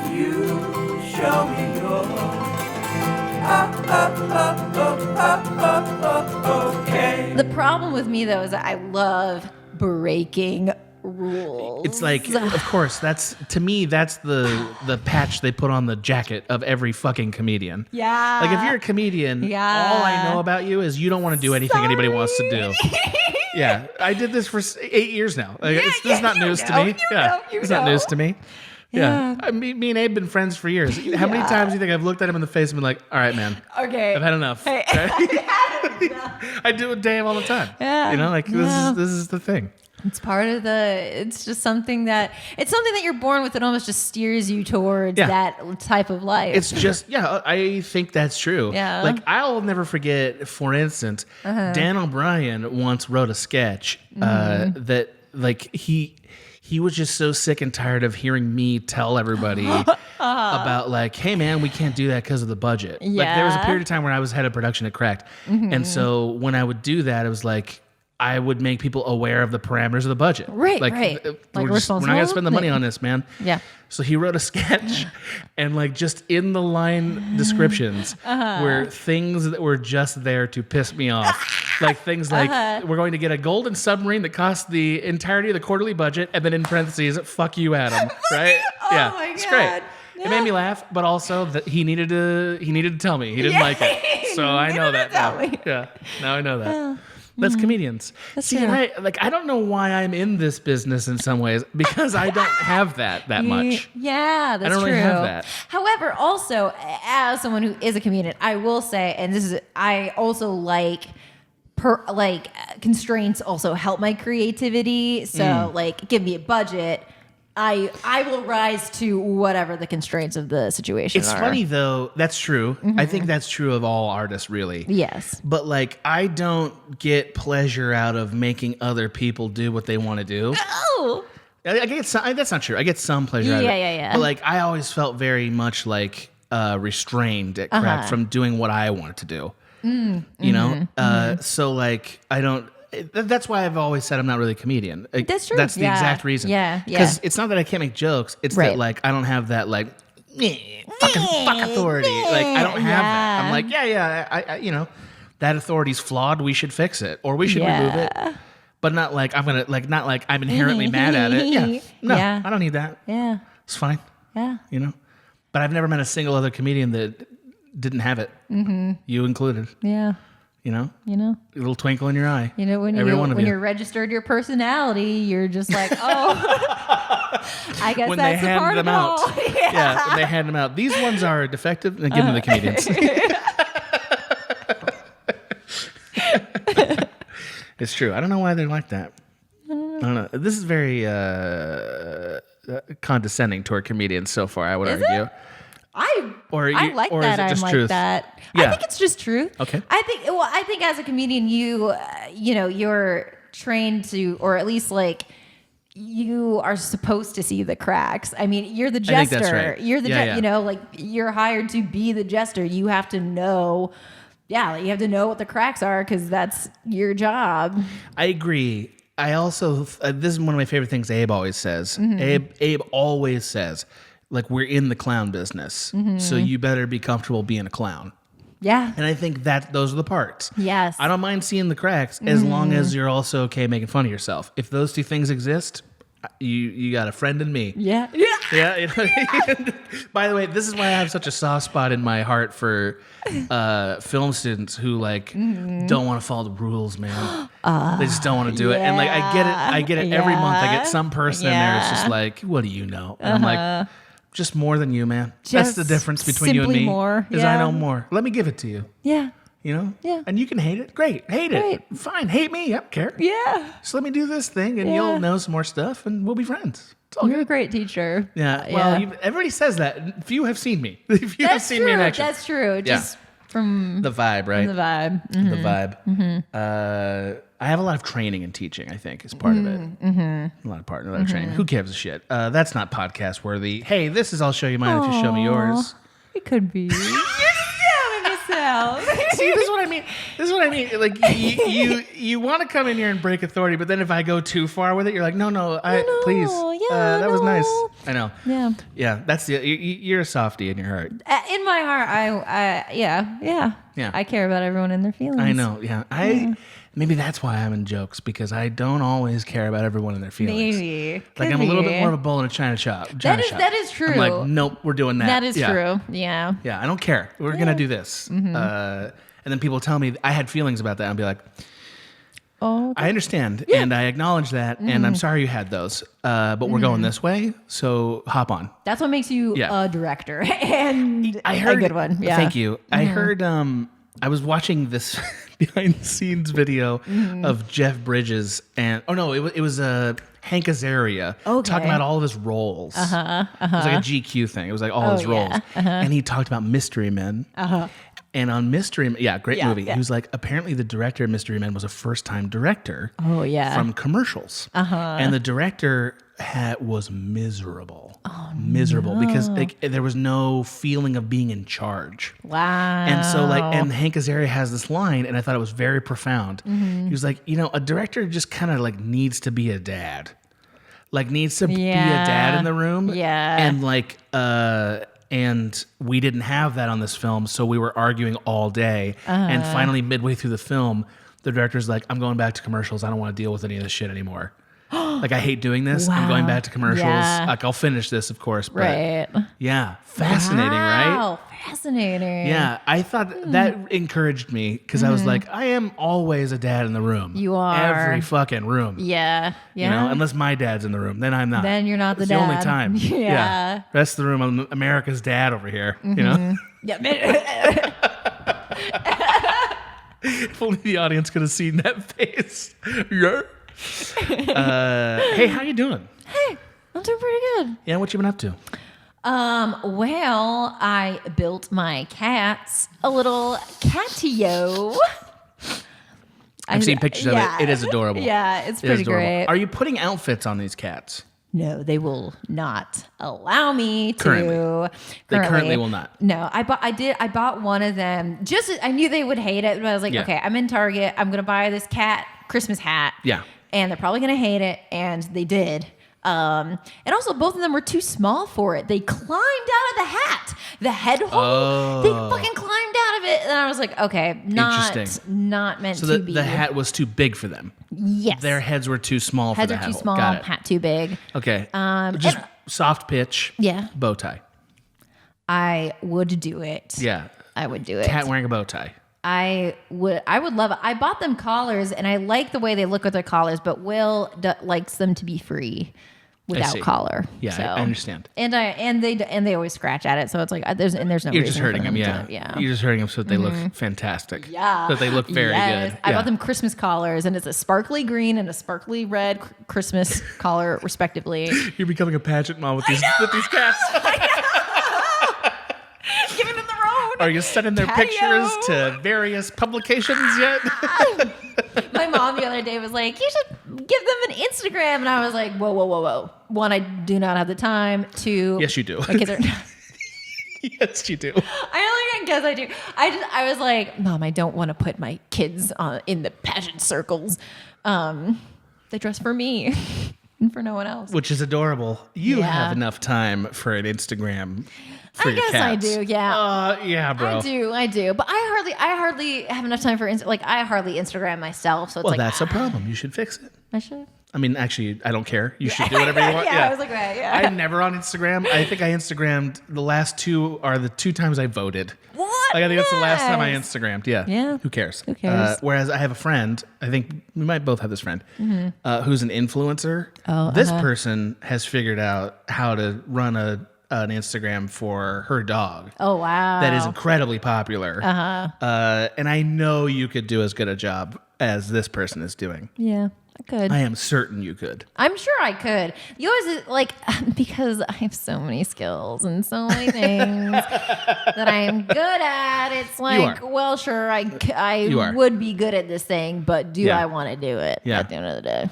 if you show me okay. The problem with me, though, is that I love breaking rules. It's like, of course, that's the patch they put on the jacket of every fucking comedian. Yeah. Like if you're a comedian, all I know about you is you don't want to do anything anybody wants to do. Yeah, I did this for 8 years now. Like, this is not news to me. It's not news to me. Yeah. Me and Abe have been friends for years. How many times do you think I've looked at him in the face and been like, all right, man. Okay. I've had enough. Hey. I do it with Dave all the time. Yeah. You know, like this is the thing. It's part of it's just something that you're born with. It almost just steers you towards that type of life. It's just, I think that's true. Yeah. Like, I'll never forget, for instance, Dan O'Brien once wrote a sketch that, like, he was just so sick and tired of hearing me tell everybody about, like, hey, man, we can't do that because of the budget. Yeah. Like, there was a period of time where I was head of production at Cracked. And so when I would do that, it was like, I would make people aware of the parameters of the budget. Right, like, right. We're not going to spend the money on this, man. Yeah. So he wrote a sketch, and like just in the line descriptions were things that were just there to piss me off. Like things like, we're going to get a golden submarine that costs the entirety of the quarterly budget, and then in parentheses, fuck you, Adam. Right? Oh my It's God. great. Yeah. It made me laugh, but also that he needed to tell me. He didn't like it. So I know that now. Yeah. Now I know that. That's comedians. That's See, true. and I don't know why I'm in this business in some ways, because I don't have that much. Yeah, that's I don't true. really have that. However, also as someone who is a comedian, I will say, and I also like constraints also help my creativity. So give me a budget. I will rise to whatever the constraints of the situation It's are. funny though. That's true. I think that's true of all artists, really. Yes. But like, I don't get pleasure out of making other people do what they want to do. Oh. I get some, that's not true. I get some pleasure out of it. Yeah. But like, I always felt very much like restrained at Cracked from doing what I wanted to do. You know? So like, I don't. That's why I've always said I'm not really a comedian. That's true. That's the exact reason. Yeah. Because it's not that I can't make jokes. It's that like I don't have that like fuck authority. Like I don't have that. I'm like I you know, that authority's flawed. We should fix it, or we should remove it. But not like I'm gonna not like I'm inherently mad at it. Yeah. No, I don't need that. Yeah. It's fine. Yeah. You know. But I've never met a single other comedian that didn't have it. You included. Yeah. You know, a little twinkle in your eye. You know, when you're registered your personality, you're just like, oh, I guess when that's they a hand part them of it out. all. Yeah, when they hand them out. These ones are defective, and give them to the comedians. It's true. I don't know why they're like that. I don't know. This is very condescending toward comedians so far, I would argue. I like or that. is it just I'm truth? like that. Yeah. I think it's just truth. Okay. I think as a comedian, you're trained to, or at least like you are supposed to see the cracks. I mean, you're the jester. I think that's right. You're the Yeah. you know, like you're hired to be the jester. You have to know. Yeah, like you have to know what the cracks are because that's your job. I agree. I also this is one of my favorite things Abe always says. Abe always says, like, we're in the clown business, so you better be comfortable being a clown. Yeah. And I think that those are the parts. Yes. I don't mind seeing the cracks as long as you're also okay making fun of yourself. If those two things exist, you got a friend in me. Yeah. Yeah. By the way, this is why I have such a soft spot in my heart for film students who like don't want to follow the rules, man. They just don't want to do it. And like I get it every month. I get some person in there that's just like, what do you know? And I'm like, just more than you, man. That's the difference between you and me. More. Is I know more. Let me give it to you. Yeah. You know? Yeah. And you can hate it. Great. Hate it. Fine. Hate me. I don't care. Yeah. So let me do this thing and you'll know some more stuff and we'll be friends. It's all You're good. a great teacher. Yeah. Well, everybody says that. Few have seen me. Few have seen me in action. That's true. Just from the vibe, right? the vibe. The vibe. I have a lot of training and teaching, I think, is part of it. A lot of training. Who gives a shit? That's not podcast worthy. Hey, this is I'll show you mine if you show me yours. It could be. You're doubting yourself. See, this is what I mean. This is what I mean. Like you want to come in here and break authority, but then if I go too far with it, you're like, no, please. Yeah, that was nice. no. I know. Yeah. Yeah, that's you're a softie in your heart. In my heart, yeah. I care about everyone and their feelings. I know. Yeah, maybe that's why I'm in jokes, because I don't always care about everyone and their feelings. Maybe. Like I'm a little bit more of a bull in a china shop. That is true. I'm like, nope, we're doing that. That is true. Yeah. Yeah, I don't care. We're gonna do this. Mm-hmm. And then people tell me I had feelings about that. I'll be like, Oh. I understand, and I acknowledge that, and I'm sorry you had those. But we're going this way, so hop on. That's what makes you Yeah. a director and I heard a good one. Yeah. Thank you. I heard. I was watching this behind the scenes video of Jeff Bridges and it was Hank Azaria talking about all of his roles. It was like a GQ thing. It was like all his roles, and he talked about Mystery Men. And on Mystery Men, great movie. Yeah. He was like, apparently the director of Mystery Men was a first-time director. Oh yeah. From commercials. And the director was miserable. Miserable because there was no feeling of being in charge. Wow. And so and Hank Azaria has this line, and I thought it was very profound. He was like, a director just kind of like needs to be a dad. Like needs to be a dad in the room. Yeah. And and we didn't have that on this film, so we were arguing all day. And finally, midway through the film, the director's like, I'm going back to commercials. I don't want to deal with any of this shit anymore. Like, I hate doing this. I'm going back to commercials. Yeah. Like, I'll finish this, of course. But Right. yeah, fascinating, right? Wow, fascinating. Yeah, I thought that encouraged me because I was like, I am always a dad in the room. You are. Every fucking room. Yeah. Yeah. Unless my dad's in the room, then I'm not. Then you're not the It's dad. the only time. Yeah. Rest of the room, I'm America's dad over here. You know? Yeah. If only the audience could have seen that face. Yeah. Hey, how you doing? I'm doing pretty good. Yeah, what you been up to? Well, I built my cats a little Catio. I've seen pictures of it. It is adorable. Yeah, it's It is pretty adorable. great. Are you putting outfits on these cats? No, they will not allow me to. Currently. They currently will not. No, I bought one of them. I knew they would hate it, but I was like, Yeah. okay, I'm in Target. I'm gonna buy this cat Christmas hat. Yeah. And they're probably gonna hate it, and they did. And also, both of them were too small for it. They climbed out of the hat, the head hole. Oh. They fucking climbed out of it, and I was like, okay, not meant So to be. the hat was too big for them. Yes, Their heads were too small heads for the are hat too hole. small, Got it. hat too big. Okay. And- Just soft pitch. Yeah. Bow tie. I would do it. Yeah. I would do it. Cat wearing a bow tie. I would love it. I bought them collars, and I like the way they look with their collars, but Will likes them to be free without see. collar. Yeah, so. I understand. And they always scratch at it, so it's like there's no You're reason just for hurting them, to- yeah. You're just hurting them so that they look fantastic. Yeah. So that they look very Yes. good. I Yeah. bought them Christmas collars, and it's a sparkly green and a sparkly red Christmas collar, respectively. You're becoming a pageant mom with these cats. Giving them their own. Are you sending their Catio. pictures to various publications yet? My mom the other day was like, you should give them an Instagram. And I was like, whoa. One, I do not have the time. Two, Yes, you do. my kids are... Yes, you do. I guess I do. I was like, Mom, I don't want to put my kids in the pageant circles. They dress for me and for no one else. Which is adorable. You Yeah. have enough time for an Instagram for I your guess cats. I do, yeah. Yeah, bro. I do. But I hardly have enough time for I hardly Instagram myself. So it's Well, like that's a problem. You should fix it. I should. I mean, actually, I don't care. You should do whatever you want. Yeah, I was like, right, yeah. I'm never on Instagram. I think I Instagrammed the last two are the 2 times I voted. What? Like, I think that's the last time I Nice. Instagrammed. Yeah. Yeah. Who cares? Who cares? Whereas I have a friend, I think we might both have this friend, who's an influencer. Oh, this person has figured out how to run an Instagram for her dog. Oh wow. That is incredibly popular. And I know you could do as good a job as this person is doing. Yeah, I could. I am certain you could. I'm sure I could. You always like because I have so many skills and so many things that I am good at. It's like, well, sure, I would be good at this thing, but do Yeah. I want to do it Yeah. at the end of the day?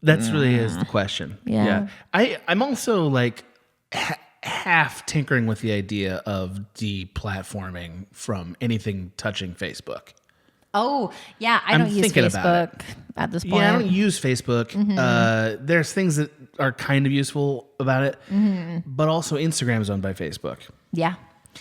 That's really is the question. Yeah. I'm also like half tinkering with the idea of deplatforming from anything touching Facebook. Oh, yeah. I don't use Facebook at this point. Yeah, I don't use Facebook. There's things that are kind of useful about it, but also Instagram is owned by Facebook. Yeah.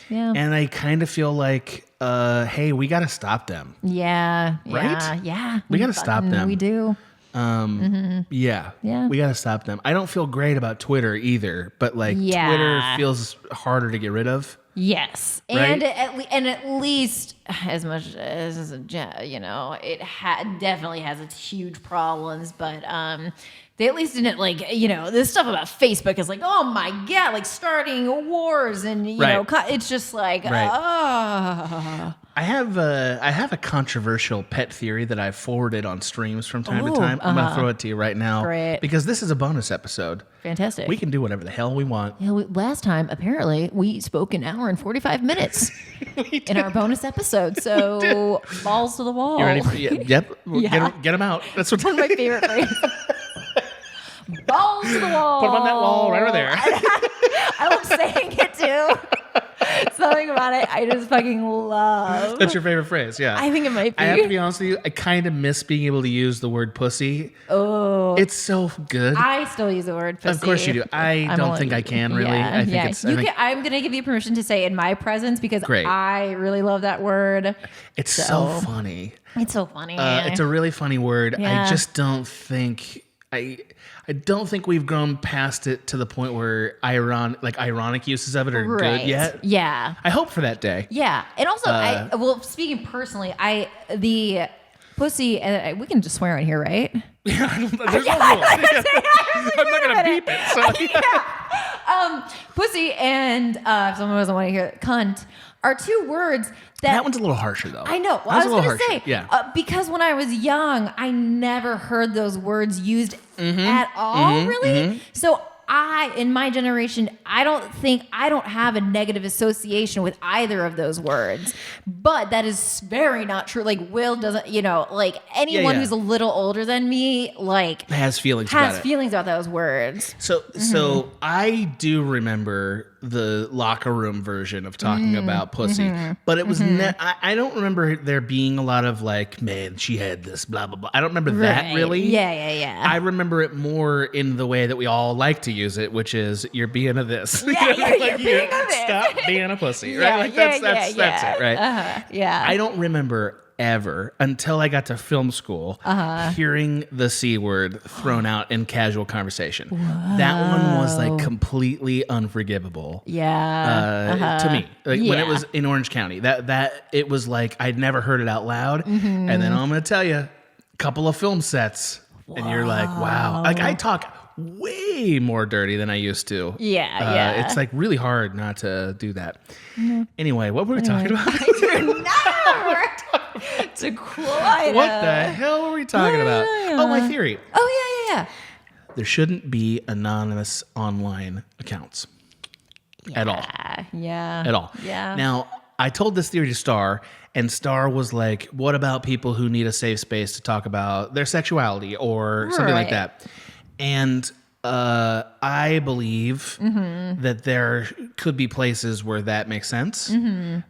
Yeah. And I kind of feel like, hey, we got to stop them. Yeah. Right? Yeah. We got to stop them. We do. Yeah. We got to stop them. I don't feel great about Twitter either, but like Twitter feels harder to get rid of. Yes, right? and at least as much as it definitely has its huge problems, but they at least didn't this stuff about Facebook is like, oh my god, like starting wars and you know it's just like I have a controversial pet theory that I've forwarded on streams from time to time. I'm gonna throw it to you right now, because this is a bonus episode. Fantastic. We can do whatever the hell we want. Yeah, last time apparently we spoke an hour and 45 minutes in our bonus episode. So balls to the wall. You ready for yep? Get them out. That's one of my favorite phrases. Balls to the wall. Put them on that wall right over there. I love saying it too. Something about it I just fucking love. That's your favorite phrase, yeah. I think it might be. I have to be honest with you, I kind of miss being able to use the word pussy. Oh. It's so good. I still use the word pussy. Of course you do. I don't think I can really. Yeah, I think I'm going to give you permission to say it in my presence because I really love that word. It's so funny. It's so funny. It's a really funny word. Yeah. I just don't think... I don't think we've grown past it to the point where ironic uses of it are good yet. Yeah. I hope for that day. Yeah. And also, speaking personally, the pussy, we can just swear on here, right? Yeah, there's no rule. I'm not going to beep it. So. Pussy and, if someone doesn't want to hear it, cunt are two words that one's a little harsher, though. I know. Well, I was going to say, because when I was young, I never heard those words used at all, really. So in my generation, I don't have a negative association with either of those words. But that is very not true. Like Will doesn't, anyone who's a little older than me, has feelings about those words. So I do remember the locker room version of talking about pussy, but it was I don't remember there being a lot of man, she had this blah blah blah. I don't remember that really. Yeah. I remember it more in the way that we all like to use it, which is you're being a this. Yeah, you're being a this. Stop being a pussy, right? That's it, right? Yeah. I don't remember ever until I got to film school hearing the C word thrown out in casual conversation. Whoa. That one was completely unforgivable. Yeah. To me, when it was in Orange County, that it was I'd never heard it out loud. And then I'm going to tell you, a couple of film sets, and you're like, wow. I talk way more dirty than I used to. Yeah. It's really hard not to do that. Anyway, what were we talking about? I do not remember. To quiet. What the hell are we talking about? Oh, my theory. Oh, yeah. There shouldn't be anonymous online accounts at all. Yeah. At all. Yeah. Now, I told this theory to Star, and Star was like, what about people who need a safe space to talk about their sexuality or something like that? And I believe that there could be places where that makes sense,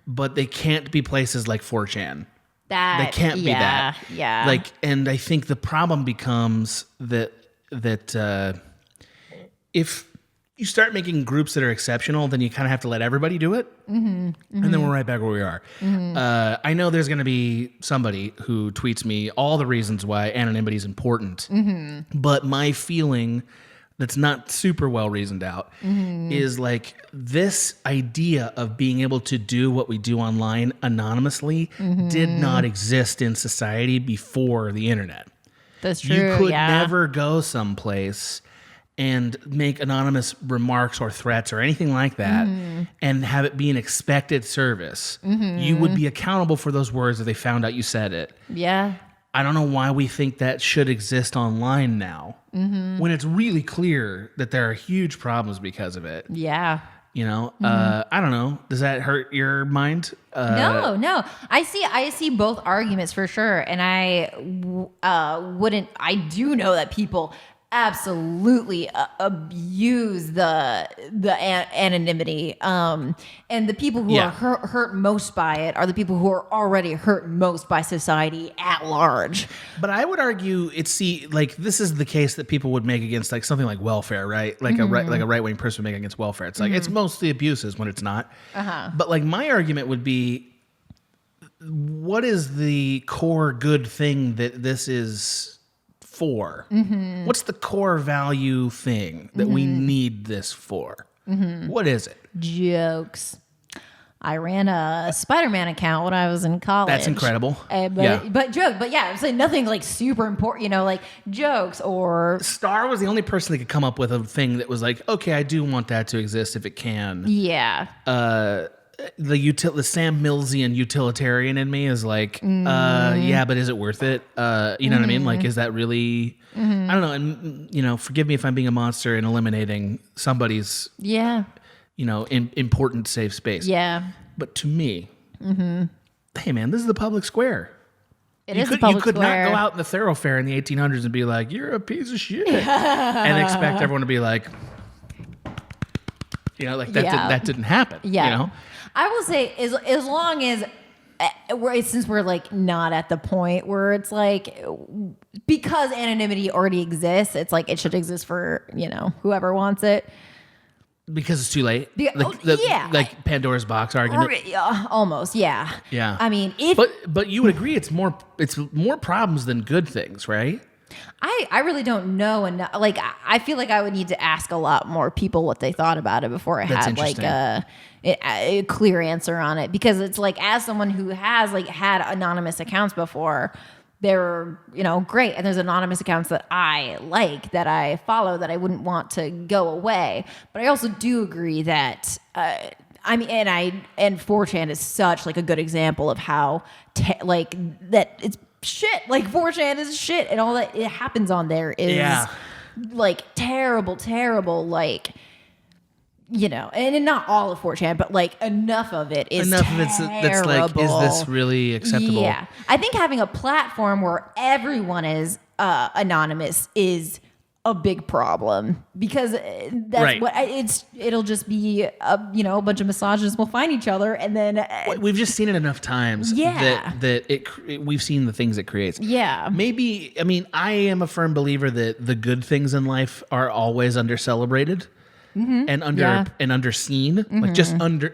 but they can't be places like 4chan. They can't be that. Yeah. And I think the problem becomes that if you start making groups that are exceptional, then you kind of have to let everybody do it. And then we're right back where we are. I know there's going to be somebody who tweets me all the reasons why anonymity is important. But my feeling that's not super well reasoned out is this idea of being able to do what we do online anonymously did not exist in society before the internet. That's true. You could never go someplace and make anonymous remarks or threats or anything like that and have it be an expected service. You would be accountable for those words if they found out you said it. Yeah. I don't know why we think that should exist online now when it's really clear that there are huge problems because of it. Yeah. I don't know. Does that hurt your mind? No. I see both arguments for sure. And I do know that people absolutely abuse the anonymity. And the people who are hurt most by it are the people who are already hurt most by society at large. But I would argue this is the case that people would make against like something like welfare, right? Like a right-wing person would make against welfare. It's like it's mostly abuses when it's not. But like my argument would be, what is the core good thing that this is for? What's the core value thing that we need this for? What is it? Jokes. I ran a Spider-Man account when I was in college. That's incredible. But I'm saying nothing like super important, like jokes or... Star was the only person that could come up with a thing that was like, okay, I do want that to exist if it can. Yeah. The Sam Millsian utilitarian in me is like, yeah, but is it worth it? You know what I mean? Like, is that really? I don't know. And forgive me if I'm being a monster and eliminating somebody's important safe space. Yeah. But to me, hey man, this is the public square. You could not go out in the thoroughfare in the 1800s and be like, you're a piece of shit, and expect everyone to be like, that didn't happen. Yeah. I will say, as long as, since we're like not at the point where it's like, because anonymity already exists, it's like it should exist for, whoever wants it. Because it's too late. Like Pandora's box argument. Almost, yeah. Yeah. I mean, but you would agree it's more problems than good things, right? I really don't know enough. Like, I feel like I would need to ask a lot more people what they thought about it before I had like a clear answer on it. Because it's like, as someone who has like had anonymous accounts before, they're great, and there's anonymous accounts that I like, that I follow, that I wouldn't want to go away. But I also do agree that and 4chan is such like a good example of how that it's shit. Like 4chan is shit, and all that it happens on there is like terrible, like. And not all of 4chan, but like enough of it is terrible. That's like, is this really acceptable? Yeah, I think having a platform where everyone is anonymous is a big problem, because that's what it'll just be a bunch of misogynists will find each other, and then we've just seen it enough times that we've seen the things it creates. Yeah, maybe. I mean, I am a firm believer that the good things in life are always under celebrated. And underseen,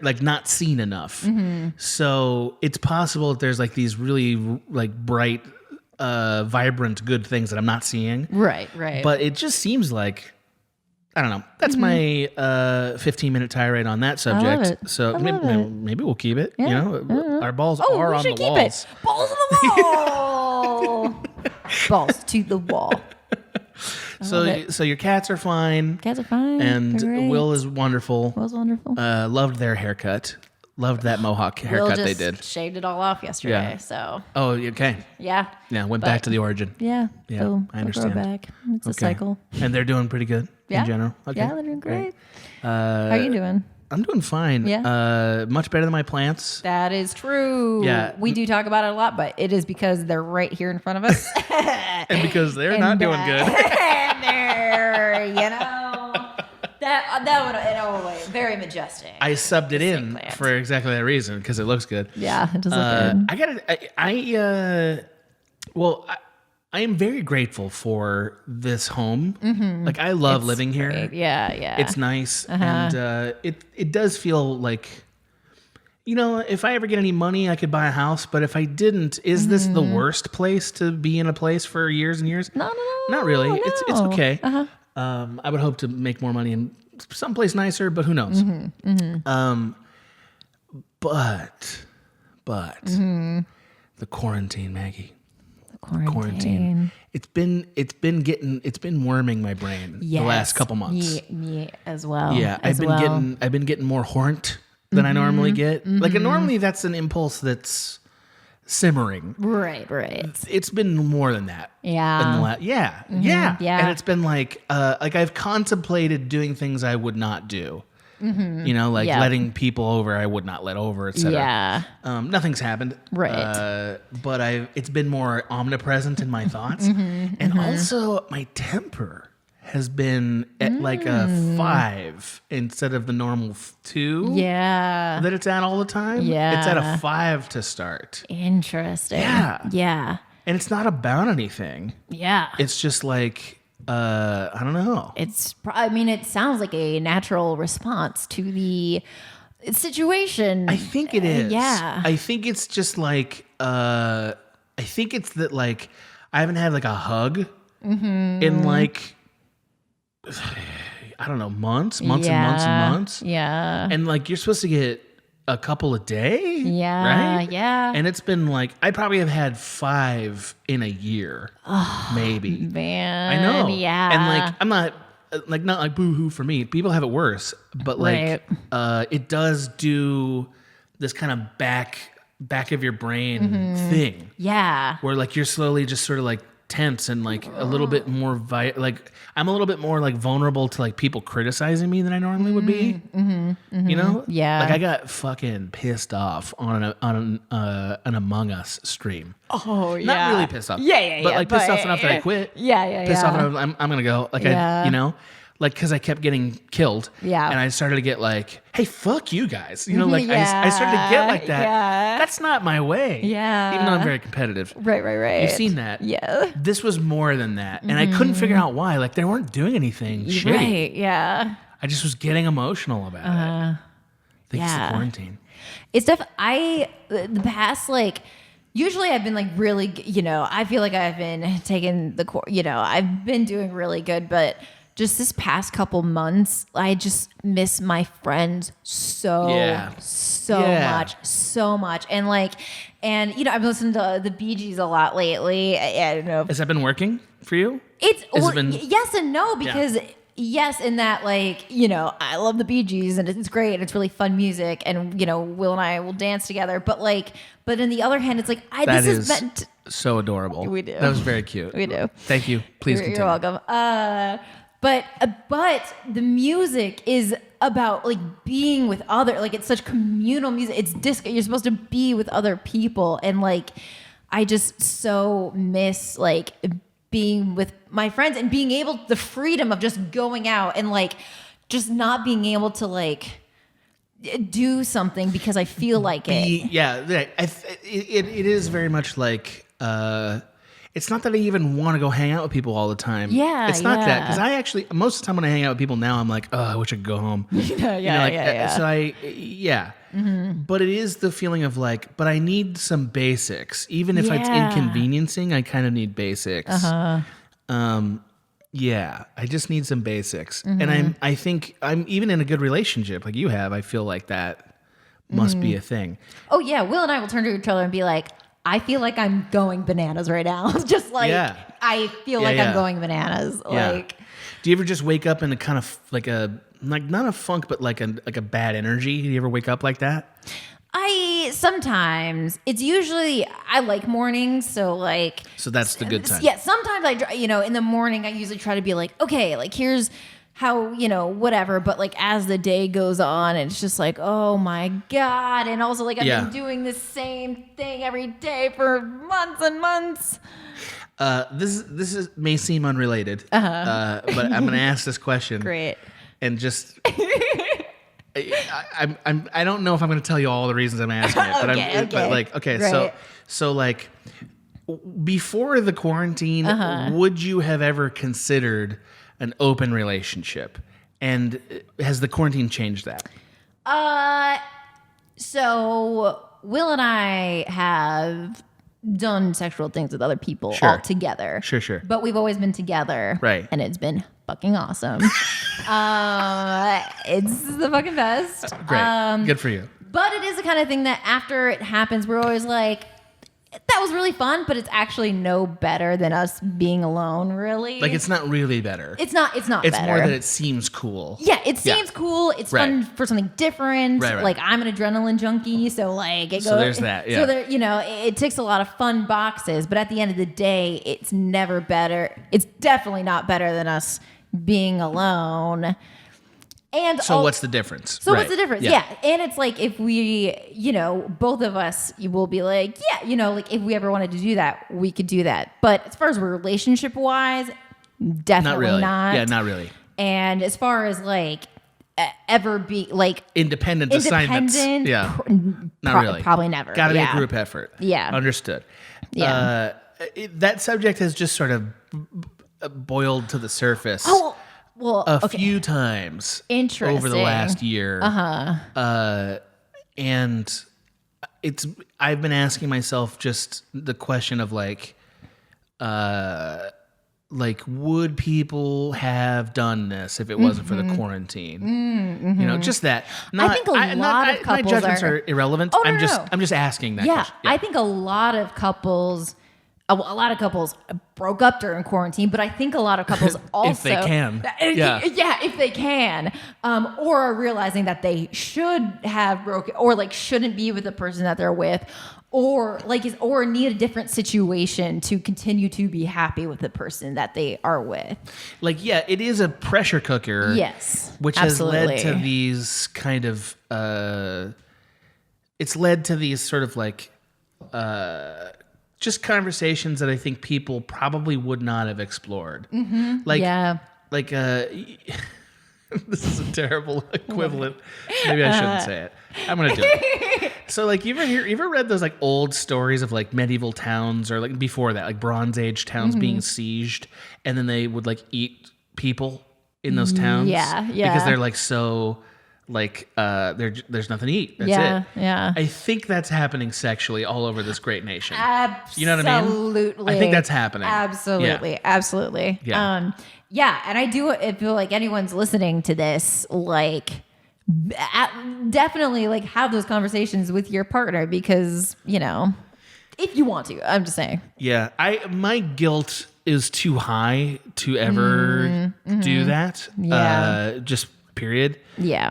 like not seen enough. So it's possible that there's like these really like bright, vibrant, good things that I'm not seeing. Right. But it just seems like, I don't know. That's my 15-minute tirade on that subject. So maybe we'll keep it. Yeah. Our balls are on the walls. Balls on the wall. Balls to the wall. So your cats are fine. Cats are fine. And Will is wonderful. Loved their haircut. Loved that mohawk haircut they did. Shaved it all off yesterday. Yeah. So. Oh, okay. Yeah. Yeah. Went back to the origin. Yeah. Yeah. I understand. Back. It's a cycle. And they're doing pretty good in general. Okay. Yeah, they're doing great. How are you doing? I'm doing fine. Yeah. Much better than my plants. That is true. Yeah. We do talk about it a lot, but it is because they're right here in front of us. And because they're not doing good. And they're, that would, very majestic. I subbed it in for exactly that reason, because it looks good. Yeah, it does look good. I am very grateful for this home. Like, I love living here. Great. Yeah. It's nice. And it does feel like, if I ever get any money, I could buy a house. But if I didn't, is this the worst place to be in a place for years and years? No. Not really. No. It's okay. I would hope to make more money in someplace nicer, but who knows? But the quarantine, Maggie. Quarantine. It's been worming my brain the last couple months. Me as well. Yeah, I've been getting more horned than I normally get. Like, normally that's an impulse that's simmering. Right. It's been more than that. Yeah. Yeah. And it's been like I've contemplated doing things I would not do. Letting people over I would not let over, etc. Yeah. Nothing's happened. Right. But it's been more omnipresent in my thoughts. And also my temper has been at like a 5 instead of the normal 2. Yeah. That it's at all the time. Yeah. It's at a 5 to start. Interesting. Yeah. Yeah. And it's not about anything. Yeah. It's just like, I don't know. It sounds like a natural response to the situation. I think it is. Yeah. I think it's just like, I think it's that like, I haven't had like a hug in like, I don't know, months and months and months. Yeah. And like, you're supposed to get a couple a day. Yeah. Right? Yeah. And it's been like, I probably have had 5 in a year. Maybe. Man. I know. Yeah. And like, I'm not like boo-hoo for me. People have it worse. But like, it does do this kind of back of your brain thing. Yeah. Where like, you're slowly just sort of like tense and like a little bit more like I'm a little bit more like vulnerable to like people criticizing me than I normally would be. You know? Yeah. Like I got fucking pissed off on an Among Us stream. Oh yeah. Not really pissed off. Yeah. But like pissed off enough that I quit. Yeah. Pissed off enough I'm gonna go. Like I, you know, like because I kept getting killed. Yeah. And I started to get like, hey, fuck you guys. You know, like I started to get like that. Yeah. That's not my way. Yeah. Even though I'm very competitive. Right. You've seen that. Yeah. This was more than that. And I couldn't figure out why. Like they weren't doing anything shitty. Right. Yeah. I just was getting emotional about it. I think it's the quarantine. It's the past, like, usually I've been like really, I feel like I've been taking I've been doing really good, but just this past couple months, I just miss my friends so much. And I've listened to the Bee Gees a lot lately. I don't know. Has that been working for you? Yes and no, because yes, in that I love the Bee Gees and it's great. It's really fun music, and Will and I will dance together. But on the other hand, it's like this is meant so adorable. We do. That was very cute. We do. Thank you. Please continue. You're welcome. But the music is about like being with other, like it's such communal music. It's disco. You're supposed to be with other people, and like I just so miss like being with my friends and being able the freedom of just going out and like just not being able to like do something because I feel like it. Yeah, it is very much like. It's not that I even want to go hang out with people all the time. Yeah, it's not that, because I actually most of the time when I hang out with people now, I'm like, oh, I wish I could go home. So but it is the feeling of like, but I need some basics, even if it's inconveniencing. I kind of need basics. Yeah, I just need some basics, and I think I'm even in a good relationship like you have. I feel like that must be a thing. Oh yeah, Will and I will turn to each other and be like, I feel like I'm going bananas right now. Just like I feel like I'm going bananas. Like, do you ever just wake up in a kind of like not a funk, but like a bad energy? Do you ever wake up like that? Sometimes it's usually I like mornings, so that's the good time. Yeah, sometimes in the morning I usually try to be like, okay, like here's how, whatever, but like as the day goes on, it's just like, oh my God. And also like I've been doing the same thing every day for months and months. This may seem unrelated, but I'm going to ask this question. Great. And just, I don't know if I'm going to tell you all the reasons I'm asking it, but so like before the quarantine, would you have ever considered an open relationship, and has the quarantine changed that? So Will and I have done sexual things with other people all together. Sure. But we've always been together, right? And it's been fucking awesome. It's the fucking best. Great, good for you. But it is the kind of thing that after it happens, we're always like, that was really fun, but it's actually no better than us being alone, really. Like, it's not really better. It's not It's better. more that it seems cool. Yeah, it seems cool. It's fun for something different. Right. Like, I'm an adrenaline junkie, so like it goes. So there's that. Yeah. So there, it ticks a lot of fun boxes, but at the end of the day, it's never better. It's definitely not better than us being alone. And so what's the difference? What's the difference? Yeah. And it's like if we, both of us will be like, like if we ever wanted to do that, we could do that. But as far as relationship wise, definitely not. Yeah, not really. And as far as like ever be like independent assignments, yeah, not really. Probably never. Got to be a group effort. Yeah, understood. Yeah, that subject has just sort of boiled to the surface. Oh, well, a few times over the last year. And I've been asking myself just the question of like, would people have done this if it wasn't for the quarantine? You know, just that. I think a lot of couples my judgments are irrelevant. Oh, I'm just asking that question. I think a lot of couples broke up during quarantine, but I think a lot of couples also, if they can, if they can, or are realizing that they should have broken, or like shouldn't be with the person that they're with, or or need a different situation to continue to be happy with the person that they are with. Like, yeah, it is a pressure cooker. Yes, which absolutely. has led to these kind of, it's led to these sort of like, just conversations that I think people probably would not have explored. Mm-hmm. This is a terrible equivalent. Maybe I shouldn't say it. I'm gonna do it. So like, you ever read those like old stories of like medieval towns, or like before that, like Bronze Age towns being sieged, and then they would like eat people in those towns? Yeah. Because they're like so. Like there's nothing to eat. That's it. Yeah. I think that's happening sexually all over this great nation. Absolutely. You know what I mean? Absolutely. I think that's happening. Absolutely. Absolutely. Yeah. And I do feel like anyone's listening to this, like definitely like have those conversations with your partner, because, you know, if you want to, I'm just saying. Yeah. My guilt is too high to ever do that. Yeah. Just period. Yeah.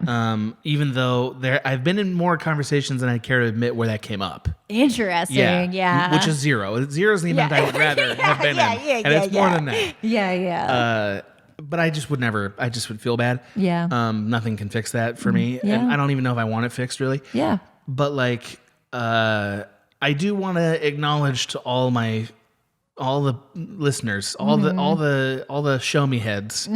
Even though I've been in more conversations than I care to admit where that came up. Interesting. Yeah. Which is 0. 0 is the amount I would rather have been in. And it's more than that. Yeah. But I just would never, I just would feel bad. Yeah. Nothing can fix that for me. Yeah. And I don't even know if I want it fixed, really. Yeah. But like, I do want to acknowledge to all the listeners, all the show me heads.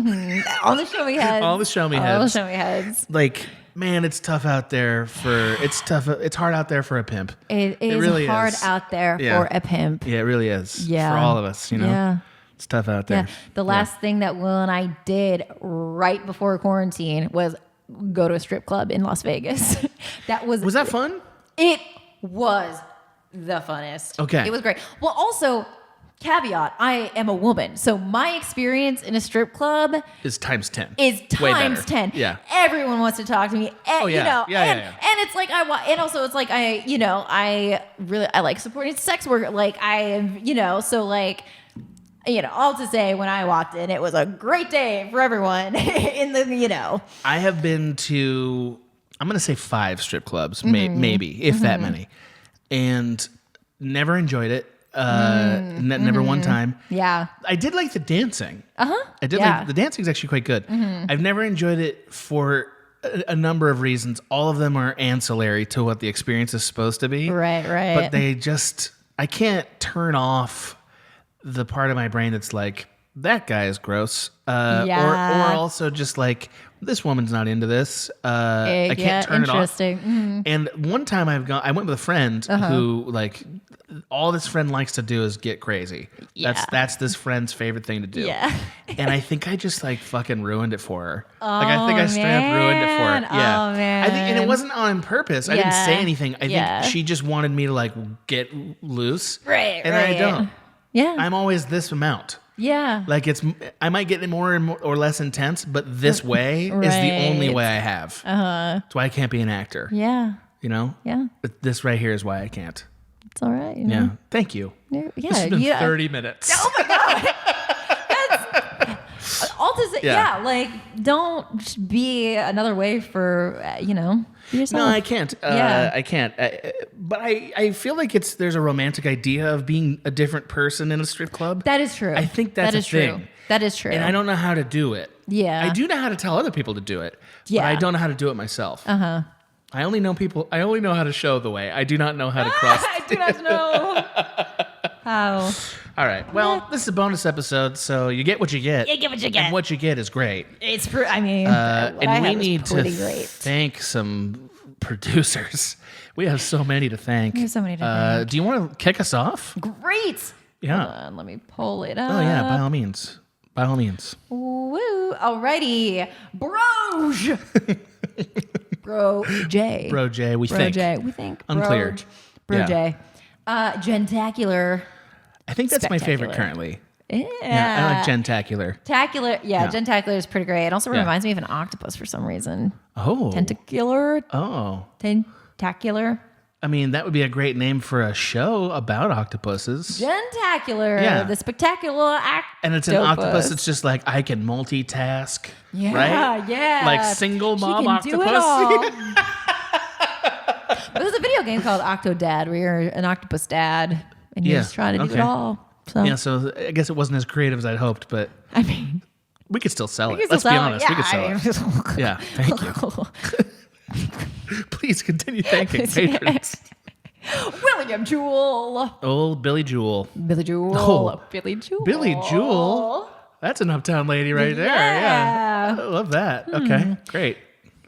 All the show me heads. All the show me heads. All the show me heads. Like, man, it's tough out there it's hard out there for a pimp. It is really hard out there for a pimp. Yeah, it really is. Yeah. For all of us, you know? Yeah. It's tough out there. Yeah. The last thing that Will and I did right before quarantine was go to a strip club in Las Vegas. Was that fun? It was the funnest. Okay. It was great. Well, also, caveat, I am a woman, so my experience in a strip club is times 10. Is times 10. Yeah. Everyone wants to talk to me. And, yeah. You know, Yeah. And it's like and also it's like I like supporting sex work. Like so like, all to say, when I walked in, it was a great day for everyone I have been to, I'm going to say 5 strip clubs, maybe, if that many, and never enjoyed it. Never one time. Yeah. I did like the dancing. I did Yeah. like the dancing is actually quite good. I've never enjoyed it for a number of reasons. All of them are ancillary to what the experience is supposed to be. Right. But I can't turn off the part of my brain that's like, that guy is gross. Or also just like, this woman's not into this. I can't turn it off. And one time I went with a friend who like, all this friend likes to do is get crazy. Yeah. That's this friend's favorite thing to do. Yeah. And I think I just like fucking ruined it for her. I think I straight up ruined it for her. Yeah. Oh man. I think, and it wasn't on purpose. I didn't say anything. I think she just wanted me to like get loose. Right. And I don't. Yeah. I'm always this amount. Yeah. Like I might get more and more or less intense, but this way is the only way I have. That's why I can't be an actor. Yeah. You know? Yeah. But this right here is why I can't. It's all right. Yeah. Thank you. Yeah. This has been 30 minutes. Oh my God. That's all to say. Yeah. Like, don't be another way for, be yourself. No, I can't. I can't. But I feel like there's a romantic idea of being a different person in a strip club. That is true. I think that's a thing. True. That is true. And I don't know how to do it. Yeah. I do know how to tell other people to do it. Yeah. But I don't know how to do it myself. I only know how to show the way. I do not know how to cross. I do not know How? All right. Well, this is a bonus episode, so you get what you get. You get what you get. And what you get is great. It's I mean, and we need to great. thank some producers. We have so many to thank. We have so many to thank. Do you want to kick us off? Great. Yeah. Hold on, let me pull it up. Oh, yeah, by all means. By all means. Woo. Alrighty. Broj. Bro J. Bro J, we Bro think. J. We think. Unclear. Bro Yeah. J. Gentacular. I think that's my favorite Spectacular. currently. Yeah. Yeah, I like Gentacular. Tacular. Yeah, Gentacular is pretty great. It also Yeah. reminds me of an octopus for some reason. Oh. Tentacular. Oh. Tentacular. I mean, that would be a great name for a show about octopuses. Gentacular. Yeah. The spectacular octopus. And it's an octopus that's just like, I can multitask. Yeah, right? yeah. Like single mom she can octopus. Do it all. There's a video game called Octodad where you're an octopus dad and you're just trying to do it all. So. Yeah, so I guess it wasn't as creative as I'd hoped, but I mean, we could still sell it. we can Let's still be sell it. honest. We could sell it. Yeah, thank you. Please continue thanking patrons. William Jewell. Old Billy Jewell. Billy Jewell. Oh. Billy Jewell. Billy Jewell? That's an uptown lady right there. Yeah. I love that. Okay, great.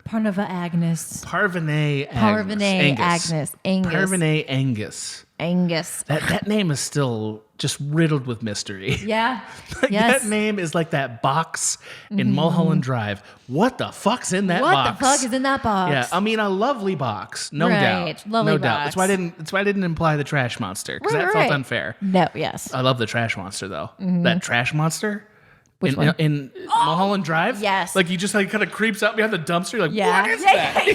Parnava Agnes. Parvene Agnes. Parvene Agnes. Angus. Parvene Angus. Angus. That name is still just riddled with mystery. Yeah. Like, yes. that name is like that box in Mulholland Drive. What the fuck's in that What box? the fuck is in that box? Yeah, I mean a lovely box, no Right, doubt, lovely no doubt. box. That's why I didn't imply the trash monster because that Right. felt unfair. No, yes. I love the trash monster though. That trash monster. Which one? In Mulholland Drive? Yes. Like he just like kind of creeps up behind the dumpster. You're like, Yeah. what is that?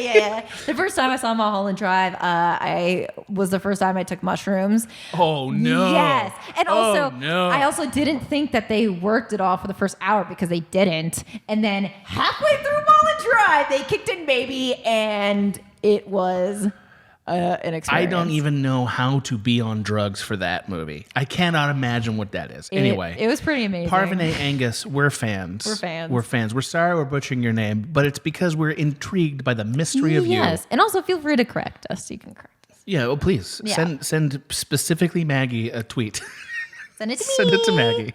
Yeah. The first time I saw Mulholland Drive, I was the first time I took mushrooms. Oh no. Yes. And also, no. I also didn't think that they worked it all for the first hour because they didn't. And then halfway through Mulholland Drive, they kicked in Baby, and it was an experience. I don't even know how to be on drugs for that movie. I cannot imagine what that is. Anyway, it was pretty amazing. Parvene Angus, we're fans. We're fans. We're sorry we're butchering your name, but it's because we're intrigued by the mystery of you. Yes, and also feel free to correct us. You can correct us. Yeah, well, please send specifically Maggie a tweet. Send it to me. Send it to Maggie.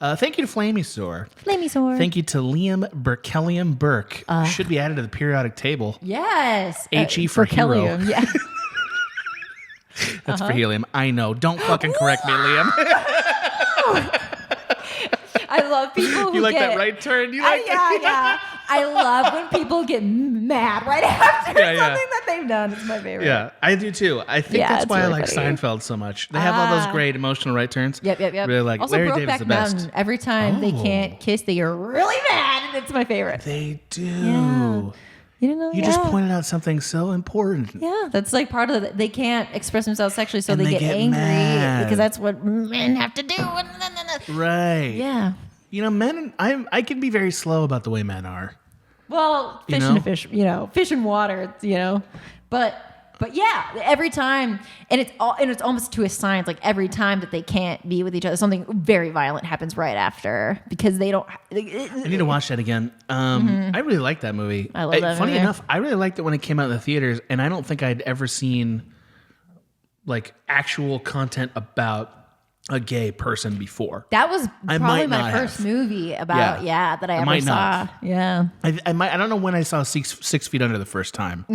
Thank you to Flameysaur. Thank you to Liam Berkellium Burke. Should be added to the periodic table. Yes. HE for hero. Berkelium, yeah. That's for helium. I know. Don't fucking correct me, Liam. I love people who You like get, that right turn? You like yeah. I love when people get mad right after Yeah, yeah. something that they've done. It's my favorite. Yeah, I do too. I think Yeah, that's it's why really I like funny. Seinfeld so much. They have all those great emotional right turns. Yep. Really like Also, Larry David's Brokeback the best. Mountain. Every time they can't kiss, they get really mad, and it's my favorite. They do. Yeah. You didn't know? You just pointed out something so important. Yeah, that's like part of it. They can't express themselves sexually, so And they they get get angry mad. because that's what men have to do. Right. Yeah. You know, men. I can be very slow about the way men are. Well, fish and fish, fish and water, But yeah, every time, and it's almost to a science. Like every time that they can't be with each other, something very violent happens right after because they don't. I need to watch that again. I really like that movie. I love that Funny movie. enough, I really liked it when it came out in the theaters, and I don't think I'd ever seen like actual content about a gay person before. That was I probably might my not first have. movie about that I ever might saw. not. Yeah. I don't know when I saw Six Feet Under the first time.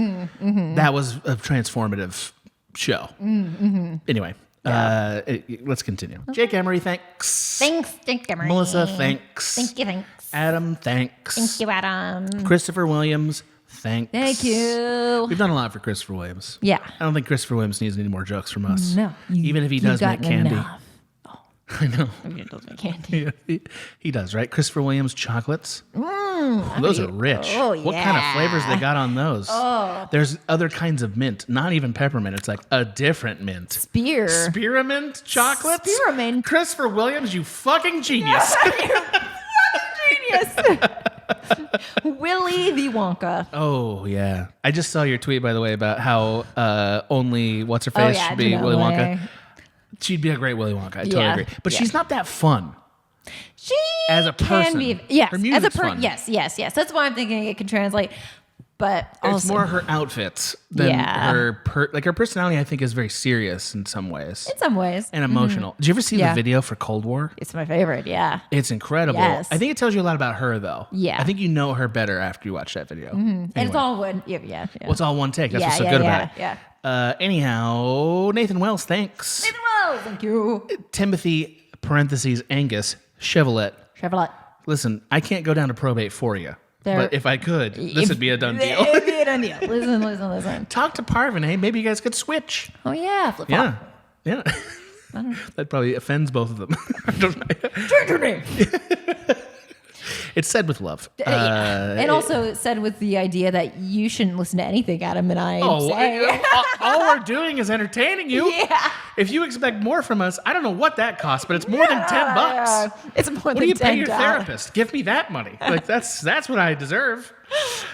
That was a transformative show. Anyway, let's continue. Okay. Jake Emery, thanks. Thanks, Emery. Melissa, thanks. Thanks. Adam, thanks. Thank you, Adam. Christopher Williams, thanks. Thank you. We've done a lot for Christopher Williams. Yeah. I don't think Christopher Williams needs any more jokes from us. No. Even if he does make candy. Enough. I know. He does make candy. He does, right? Christopher Williams chocolates. Those are rich. Oh, What kind of yeah. flavors they got on those? Oh. There's other kinds of mint, not even peppermint. It's like a different mint. Spearmint chocolates? Spearmint. Christopher Williams, you fucking genius. Genius. Willy the Wonka. Oh, yeah. I just saw your tweet, by the way, about how only what's-her-face should be Willy Wonka. She'd be a great Willy Wonka. I totally agree. But she's not that fun. She as a person. can be. Yes. Her music's as a fun. Yes. That's why I'm thinking it can translate. But also, it's more her outfits than her personality. I think is very serious in some ways. In some ways, and emotional. Did you ever see the video for Cold War? It's my favorite. Yeah, it's incredible. Yes. I think it tells you a lot about her, though. Yeah, I think you know her better after you watch that video. Anyway. And it's all one. Yeah. Well, it's all one take. That's what's so good about it. Yeah. Anyhow, Nathan Wells, thanks. Nathan Wells, thank you. Timothy (Angus) Chevrolet. Listen, I can't go down to probate for you. But if I could, this would be a done deal. It'd be a done deal. Listen. Talk to Parvin, hey? Maybe you guys could switch. Oh, yeah. Flip Yeah. That probably offends both of them. Change your name. It's said with love. And also it's said with the idea that you shouldn't listen to anything Adam and I say. All we're doing is entertaining you. Yeah. If you expect more from us, I don't know what that costs, but it's more than $10. It's more than $10. What do you pay your therapist? Give me that money. Like that's what I deserve.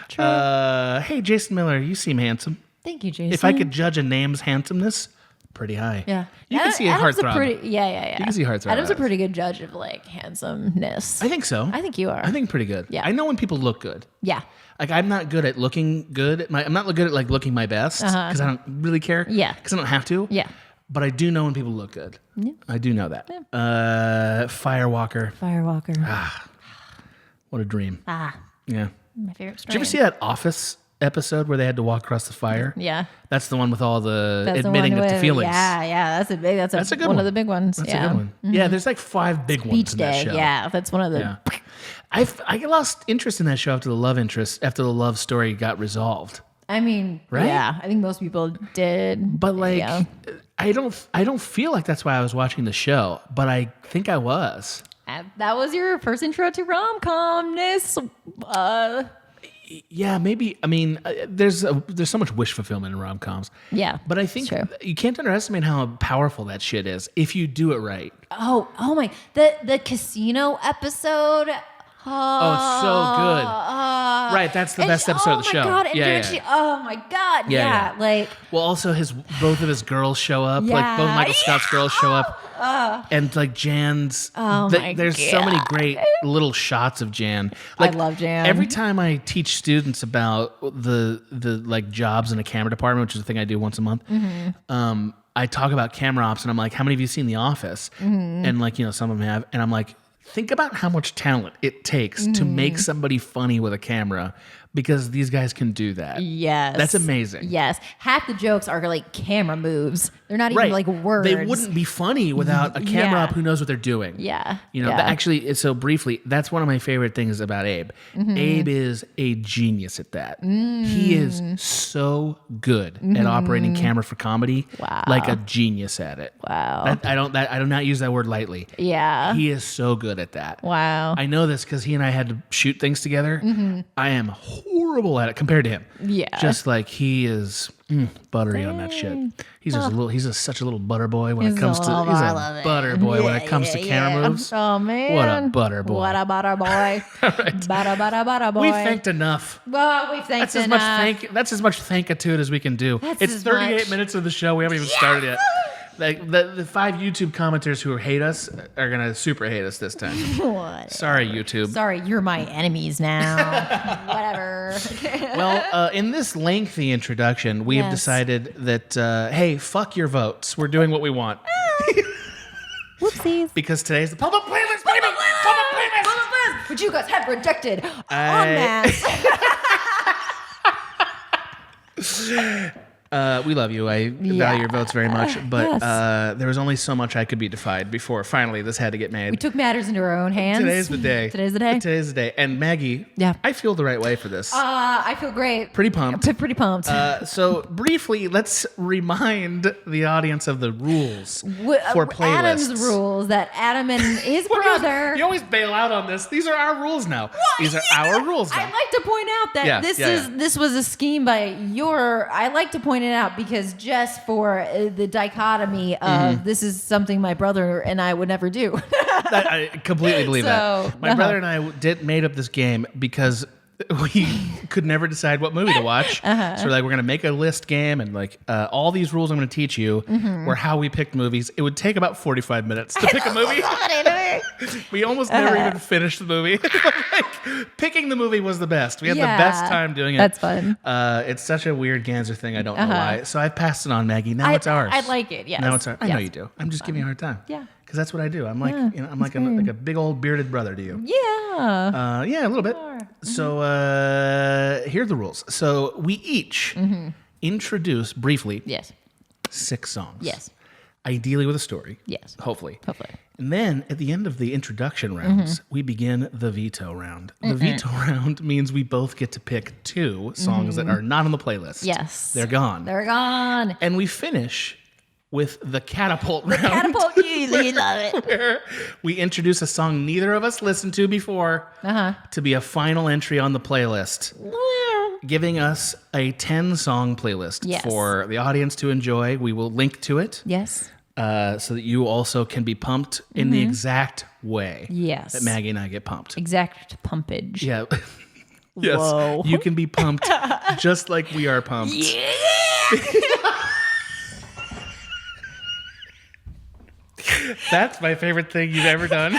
True. Hey, Jason Miller, you seem handsome. Thank you, Jason. If I could judge a name's handsomeness, pretty high. Yeah. You can see a heartthrob. Yeah. You can see heartthrob. Adam's a pretty good judge of like handsomeness. I think so. I think you are. I think pretty good. Yeah. I know when people look good. Yeah. Like I'm not good at looking good. I'm not good at like looking my best because I don't really care. Yeah. Because I don't have to. Yeah. But I do know when people look good. Yeah. I do know that. Yeah. Firewalker. What a dream. Yeah. My favorite story. Did you ever see that Office episode where they had to walk across the fire? Yeah. That's the one with all the That's admitting the one of the feelings. Yeah. That's a good one of the big ones. That's yeah. a good one. Yeah, there's like 5 big ones Beach in that Day. show. Yeah. That's one of the. Yeah. I lost interest in that show after the love story got resolved. I mean, right? Yeah, I think most people did. But like, I don't feel like that's why I was watching the show, but I think I was. That was your first intro to rom-comness. Yeah, maybe. I mean, there's so much wish fulfillment in rom-coms. Yeah, but I think you can't underestimate how powerful that shit is if you do it right. Oh my! The casino episode. Oh, it's so good. Right, that's the best episode of the show. Oh my god! Oh my god! Yeah. Like, well, also both of his girls show up. Yeah. Like both Michael Scott's girls show up, and like Jan's. There's so many great little shots of Jan. Like, I love Jan. Every time I teach students about the like jobs in a camera department, which is a thing I do once a month. I talk about camera ops, and I'm like, "How many of you seen The Office?" And like, some of them have, and I'm like, think about how much talent it takes to make somebody funny with a camera, because these guys can do that. Yes. That's amazing. Yes. Half the jokes are like camera moves. They're not even like words. They wouldn't be funny without a camera up who knows what they're doing. Yeah. Actually, so briefly, that's one of my favorite things about Abe. Abe is a genius at that. He is so good at operating camera for comedy. Wow. Like a genius at it. Wow. I do not use that word lightly. Yeah. He is so good at that. Wow. I know this because he and I had to shoot things together. I am horrible at it compared to him. Yeah. Just like he is buttery on that shit. He's just such a little butter boy when it comes to. He's a butter boy when it comes to camera moves. Oh man. What a butter boy. What a butter boy. Right. Butter boy. We thanked enough. Well, we've thanked enough. That's as much thankitude as we can do. It's 38 minutes of the show. We haven't even started yet. Like the 5 YouTube commenters who hate us are gonna super hate us this time. What? Sorry, YouTube. Sorry, you're my enemies now. Whatever. Well, in this lengthy introduction, we have decided that hey, fuck your votes. We're doing what we want. Whoopsies. Because today's the public playlist, baby. Public playlist. Which you guys have rejected en masse. We love you. I value your votes very much, but there was only so much I could be defied before finally this had to get made. We took matters into our own hands. Today's the day. Today's the day. Today's the day. And Maggie, I feel the right way for this. I feel great. Pretty pumped. Pretty pumped. So briefly, let's remind the audience of the rules for playlists. Adam's rules that Adam and his brother. You always bail out on this. These are our rules now. What? These are our rules now. I like to point out that this was a scheme by I like to point it out because just for the dichotomy of this is something my brother and I would never do. I completely believe that. My brother and I made up this game because we could never decide what movie to watch. So we're like, we're going to make a list game, and like all these rules I'm going to teach you were how we picked movies. It would take about 45 minutes to pick a movie. We almost never even finished the movie. Like, picking the movie was the best. We had the best time doing it. That's fun. It's such a weird Ganser thing. I don't know why. So I passed it on, Maggie. Now it's ours. I like it. Yes. Now it's ours. I know you do. I'm just giving you a hard time. Yeah. Because that's what I do. I'm like, I'm like a big old bearded brother to you. Yeah. Yeah, a little bit. So here are the rules. So we each introduce briefly 6 songs. Yes. Ideally with a story. Yes. Hopefully. Hopefully. And then at the end of the introduction rounds, we begin the veto round. The veto round means we both get to pick 2 songs that are not on the playlist. Yes. They're gone. They're gone. And we finish with the catapult round. Catapult, you love it. Where we introduce a song neither of us listened to before to be a final entry on the playlist, giving us a 10-song playlist for the audience to enjoy. We will link to it. Yes. So that you also can be pumped in the exact way that Maggie and I get pumped. Exact pumpage. Yeah. Yes. Whoa. You can be pumped just like we are pumped. Yeah. That's my favorite thing you've ever done.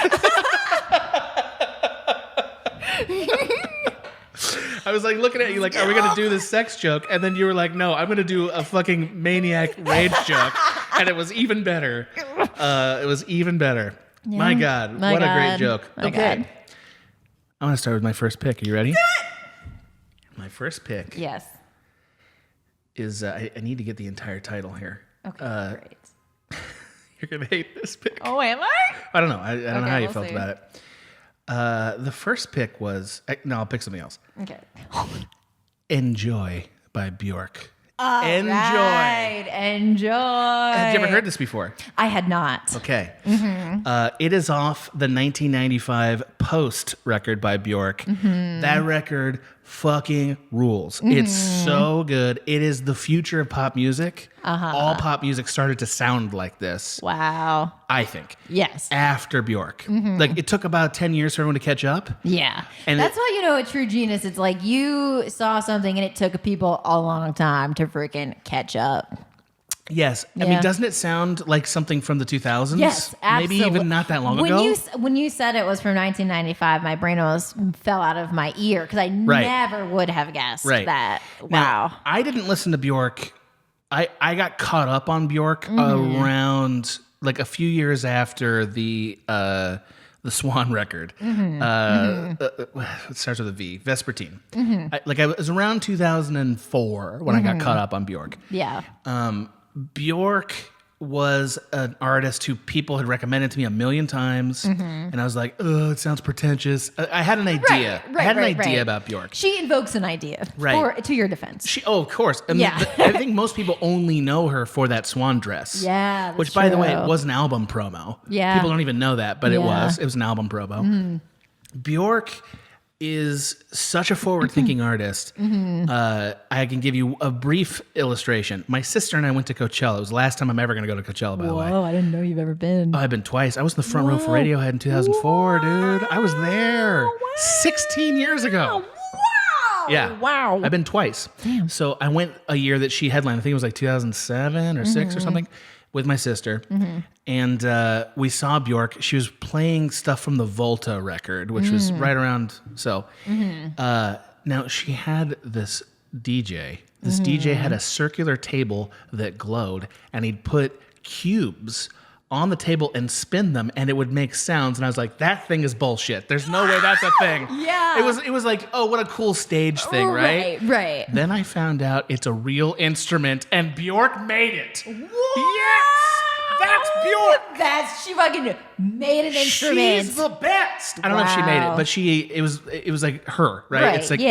I was like looking at you like, are we going to do this sex joke? And then you were like, no, I'm going to do a fucking maniac rage joke. And it was even better. It was even better. Yeah. My God. What a great joke. Okay. God. I'm going to start with my first pick. Are you ready? My first pick. Yes. Is I need to get the entire title here. Okay, great. You're going to hate this pick. Oh, am I? I don't know. I don't know how you felt about it. The first pick was... No, I'll pick something else. Okay. Enjoy by Bjork. Enjoy. Right. Enjoy. Had you ever heard this before? I had not. Okay. It is off the 1995 Post record by Bjork. That record fucking rules. It's so good. It is the future of pop music. All pop music started to sound like this. Wow. I think. Yes. After Bjork. Like, it took about 10 years for everyone to catch up. Yeah. And that's why you know a true genius. It's like you saw something and it took people a long time to freaking catch up. Yes. I mean, doesn't it sound like something from the 2000s? Yes, absolutely. Maybe even not that long ago? When you said it was from 1995, my brain almost fell out of my ear because I never would have guessed that. Wow. Now, I didn't listen to Bjork. I got caught up on Bjork around like a few years after the Swan record. It starts with a V. Vespertine. It was around 2004 when I got caught up on Bjork. Yeah. Bjork was an artist who people had recommended to me a million times, and I was like, "Oh, it sounds pretentious." I had an idea. I had an idea about Bjork. She invokes an idea, to your defense. Of course. I think most people only know her for that swan dress. Yeah, that's which, by the way, was an album promo. Yeah, people don't even know that, but it was. It was an album promo. Bjork is such a forward-thinking artist. I can give you a brief illustration. My sister and I went to Coachella. It was the last time I'm ever going to go to Coachella, by the way. Whoa, I didn't know you've ever been. Oh, I've been twice. I was in the front row for Radiohead in 2004, dude. I was there 16 years ago. Wow. Yeah. Wow. I've been twice. Damn. So I went a year that she headlined. I think it was like 2007 or 6 or something, with my sister. And we saw Bjork. She was playing stuff from the Volta record, which was right around. So now she had this DJ. This DJ had a circular table that glowed, and he'd put cubes on the table and spin them, and it would make sounds. And I was like, that thing is bullshit. There's no way that's a thing. Yeah. It was like, oh, what a cool stage thing, right? Right. Then I found out it's a real instrument, and Bjork made it. What? Yes! That's Bjork. She fucking made an instrument. She's the best. I don't know if she made it, but it was like her, right? It's like,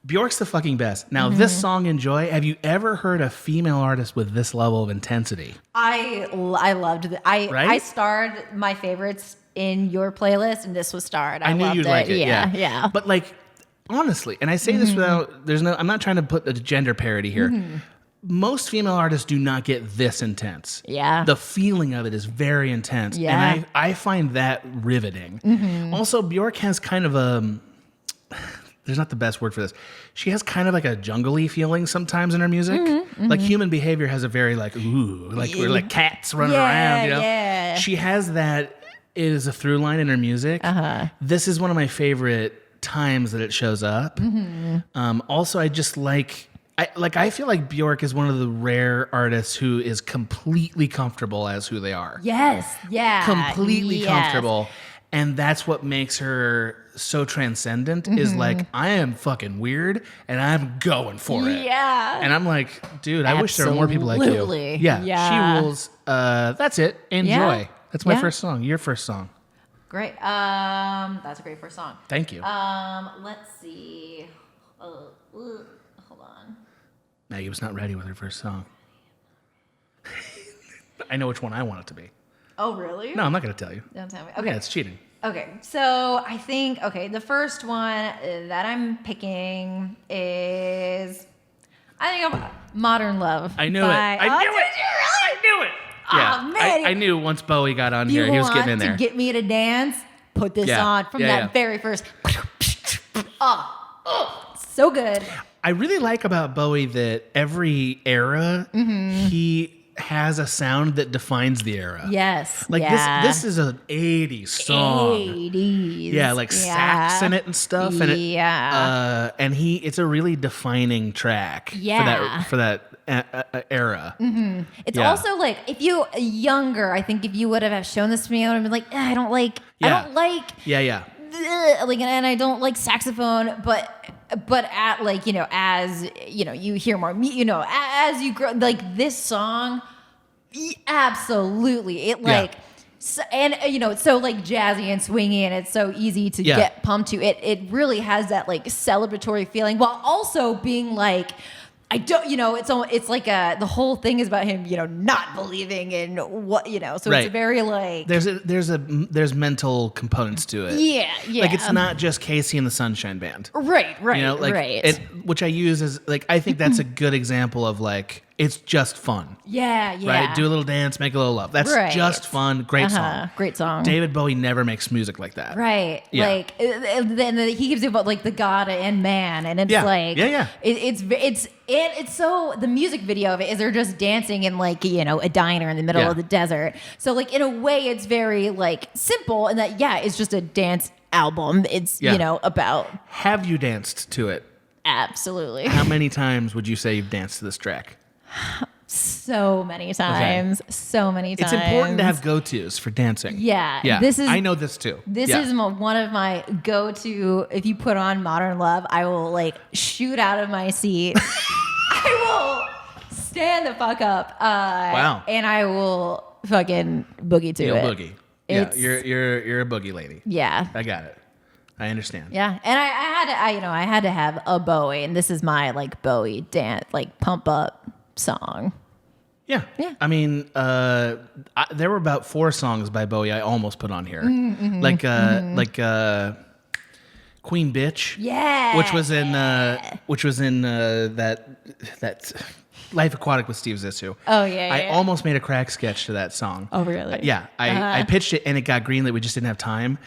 Bjork's the fucking best. Now, this song, Enjoy, have you ever heard a female artist with this level of intensity? I loved it. I starred my favorites in your playlist, and this was starred. I knew you'd like it. Yeah. But like, honestly, and I say this without, I'm not trying to put a gender parody here. Most female artists do not get this intense. Yeah. The feeling of it is very intense. Yeah. And I find that riveting. Also, Bjork has kind of there's not the best word for this. She has kind of like a jungly feeling sometimes in her music. Like Human Behavior has a very like, ooh, like we're like cats running around, you know? Yeah. She has that, it is a through line in her music. This is one of my favorite times that it shows up. Also, I just I feel like Bjork is one of the rare artists who is completely comfortable as who they are. Yes. Yeah. Completely comfortable. And that's what makes her so transcendent is like, I am fucking weird and I'm going for it. Yeah. And I'm like, dude, I wish there were more people like you. Absolutely. Yeah. Yeah. She rules. That's it. Enjoy. Yeah. That's my Yeah. first song. Your first song. Great. That's a great first song. Thank you. Let's see. Hold on. Maggie was not ready with her first song. I know which one I want it to be. Oh, really? No, I'm not going to tell you. Don't tell me. Okay. Yeah, it's cheating. Okay, so I think, the first one that I'm picking is, I think of Modern Love. I knew it. I knew it. Did you really? I knew it. Yeah, Oh, man. I knew once Bowie got on You here, he was getting in want there. to get me to dance? Put this Yeah. on from Yeah, that very first. So good. I really like about Bowie that every era, he has a sound that defines the era. Yes. Like yeah. this is an 80s song. 80s. Yeah, like sax in it and stuff. And it's a really defining track for that era. It's Yeah. also like if you younger, I think if you would have shown this to me, I would have been like, I don't like Yeah. like, and I don't like saxophone, but at like, as you hear more, as you grow, like this song, absolutely, it like, so, and it's so like jazzy and swingy, and it's so easy to get pumped to. It really has that like celebratory feeling, while also being like, I don't, it's like the whole thing is about him, not believing in what, so Right. it's very like There's mental components to it. yeah. Like it's not just Casey and the Sunshine Band. Right. Right. Which I use as like, I think that's a good example of like, it's just fun. Yeah. Right? Do a little dance, make a little love. That's just fun. Great song. Great song. David Bowie never makes music like that. Right. Yeah. Like, then he gives you about like the God and man, and it's like, it's so, the music video of it is they're just dancing in like, a diner in the middle of the desert. So like in a way it's very like simple, and that, it's just a dance album. It's, about. Have you danced to it? Absolutely. How many times would you say you've danced to this track? So many times. Okay. So many times. It's important to have go-tos for dancing. Yeah. I know this too. This is one of my go-to. If you put on Modern Love, I will like shoot out of my seat. I will stand the fuck up. Wow. And I will fucking boogie to it. Boogie. Yeah. You're a boogie lady. Yeah. I got it. I understand. Yeah. And I had to have a Bowie, and this is my like Bowie dance, like pump up song. Yeah. I mean, there were about 4 songs by Bowie I almost put on here, like Queen Bitch, which was in that Life Aquatic with Steve Zissou. Oh yeah. I almost made a crack sketch to that song. Oh really? Yeah. I pitched it and it got greenlit. We just didn't have time,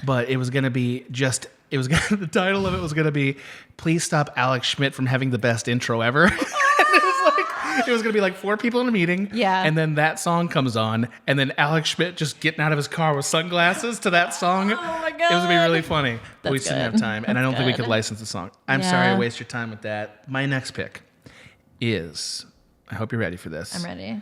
but it was gonna be the title of it was gonna be "Please Stop Alex Schmidt from Having the Best Intro Ever." It was going to be like 4 people in a meeting. Yeah. And then that song comes on. And then Alex Schmidt just getting out of his car with sunglasses to that song. Oh my God. It was going to be really funny. But we That's didn't have good. time. And I don't think we could good. license the song. I'm sorry I waste your time with that. My next pick is, I hope you're ready for this. I'm ready.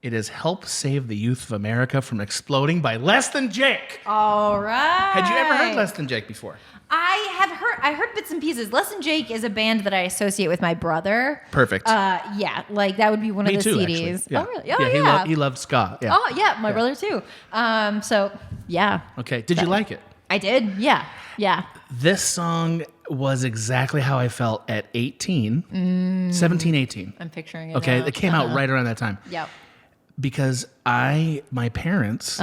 It is Help Save the Youth of America from Exploding by Less Than Jake. All right. Had you ever heard Less Than Jake before? I heard bits and pieces. Less Than Jake is a band that I associate with my brother. Perfect. Like that would be one Me of the too, CDs. actually. Yeah. Oh, really? Oh, yeah. He loved ska. Yeah. Oh, yeah. My brother too. So, yeah. Okay. Did you like it? I did. Yeah. Yeah. This song was exactly how I felt at 18, 17, 18. I'm picturing it. Okay. Now. It came out right around that time. Yep. Because my parents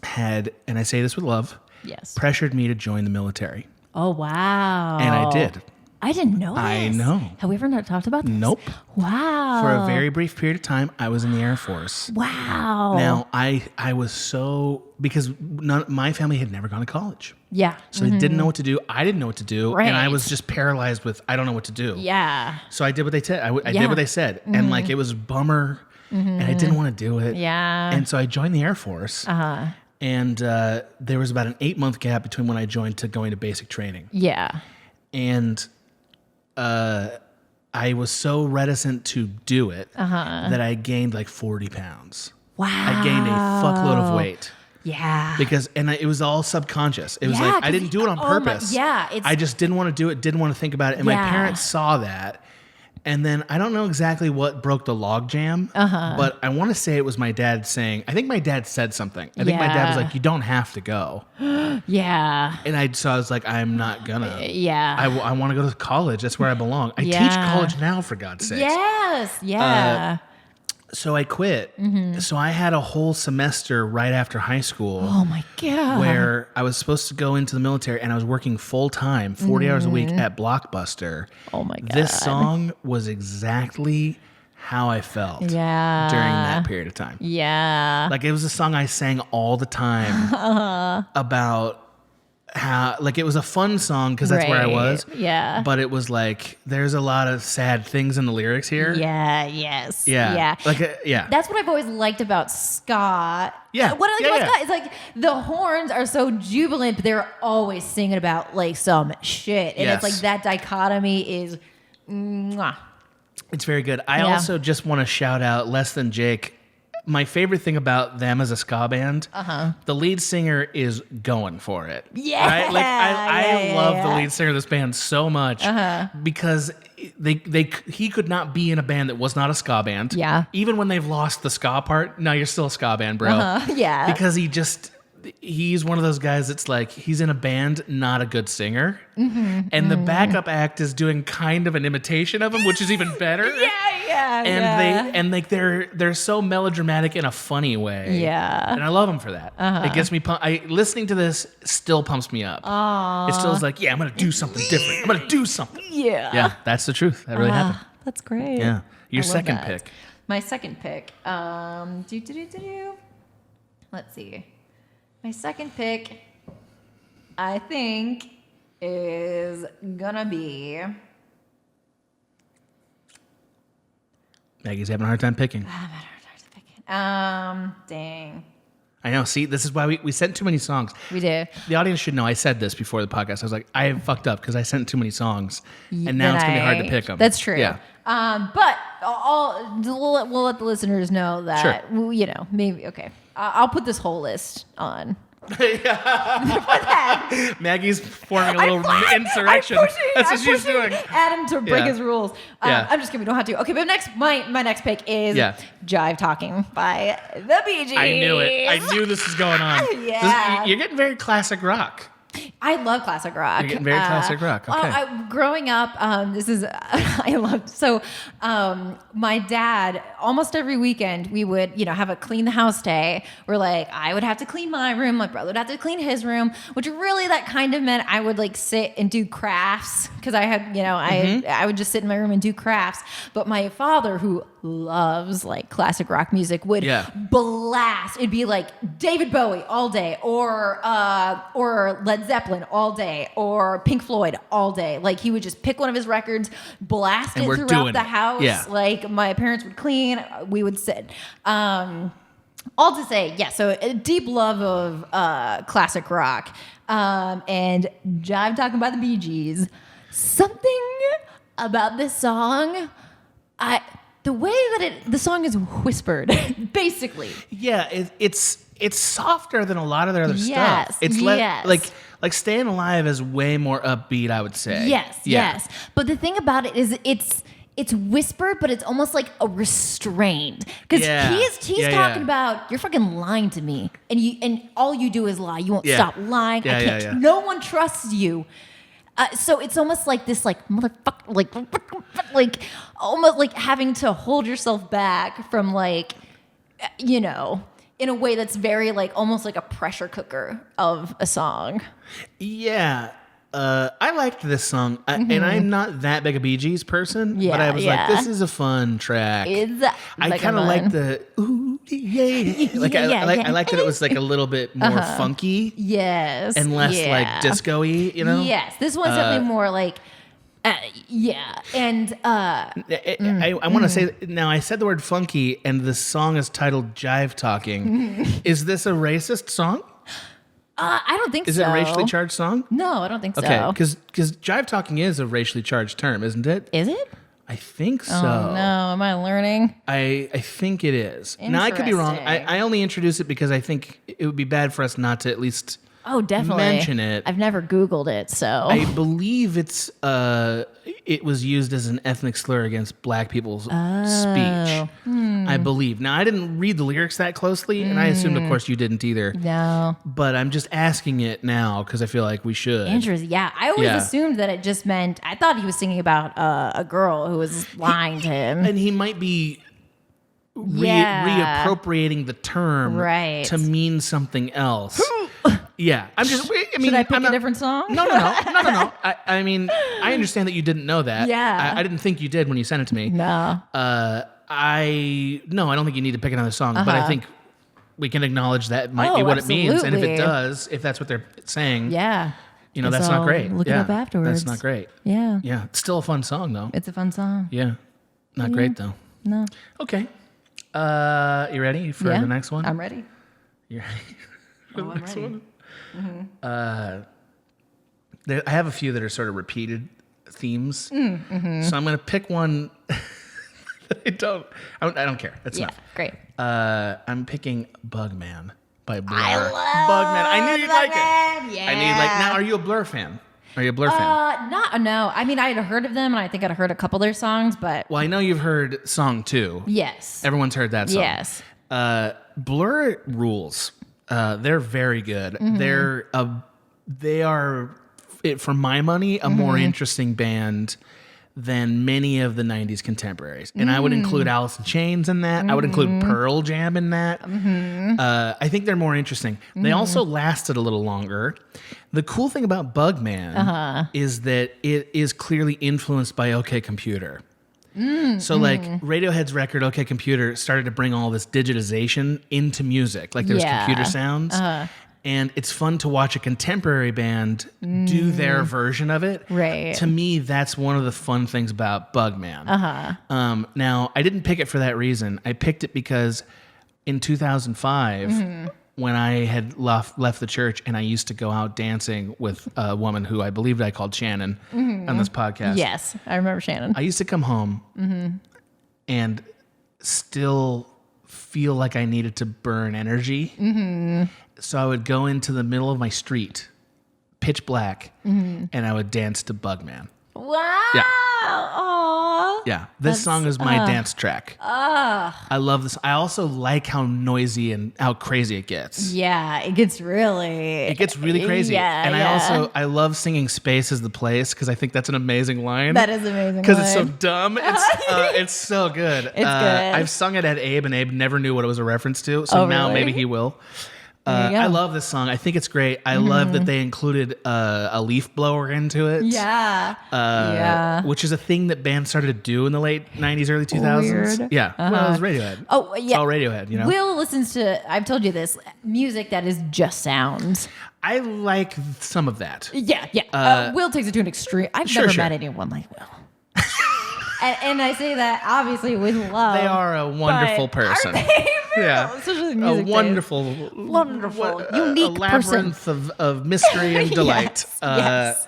had, and I say this with love, Yes. pressured me to join the military. Oh, wow. And I did. I didn't know this. I know. Have we ever not talked about this? Nope. Wow. For a very brief period of time, I was in the Air Force. Wow. Now, I was so, because my family had never gone to college. Yeah. So they didn't know what to do. I didn't know what to do. Right. And I was just paralyzed with, I don't know what to do. Yeah. So I did what they said. I did what they said. And like, it was a bummer. And I didn't want to do it. Yeah. And so I joined the Air Force. And there was about an 8-month gap between when I joined to going to basic training. Yeah. And I was so reticent to do it that I gained like 40 pounds. Wow. I gained a fuckload of weight. Yeah. Because, it was all subconscious. It was Yeah, like, I didn't do it on purpose. I just didn't want to do it, didn't want to think about it. And my parents saw that. And then I don't know exactly what broke the log jam, but I want to say it was my dad saying, I think my dad said something. I think my dad was like, you don't have to go. Yeah. And so I was like, I'm not gonna. Yeah. I want to go to college. That's where I belong. I teach college now, for God's sake. Yes. Yeah. So I quit. So I had a whole semester right after high school. Oh my God. Where I was supposed to go into the military and I was working full time, 40 hours a week at Blockbuster. Oh my God. This song was exactly how I felt during that period of time. Yeah. Like, it was a song I sang all the time about how, like, it was a fun song because that's where I was. Yeah. But it was like, there's a lot of sad things in the lyrics here. Yeah. Yes. Yeah. Yeah. Like, yeah. That's what I've always liked about ska. Yeah. What I like about ska is like the horns are so jubilant, but they're always singing about like some shit. And it's like that dichotomy is mwah. It's very good. I also just want to shout out Less Than Jake. My favorite thing about them as a ska band, the lead singer is going for it. Yeah. Right? Like, I love the lead singer of this band so much because he could not be in a band that was not a ska band. Yeah. Even when they've lost the ska part, no, you're still a ska band, bro. Yeah. Because he's one of those guys that's like, he's in a band, not a good singer. And the backup act is doing kind of an imitation of him, which is even better. They're so melodramatic in a funny way. Yeah. And I love them for that. It gets me listening to this still pumps me up. It still is like, yeah, I'm going to do something different. I'm going to do something. Yeah. Yeah, that's the truth. That really happened. That's great. Yeah. Your I love second that. pick. My second pick. Let's see. My second pick, I think, is gonna be. Maggie's having a hard time picking. Dang. I know. See, this is why we sent too many songs. We did. The audience should know I said this before the podcast. I was like, I have fucked up because I sent too many songs, and now it's going to be hard to pick them. That's true. Yeah. But we'll let the listeners know that, you know, maybe, okay. I'll put this whole list on. Maggie's forming a little insurrection. That's what she's doing. Adam to break his rules. I'm just kidding. We don't have to. Okay, but my next pick is Jive Talking by the Bee Gees. I knew it. I knew this was going on. You're getting very classic rock. I love classic rock. You're getting very classic rock. Okay. Growing up, I loved. So, my dad, almost every weekend, we would, have a clean the house day. Where like I would have to clean my room, my brother would have to clean his room, which really that kind of meant I would like sit and do crafts because I had, I would just sit in my room and do crafts. But my father, who loves like classic rock music, would blast. It'd be like David Bowie all day, or Led Zeppelin all day, or Pink Floyd all day. Like he would just pick one of his records, blast it throughout the house. Yeah. Like my parents would clean, we would sit. All to say, so a deep love of classic rock, and Jive Talking by the Bee Gees. Something about this song, the way that the song is whispered, basically. Yeah, it's softer than a lot of their other stuff. It's like Staying Alive is way more upbeat, I would say. Yes. But the thing about it is it's whispered, but it's almost like a restrained. Because he's talking about, you're fucking lying to me, and all you do is lie. You won't stop lying. No one trusts you. So it's almost like this, like motherfucker, like almost like having to hold yourself back from like, in a way that's very like almost like a pressure cooker of a song. Yeah, I liked this song, and I'm not that big a Bee Gees person, but I was like, this is a fun track. I kind of like the ooh yeah, like I like that it was like a little bit more funky, and less like disco-y, you know. Yes, this one's definitely more like. And I want to say now. I said the word funky, and the song is titled "Jive Talking." Is this a racist song? I don't think so. Is it a racially charged song? No, I don't think so. Okay, because jive talking is a racially charged term, isn't it? Is it? I think so. Oh no, am I learning? I think it is. Now I could be wrong. I only introduce it because I think it would be bad for us not to at least. Oh, definitely. Mention it. I've never Googled it, so I believe it was used as an ethnic slur against black people's speech. I believe. Now I didn't read the lyrics that closely, and I assumed, of course, you didn't either. No. But I'm just asking it now because I feel like we should. Interesting. Yeah, I always assumed that it just meant. I thought he was singing about a girl who was lying to him, and he might be. Reappropriating the term to mean something else. Yeah, I'm just. I mean, should I pick a different song? No. I mean, I understand that you didn't know that. Yeah, I didn't think you did when you sent it to me. No. I don't think you need to pick another song, but I think we can acknowledge that might be what it means, and if it does, if that's what they're saying, that's not great. Look it up afterwards. That's not great. Yeah, it's still a fun song though. It's a fun song. Yeah, not great though. No. Okay. You ready for the next one? I'm ready. You're ready for the next one? Mm-hmm. I have a few that are sort of repeated themes, so I'm going to pick one. I don't care. That's enough. Great. I'm picking Bugman by Blur. I love Bugman. I knew you'd like it. Yeah. I knew now. Are you a Blur fan? Are you a Blur fan? No. I mean, I had heard of them, and I think I'd heard a couple of their songs, but well, I know you've heard Song 2. Yes. Everyone's heard that song. Yes. Blur rules. They're very good. They are, for my money, a more interesting band than many of the 90s contemporaries. And I would include Alice in Chains in that. I would include Pearl Jam in that. I think they're more interesting. They also lasted a little longer. The cool thing about Bugman is that it is clearly influenced by OK Computer. So like Radiohead's record OK Computer started to bring all this digitization into music. Like there's computer sounds. And it's fun to watch a contemporary band do their version of it. Right. To me, that's one of the fun things about Bugman. Now, I didn't pick it for that reason. I picked it because in 2005, when I had left the church and I used to go out dancing with a woman who I believed I called Shannon on this podcast. Yes, I remember Shannon. I used to come home and still feel like I needed to burn energy. So I would go into the middle of my street, pitch black, and I would dance to Bugman. Wow. Yeah. Aww. Yeah. This song is my dance track. I love this. I also like how noisy and how crazy it gets. Yeah, it gets really crazy. Yeah, and I love singing "Space is the Place" because I think that's an amazing line. That is amazing. Because it's so dumb. It's so good. It's good. I've sung it at Abe, and Abe never knew what it was a reference to. So now maybe he will. I love this song. I think it's great. I love that they included a leaf blower into it. Yeah. Which is a thing that bands started to do in the late 90s, early 2000s. Weird. Yeah. Well, it was Radiohead. Oh, yeah. It's all Radiohead, you know? Will listens to, I've told you this, music that is just sounds. I like some of that. Yeah. Will takes it to an extreme. I've never met anyone like Will. And I say that obviously with love. They are a wonderful person. Are they? Yeah, a wonderful, unique a labyrinth person. of mystery and delight. Yes.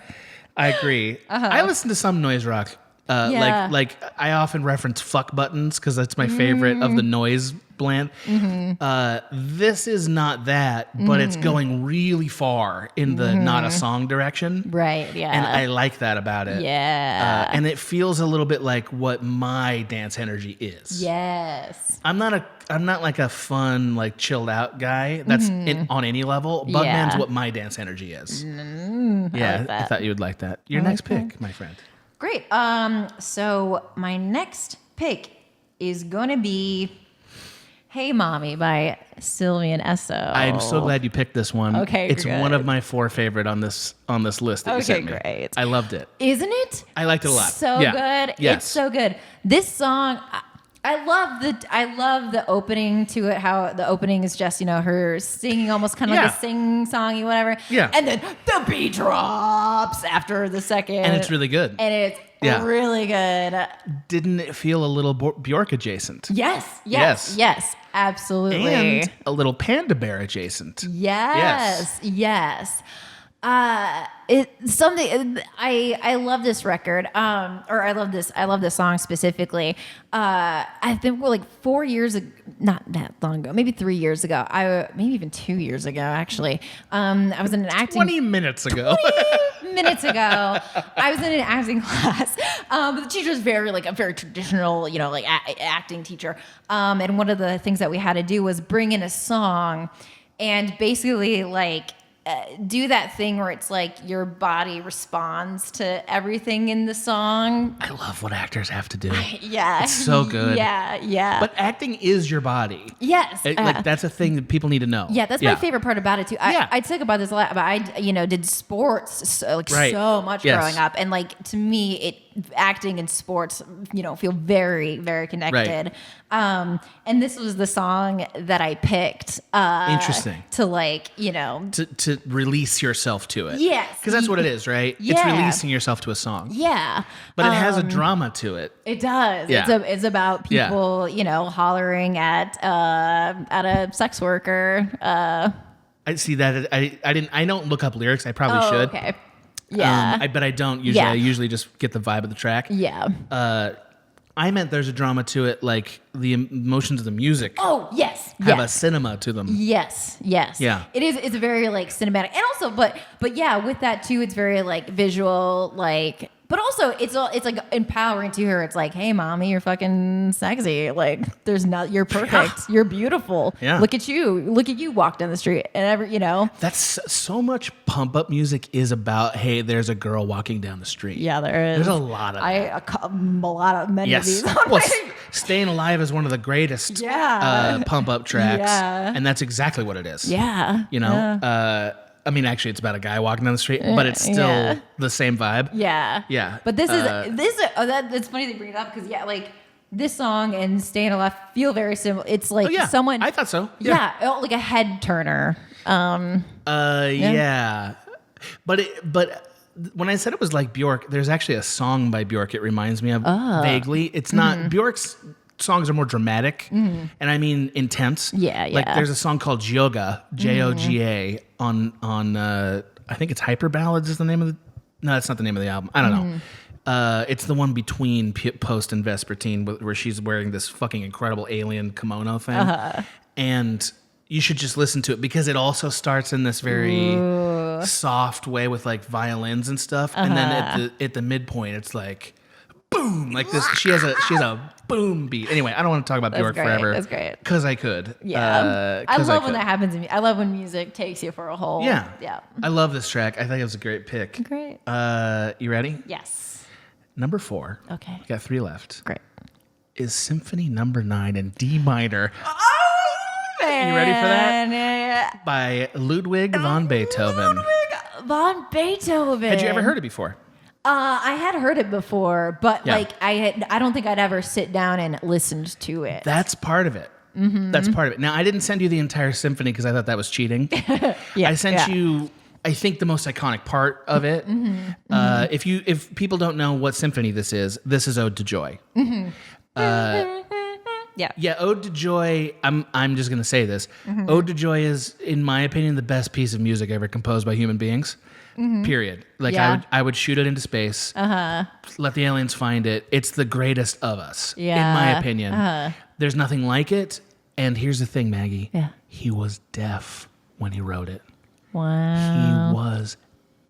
I agree. I listen to some noise rock. Like I often reference fuck buttons because that's my favorite of the noise blend. This is not that, but it's going really far in the not a song direction. Right. Yeah. And I like that about it. Yeah. And it feels a little bit like what my dance energy is. Yes. I'm not like a fun, like chilled out guy. That's on any level. Bugman's what my dance energy is. I thought you would like that. Your next pick, my friend. Great. So my next pick is going to be, Hey Mommy by Sylvie and Esso. I'm so glad you picked this one. Okay, it's good. one of my 4 favorite on this list that you sent me. Great. I loved it. Isn't it? I liked it a lot. So good. Yes. It's so good. This song, I love the opening to it. How the opening is just her singing almost kind of like a sing-songy whatever. Yeah. And then the beat drops after the second, And it's really good. And it's really good. Didn't it feel a little Bjork adjacent? Yes. Absolutely. And a little Panda Bear adjacent. Yes. It's something I love this record. Or I love this song specifically. I think like 4 years ago, not that long ago, maybe 3 years ago. Maybe even 2 years ago actually. I was in an acting 20 minutes ago. I was in an acting class. But the teacher was a very traditional, acting teacher. And one of the things that we had to do was bring in a song and basically do that thing where it's like your body responds to everything in the song. I love what actors have to do. Yeah. It's so good. Yeah. But acting is your body. Yes. That's a thing that people need to know. Yeah, that's my favorite part about it too. I talk about this a lot, but I did sports so much growing up, and to me, acting and sports, feel very, very connected. Right. And this was the song that I picked. Interesting. To to release yourself to it. Yes. Because that's what it is, right? Yeah. It's releasing yourself to a song. Yeah. But it has a drama to it. It does. Yeah. It's about people, hollering at a sex worker. I see that. I don't look up lyrics. I probably should. Okay. Yeah. But I don't usually. I usually just get the vibe of the track. Yeah. I meant there's a drama to it, like the emotions of the music. Oh, yes. Have a cinema to them. Yes. Yeah. It is. It's very cinematic, and also, but yeah, with that too, it's very visual, But also, it's empowering to her. It's like, hey, mommy, you're fucking sexy. You're perfect. You're beautiful. Yeah. Look at you walk down the street, and That's so much pump up music is about. Hey, there's a girl walking down the street. Yeah, there is. There's a lot of. Many of these. Well, "Staying Alive" is one of the greatest. Pump up tracks. Yeah. And that's exactly what it is. Yeah. Actually, it's about a guy walking down the street, but it's still the same vibe. Yeah. Yeah. But this is it's funny they bring it up because this song and "Staying Alive" feel very similar. It's someone. I thought so. Yeah, like a head turner. Yeah. But when I said it was like Bjork, there's actually a song by Bjork it reminds me of vaguely. It's not Bjork's songs are more dramatic, and I mean intense. Yeah. There's a song called Joga, Joga, on I think it's Hyper Ballads is the name of the. No, that's not the name of the album. I don't know. It's the one between Post and Vespertine where she's wearing this fucking incredible alien kimono thing, and you should just listen to it because it also starts in this very soft way with violins and stuff, and then at the midpoint it's like boom, like this. She has a boom beat. Anyway, I don't want to talk about Bjork forever. That's great. Because I could. Yeah. I love when that happens to me. I love when music takes you for a whole. Yeah. I love this track. I think it was a great pick. Great. You ready? Yes. Number 4. Okay. We got 3 left. Great. Is Symphony Number 9 in D minor. Oh, man. You ready for that? Yeah. By Ludwig van Beethoven. Ludwig van Beethoven. Had you ever heard it before? I had heard it before, but I don't think I'd ever sit down and listened to it. That's part of it. Mm-hmm. That's part of it. Now, I didn't send you the entire symphony because I thought that was cheating. I sent you, I think, the most iconic part of it. Mm-hmm. If people don't know what symphony this is Ode to Joy. Mm-hmm. Yeah, Ode to Joy. I'm just gonna say this. Mm-hmm. Ode to Joy is, in my opinion, the best piece of music ever composed by human beings. Mm-hmm. Period. I would shoot it into space. Let the aliens find it. It's the greatest of us, in my opinion. There's nothing like it. And here's the thing, Maggie. Yeah. He was deaf when he wrote it. Wow. He was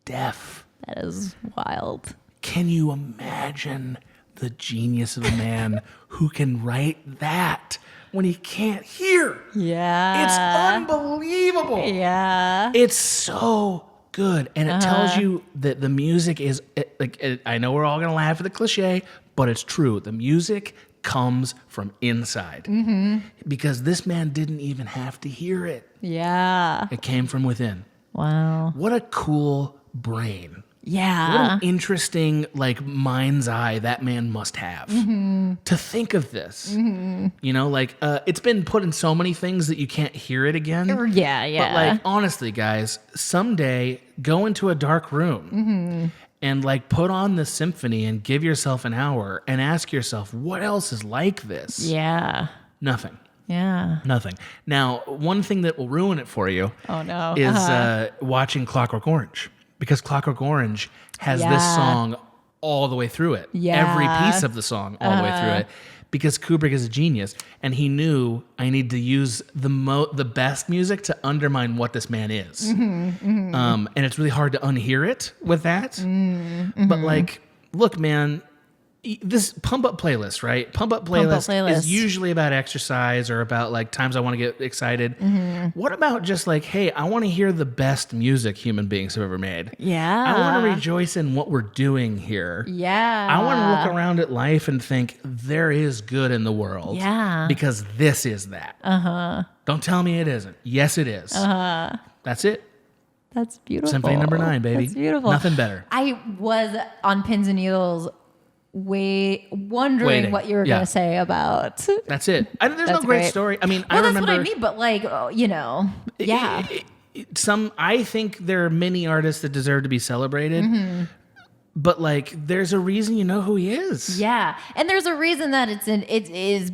deaf. That is wild. Can you imagine the genius of a man who can write that when he can't hear? Yeah. It's unbelievable. Yeah. It's so good. And it tells you that the music is, I know we're all going to laugh at the cliche, but it's true. The music comes from inside. Because this man didn't even have to hear it. Yeah. It came from within. Wow. What a cool brain. Yeah. What an interesting, like, mind's eye that man must have to think of this. You know, like, it's been put in so many things that you can't hear it again. Yeah. But, like, honestly, guys, someday go into a dark room and, like, put on the symphony and give yourself an hour and ask yourself, what else is like this? Yeah. Nothing. Yeah. Nothing. Now, one thing that will ruin it for you is watching Clockwork Orange. Because Clockwork Orange has this song all the way through it. Yeah. Every piece of the song all the way through it. Because Kubrick is a genius, and he knew I need to use the best music to undermine what this man is. And it's really hard to unhear it with that. But like, look, man, this pump up playlist, right? Pump up playlist is usually about exercise or about like times I want to get excited. What about just like, hey, I want to hear the best music human beings have ever made. Yeah. I want to rejoice in what we're doing here. Yeah. I want to look around at life and think there is good in the world. Yeah. Because this is that. Don't tell me it isn't. Yes, it is. That's it. That's beautiful. Symphony number 9, baby. That's beautiful. Nothing better. I was on pins and needles wondering Waiting. what you were going to say about. That's it. There's no That's great great. story. I mean, Well, I that's remember. what I mean, but like, you know, yeah. I think there are many artists that deserve to be celebrated. But like, there's a reason you know who he is. Yeah, and there's a reason that it is.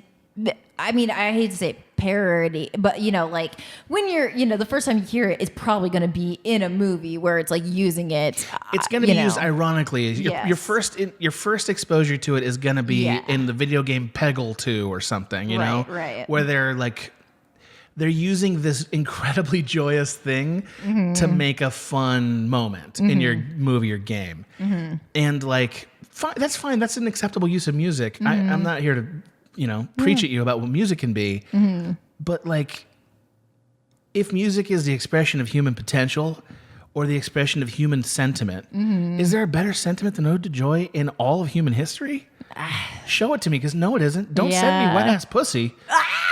I mean, I hate to say parody, but you know, like when you're, you know, the first time you hear it is probably going to be in a movie where it's like using it. It's going to be used ironically. Yes. Your first exposure to it is going to be in the video game Peggle 2 or something. You know, where they're using this incredibly joyous thing to make a fun moment in your movie or game, and like that's fine. That's an acceptable use of music. I'm not here to preach at you about what music can be, but like, if music is the expression of human potential or the expression of human sentiment, is there a better sentiment than Ode to Joy in all of human history? Show it to me, because no, it isn't. Don't send me Wet Ass Pussy,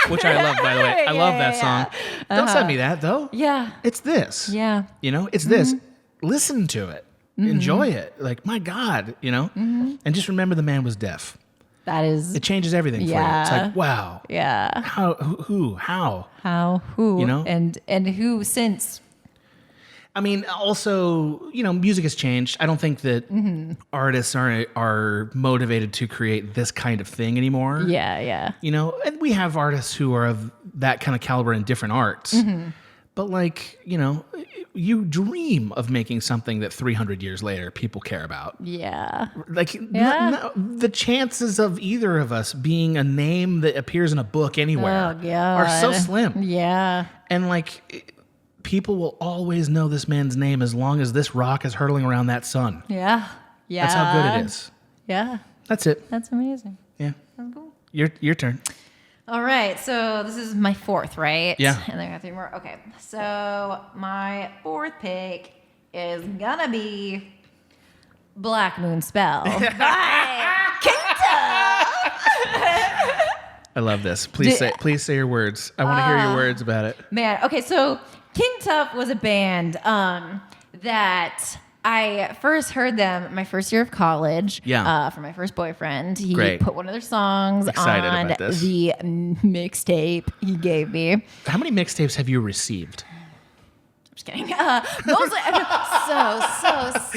which I love, by the way. I love that song. Don't send me that, though. Yeah. It's this. Yeah. It's this. Listen to it. Enjoy it. Like, my God, And just remember the man was deaf. That is. It changes everything for you. It's like, wow. Yeah. How? Who? How? How? Who? You know? And who since? I mean, also, music has changed. I don't think that artists are motivated to create this kind of thing anymore. Yeah. And we have artists who are of that kind of caliber in different arts. But like, you dream of making something that 300 years later people care about. Yeah. Like, the chances of either of us being a name that appears in a book anywhere are so slim. Yeah. And like, people will always know this man's name as long as this rock is hurtling around that sun. Yeah. That's how good it is. Yeah. That's it. That's amazing. Yeah. That's cool. Your turn. All right, so this is my fourth, right? Yeah. And then I got 3 more. Okay, so my 4th pick is gonna be Black Moon Spell by Catio. I love this. Please say your words. I want to hear your words about it. Man, okay, so King Tut was a band that I first heard them my first year of college. Yeah. From my first boyfriend. He Great. put one of their songs Excited on about this. the mixtape he gave me. How many mixtapes have you received? Just kidding. Mostly,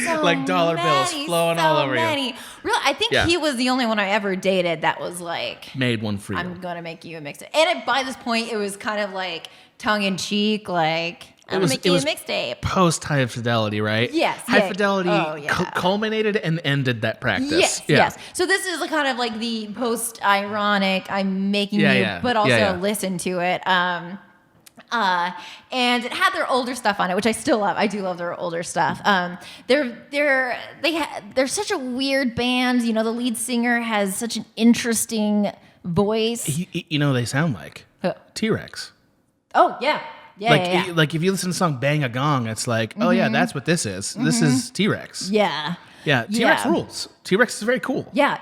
so like dollar bills flowing all over you. Really, I think he was the only one I ever dated that was like, made one for you. I'm gonna make you a mixtape. And by this point, it was kind of like tongue in cheek, like I'm gonna make you a mixtape. Post High Fidelity, right? Yes. High Fidelity culminated and ended that practice. Yes. So this is kind of like the post ironic. I'm making but also listen to it. And it had their older stuff on it, which I still love. I do love their older stuff. They're such a weird band. The lead singer has such an interesting voice. They sound like T-Rex. Oh yeah. Like if you listen to the song "Bang a Gong," it's like, oh yeah, that's what this is. This is T-Rex. Yeah. Yeah, T-Rex rules. T-Rex is very cool. Yeah,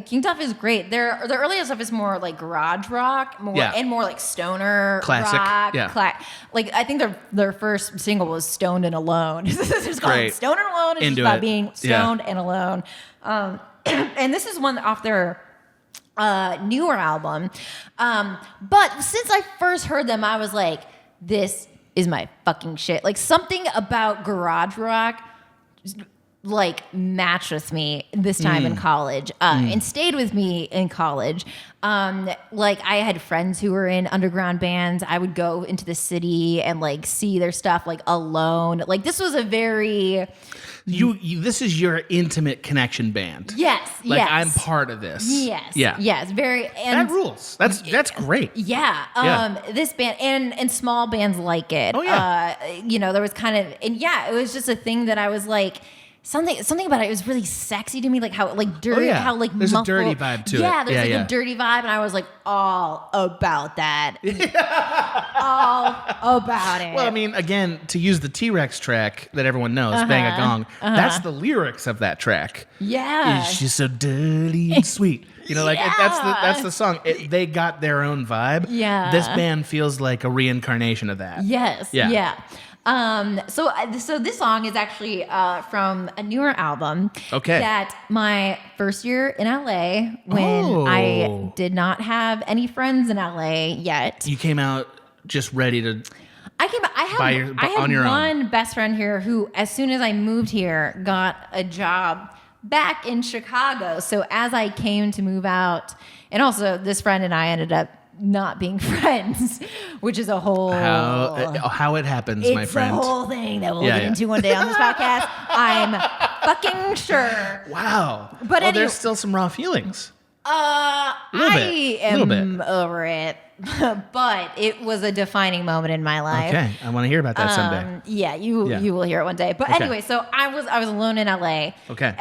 King Tut is great. Their earlier stuff is more like garage rock, and more like stoner classic. rock. Yeah, like I think their first single was "Stoned and Alone." It's called Great. "Stoned and Alone." It's Into just about it. being stoned and alone. And this is one off their newer album. But since I first heard them, I was like, this is my fucking shit. Like something about garage rock like matched with me this time in college and stayed with me in college. Like I had friends who were in underground bands. I would go into the city and like see their stuff like alone. Like this was a very... This is your intimate connection band. Yes. Like I'm part of this. Yes. Yeah. Yes. Very. And that rules. That's great. Yeah. This band and small bands like it. Oh yeah. There was kind of it was just a thing that I was like something about it was really sexy to me, like how like dirty, how like there's muffled. a dirty vibe to it. Yeah, there's a dirty vibe, and I was like all about that. All about it. Well, I mean, again, to use the T-Rex track that everyone knows, Bang a Gong, that's the lyrics of that track. Yeah. She's so dirty and sweet. That's the song. They got their own vibe. Yeah. This band feels like a reincarnation of that. Yes. Yeah. So this song is actually from a newer album. Okay. That my first year in LA, when I did not have any friends in LA yet. You came out just ready to. I had one best friend here who, as soon as I moved here, got a job back in Chicago. So as I came to move out, and also this friend and I ended up not being friends, which is a whole how it happens, my friend. It's a whole thing that we'll get into one day on this podcast. I'm fucking sure. Wow. But anyway, there's still some raw feelings. I am over it. But it was a defining moment in my life. Okay, I want to hear about that someday. Yeah, you will hear it one day. But anyway, so I was alone in LA. Okay.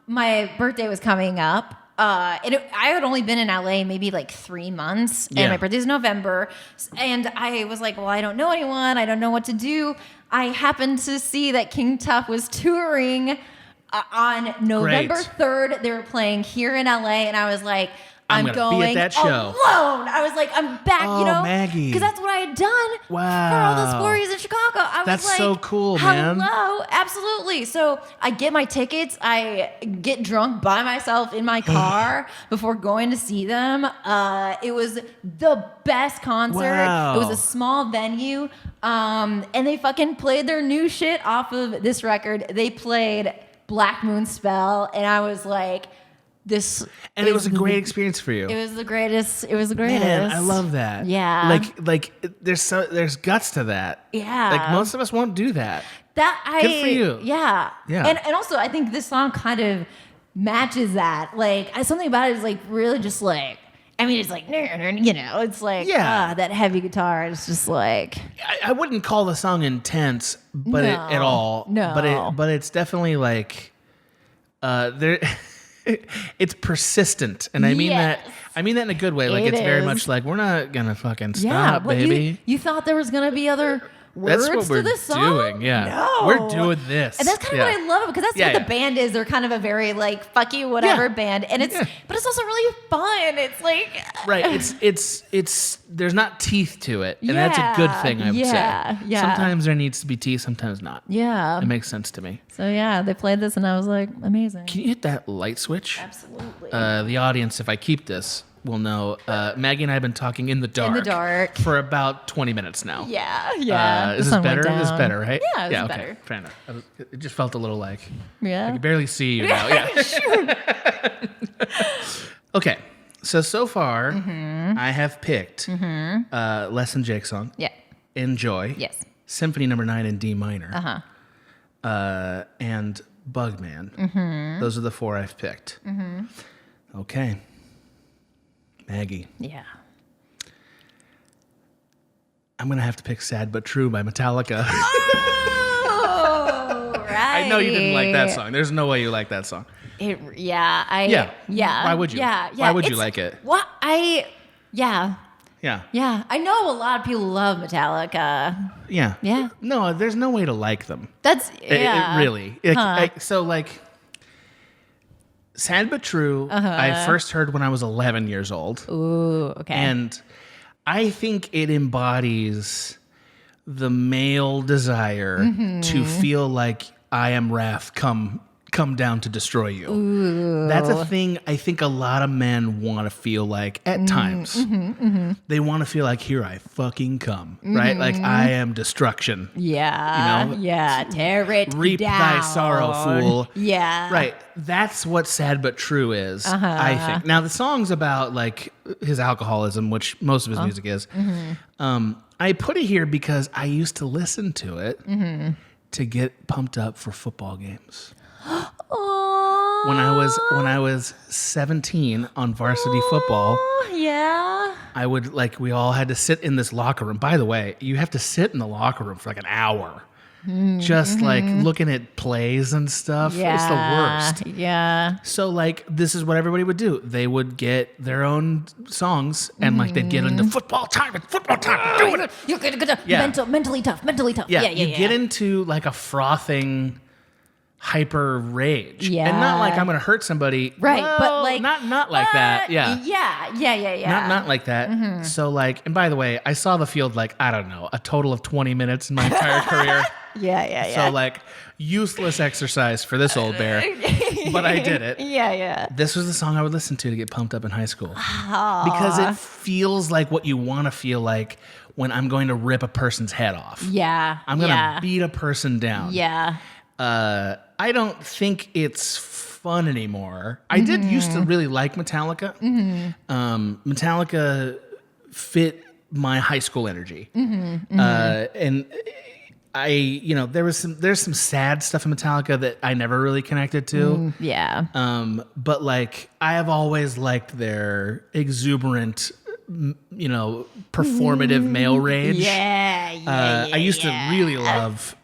My birthday was coming up. I had only been in LA maybe like 3 months, and my birthday's November, and I was like, well, I don't know anyone, I don't know what to do. I happened to see that King Tut was touring on November 3rd. They were playing here in LA, and I was like, I'm going be at that show alone. I was like, I'm back, Maggie, because that's what I had done for all those 4 years in Chicago. That's was like, so cool, man. Hello, absolutely. So I get my tickets. I get drunk by myself in my car before going to see them. It was the best concert. Wow. It was a small venue, and they fucking played their new shit off of this record. They played Black Moon Spell, and I was like, it was a great experience for you. It was the greatest. It was the greatest. Man, I love that. Yeah. Like there's guts to that. Yeah. Like most of us won't do that. Good for you. Yeah. Yeah. And also I think this song kind of matches that. Like something about it is like really just like, I mean, it's like, it's like, that heavy guitar is just like. I wouldn't call the song intense, but at all. No. But it's definitely like, there. It's persistent, and I mean that in a good way. Like it's very much like, we're not gonna fucking stop, baby. You thought there was gonna be other words that's what we're to this song? doing. Yeah, no. We're doing this, and that's kind of what I love, because that's what the band is. They're kind of a very like fuck you whatever band, and but it's also really fun. It's like it's there's not teeth to it, and that's a good thing. I would say. Yeah. Sometimes there needs to be teeth, sometimes not. Yeah, it makes sense to me. So they played this, and I was like, amazing. Can you hit that light switch? Absolutely. The audience, if I keep this, will know. Maggie and I have been talking in the dark for about 20 minutes now. Yeah. Is this better? This is better, right? Yeah, it's better. Okay, fair enough. It just felt a little like I can barely see you now. Yeah. Sure. Okay. So far, I have picked Less Than Jake song. Yeah. Enjoy. Yes. Symphony No. 9 in D minor. And Bugman. Those are the 4 I've picked. Okay. Maggie. Yeah. I'm going to have to pick Sad But True by Metallica. Oh, right. I know you didn't like that song. There's no way you like that song. Yeah. Why would you? Yeah. Why would you like it? Yeah. Yeah. Yeah. I know a lot of people love Metallica. Yeah. Yeah. No, there's no way to like them. That's, It really. So, like, Sad But True, I first heard when I was 11 years old. Ooh, okay. And I think it embodies the male desire to feel like I am wrath come down to destroy you. Ooh. That's a thing I think a lot of men want to feel like at times. They want to feel like, here I fucking come, right? Like I am destruction. Yeah. You know? Yeah. Tear it Reap down. thy sorrow, fool. Yeah. Right. That's what Sad But True is, I think. Now, the song's about like his alcoholism, which most of his music is. I put it here because I used to listen to it to get pumped up for football games. When I was 17 on varsity football, yeah, I would we all had to sit in this locker room. By the way, you have to sit in the locker room for like an hour. Just like looking at plays and stuff. Yeah. It's the worst. Yeah. So like this is what everybody would do. They would get their own songs and like they'd get into football time. It's football time. We're doing it. You're good. Yeah. Mentally tough. Yeah. You get into like a frothing hyper rage. Yeah. And not like I'm going to hurt somebody. Right. Well, but like not like that. Yeah. Yeah. Not like that. So like, and by the way, I saw the field like, I don't know, a total of 20 minutes in my entire career. Yeah. So like useless exercise for this old bear, but I did it. Yeah. This was the song I would listen to get pumped up in high school because it feels like what you want to feel like when I'm going to rip a person's head off. Yeah. I'm going to beat a person down. Yeah. I don't think it's fun anymore. I did used to really like Metallica. Metallica fit my high school energy. And there's some sad stuff in Metallica that I never really connected to. Yeah. But like I have always liked their exuberant, performative male rage. I used to really love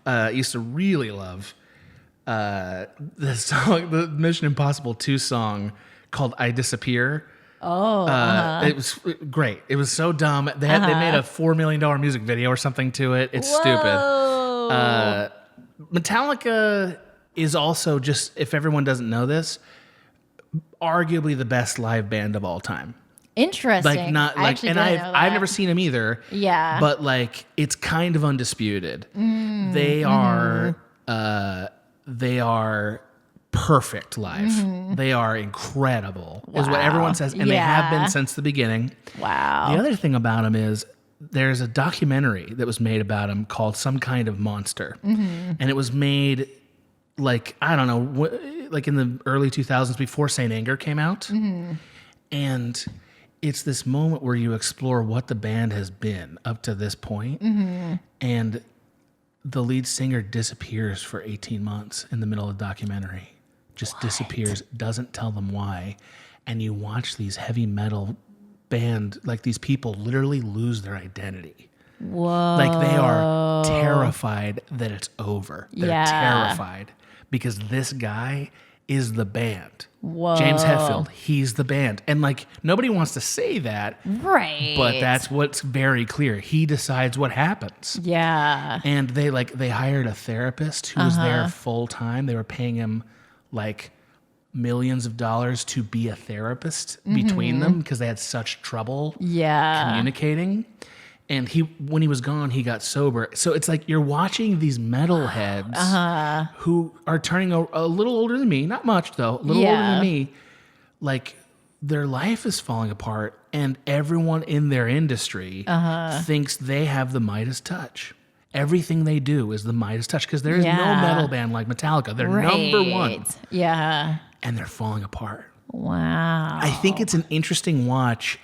the song, the Mission Impossible 2 song called "I Disappear." It was great. It was so dumb. They made a $4 million music video or something to it. It's stupid. Metallica is also, just if everyone doesn't know this, arguably the best live band of all time. Interesting. Like not like, and I've never seen them either. Yeah. But like it's kind of undisputed. They are perfect live. They are incredible, is what everyone says, and they have been since the beginning. Wow. The other thing about them is there's a documentary that was made about them called Some Kind of Monster, and it was made like, I don't know, like in the early 2000s before Saint Anger came out, and it's this moment where you explore what the band has been up to this point, and the lead singer disappears for 18 months in the middle of the documentary. Just disappears, doesn't tell them why. And you watch these heavy metal band, like these people literally lose their identity. Whoa. Like they are terrified that it's over. They're terrified because this guy is the band. Whoa. James Hetfield, he's the band. And like nobody wants to say that. Right. But that's what's very clear. He decides what happens. Yeah. And they hired a therapist who was there full time. They were paying him like millions of dollars to be a therapist between them because they had such trouble communicating. And when he was gone, he got sober. So it's like you're watching these metalheads who are turning a little older than me, not much though, a little older than me. Like their life is falling apart, and everyone in their industry thinks they have the Midas touch. Everything they do is the Midas touch because there is no metal band like Metallica. They're number one. Yeah. And they're falling apart. Wow. I think it's an interesting watch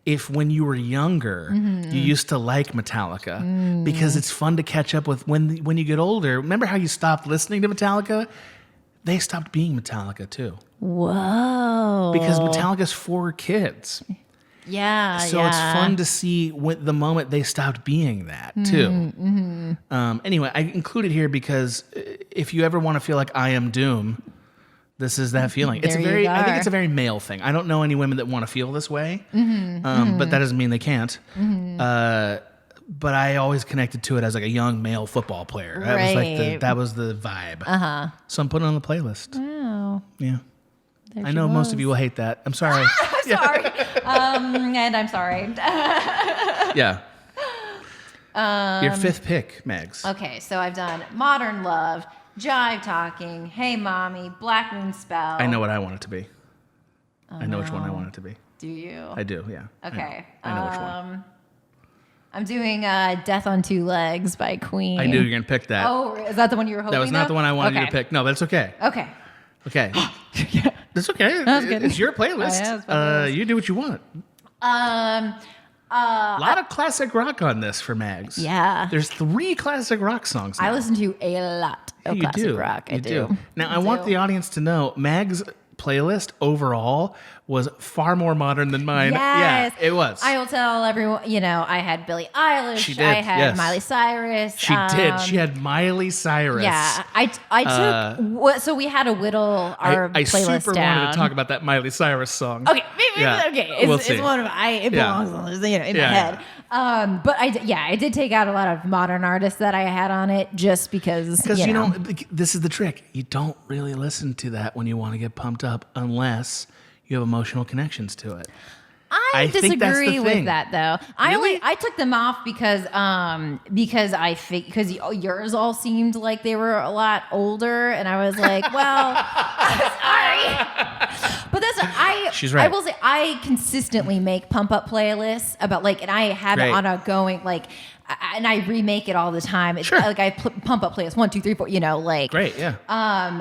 if when you were younger, you used to like Metallica because it's fun to catch up with when you get older. Remember how you stopped listening to Metallica? They stopped being Metallica too. Whoa. Because Metallica's for kids. Yeah. So it's fun to see the moment they stopped being that too. Anyway, I include it here because if you ever want to feel like I Am Doom, This is that feeling. There you I think are. it's a very male thing. I don't know any women that want to feel this way, but that doesn't mean they can't. But I always connected to it as like a young male football player. That was the vibe. So I'm putting it on the playlist. Wow. Yeah. There I she know most of was. you will hate that. I'm sorry. I'm sorry. And I'm sorry. Yeah. Your fifth pick, Megs. Okay, so I've done Modern Love, Jive Talking, Hey Mommy, Black Moon Spell. I know what I want it to be. I know which one I want it to be. Do you? I do, yeah. Okay. I know which one. I'm doing Death on Two Legs by Queen. I knew you were going to pick that. Oh, is that the one you were hoping? That was not the one I wanted you to Okay. pick. No, that's okay. Okay. Okay. Yeah. That's okay. That was good. It's your playlist. Yeah, it's my playlist. You do what you want. A lot of classic rock on this for Mags. Yeah. There's 3 classic rock songs now. I listen to a lot of You classic do. rock. I You do. Now, I I want do. the audience to know Mag's playlist overall was far more modern than mine. Yes. Yeah, it was. I will tell everyone, I had Billie Eilish. She did, I had yes. Miley Cyrus. She did. She had Miley Cyrus. Yeah. I took, so we had to whittle our I playlist super down. wanted to talk about that Miley Cyrus song. Okay, Yeah, okay. It's, we'll see. it's one of it Yeah. belongs on, in my Yeah. head. But I did take out a lot of modern artists that I had on it just because Because this is the trick. You don't really listen to that when you want to get pumped up unless you have emotional connections to it. I think that's the disagree with thing. that though. I took them off because I think because yours all seemed like they were a lot older, and I was like, well, sorry, but She's right. I will say I consistently make pump up playlists about and I have Great. it on a going and I remake it all the time. It's Sure. I pump up playlists 1, 2, 3, 4. Great, yeah.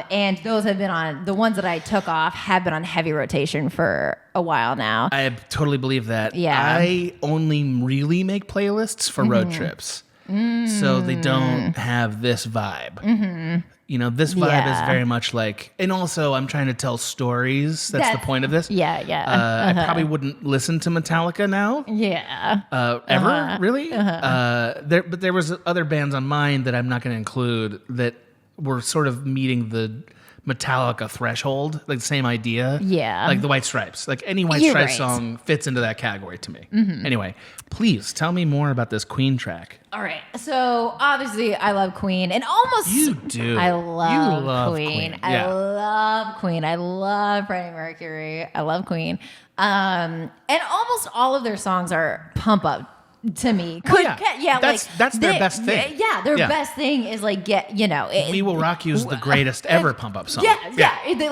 And those have been on the ones that I took off have been on heavy rotation for a while now. I totally believe that. Yeah. I only really make playlists for road trips. So they don't have this vibe. This vibe Yeah. is very much like, and also I'm trying to tell stories. That's the point of this. Yeah, yeah. I probably wouldn't listen to Metallica now. Yeah. Ever, really? But there was other bands on mine that I'm not going to include that were sort of meeting the Metallica threshold, like the same idea. Yeah. Like the White Stripes. Like any White You're Stripes right. song fits into that category to me. Anyway, please tell me more about this Queen track. All right. So obviously I love Queen and almost You do. I You love, love Queen. Queen. I Yeah. love Queen. I love Freddie Mercury. I love Queen. And almost all of their songs are pump up to me. That's their best thing. Yeah, their Yeah. best thing is We Will Rock You is the greatest ever pump up song.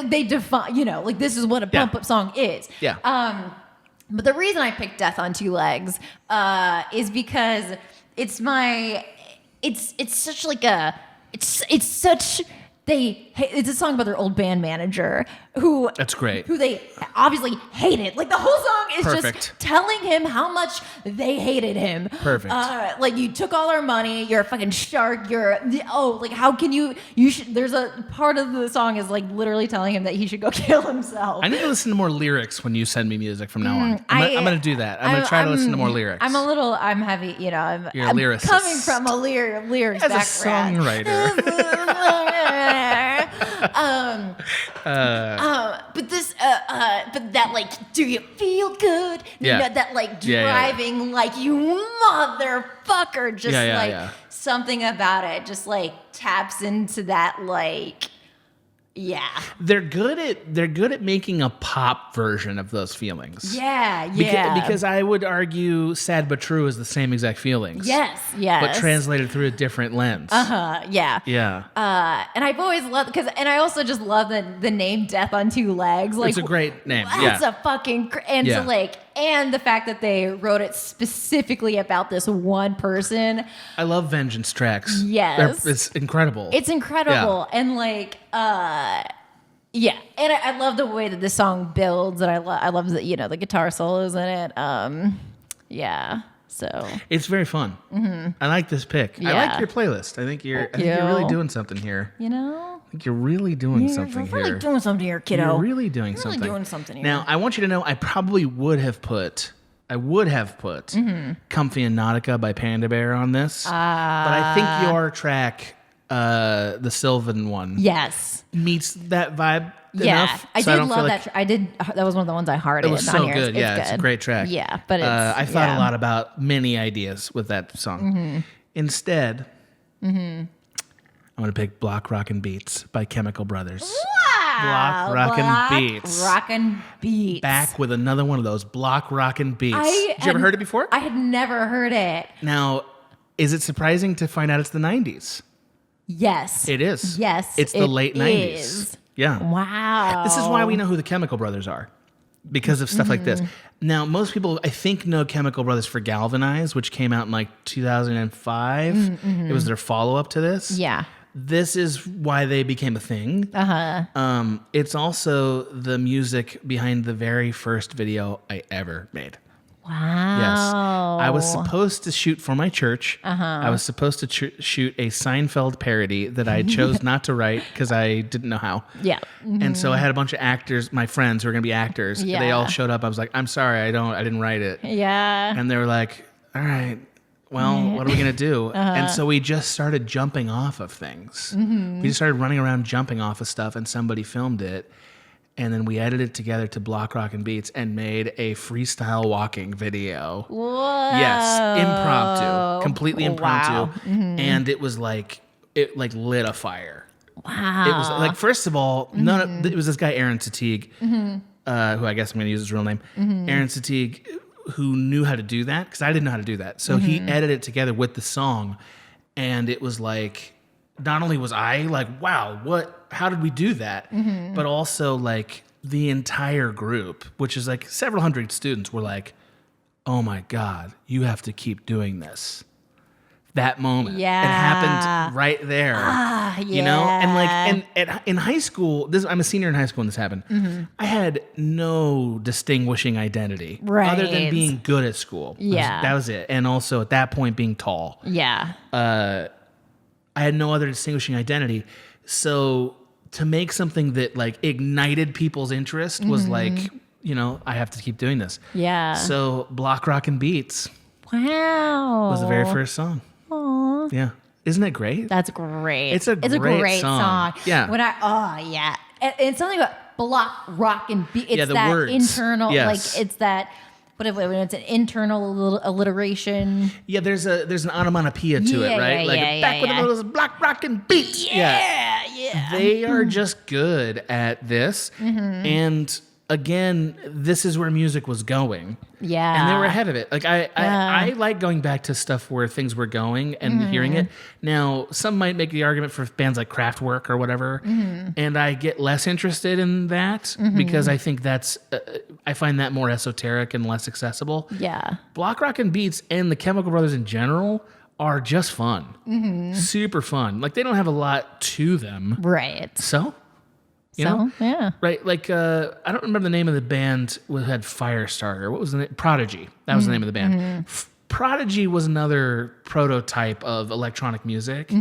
They define, this is what a pump up song is. Yeah. But the reason I picked Death on Two Legs is because it's a song about their old band manager who That's great. who they obviously hated. Like the whole song is Perfect. just telling him how much they hated him. Perfect. You took all our money. You're a fucking shark. How can you should. There's a part of the song is literally telling him that he should go kill himself. I need to listen to more lyrics when you send me music from now on. I'm going to do that. I'm going to try to listen to more lyrics. I'm heavy, You're a I'm lyricist. coming from a lyrics As a background. songwriter. But that do you feel good? Yeah. That Yeah, yeah. driving you motherfucker. Just Yeah. something about it just taps into that yeah. They're good at making a pop version of those feelings. Yeah. Because I would argue Sad But True is the same exact feelings. Yes. But translated through a different lens. Yeah. Yeah. And I've always loved and I also just love the name Death on Two Legs. It's a great name. That's Yeah. a fucking and Yeah. so and the fact that they wrote it specifically about this one person. I love vengeance tracks. Yes. It's incredible. It's incredible and yeah, and I love the way that this song builds, and I love the the guitar solos in it. Yeah. So It's very fun. I like this pick. I Yeah. like your playlist. I think you're really doing something here. I think you're really doing something you're really here. doing something here, kiddo. You're really doing You're something. really doing something here. Now, I want you to know I probably would have put Comfy and Nautica by Panda Bear on this. But I think your track the Sylvan one. Yes. Meets that vibe Yeah, enough. I so did don't love feel that. I did. That was one of the ones I hearted. It was so on yours. good. Yeah, it's a great track. Yeah, but it's, I thought a lot about many ideas with that song. Instead, I'm going to pick Block Rockin' Beats by Chemical Brothers. Wow. Block Rockin' Beats. Rockin' Beats. Back with another one of those Block Rockin' Beats. Did you had- ever heard it before? I had never heard it. Now, is it surprising to find out it's the 90s? Yes. It is. Yes. It's the it late 90s. is. Yeah. Wow. This is why we know who the Chemical Brothers are, because of stuff like this. Now, most people, I think, know Chemical Brothers for Galvanize, which came out in like 2005. It was their follow-up to this. Yeah. This is why they became a thing. It's also the music behind the very first video I ever made. Wow. Yes. I was supposed to shoot for my church. I was supposed to shoot a Seinfeld parody that I chose not to write because I didn't know how. Yeah. And so I had a bunch of actors, my friends who were going to be actors. Yeah. They all showed up. I was like, I'm sorry, I didn't write it. Yeah. And they were like, all right, well, what are we going to do? And so we just started jumping off of things. We just started running around jumping off of stuff, and somebody filmed it. And then we edited it together to Block Rockin' Beats and made a freestyle walking video. Whoa. Yes, impromptu, completely impromptu. Wow. And it was like, it like lit a fire. Wow. It was like, first of all, it was this guy, Aaron Satigue, who I guess I'm going to use his real name. Aaron Satigue, who knew how to do that, because I didn't know how to do that. So he edited it together with the song, and it was like, not only was I like, wow, how did we do that? But also like the entire group, which is like several hundred students, were like, oh my God, you have to keep doing this. That moment. Yeah. It happened right there. You know? And like, in high school, I'm a senior in high school when this happened. I had no distinguishing identity. Right. Other than being good at school. Yeah. That was it. And also at that point being tall. Yeah. I had no other distinguishing identity. So to make something that like ignited people's interest was like, you know, I have to keep doing this. Yeah. So Block Rockin' Beats Wow. was the very first song. Aww. Yeah. Isn't it great? That's great. It's a great song. Yeah. Yeah. It's something about block, rock, and beat. It's the that words. internal, Yes. like it's that. What if it's an internal alliteration? Yeah, there's an onomatopoeia to it, right? Back with those Block Rockin' Beats. Yeah. They are just good at this. And again, this is where music was going. Yeah. And they were ahead of it. Like I like going back to stuff where things were going and hearing it. Now, some might make the argument for bands like Kraftwerk or whatever, and I get less interested in that because I think that's I find that more esoteric and less accessible. Yeah. Block Rockin' Beats and the Chemical Brothers in general are just fun. Super fun. Like they don't have a lot to them. Right. So, you know? Yeah. Right, like I don't remember the name of the band who had Firestarter. What was the name? Prodigy. That was the name of the band. Prodigy was another prototype of electronic music,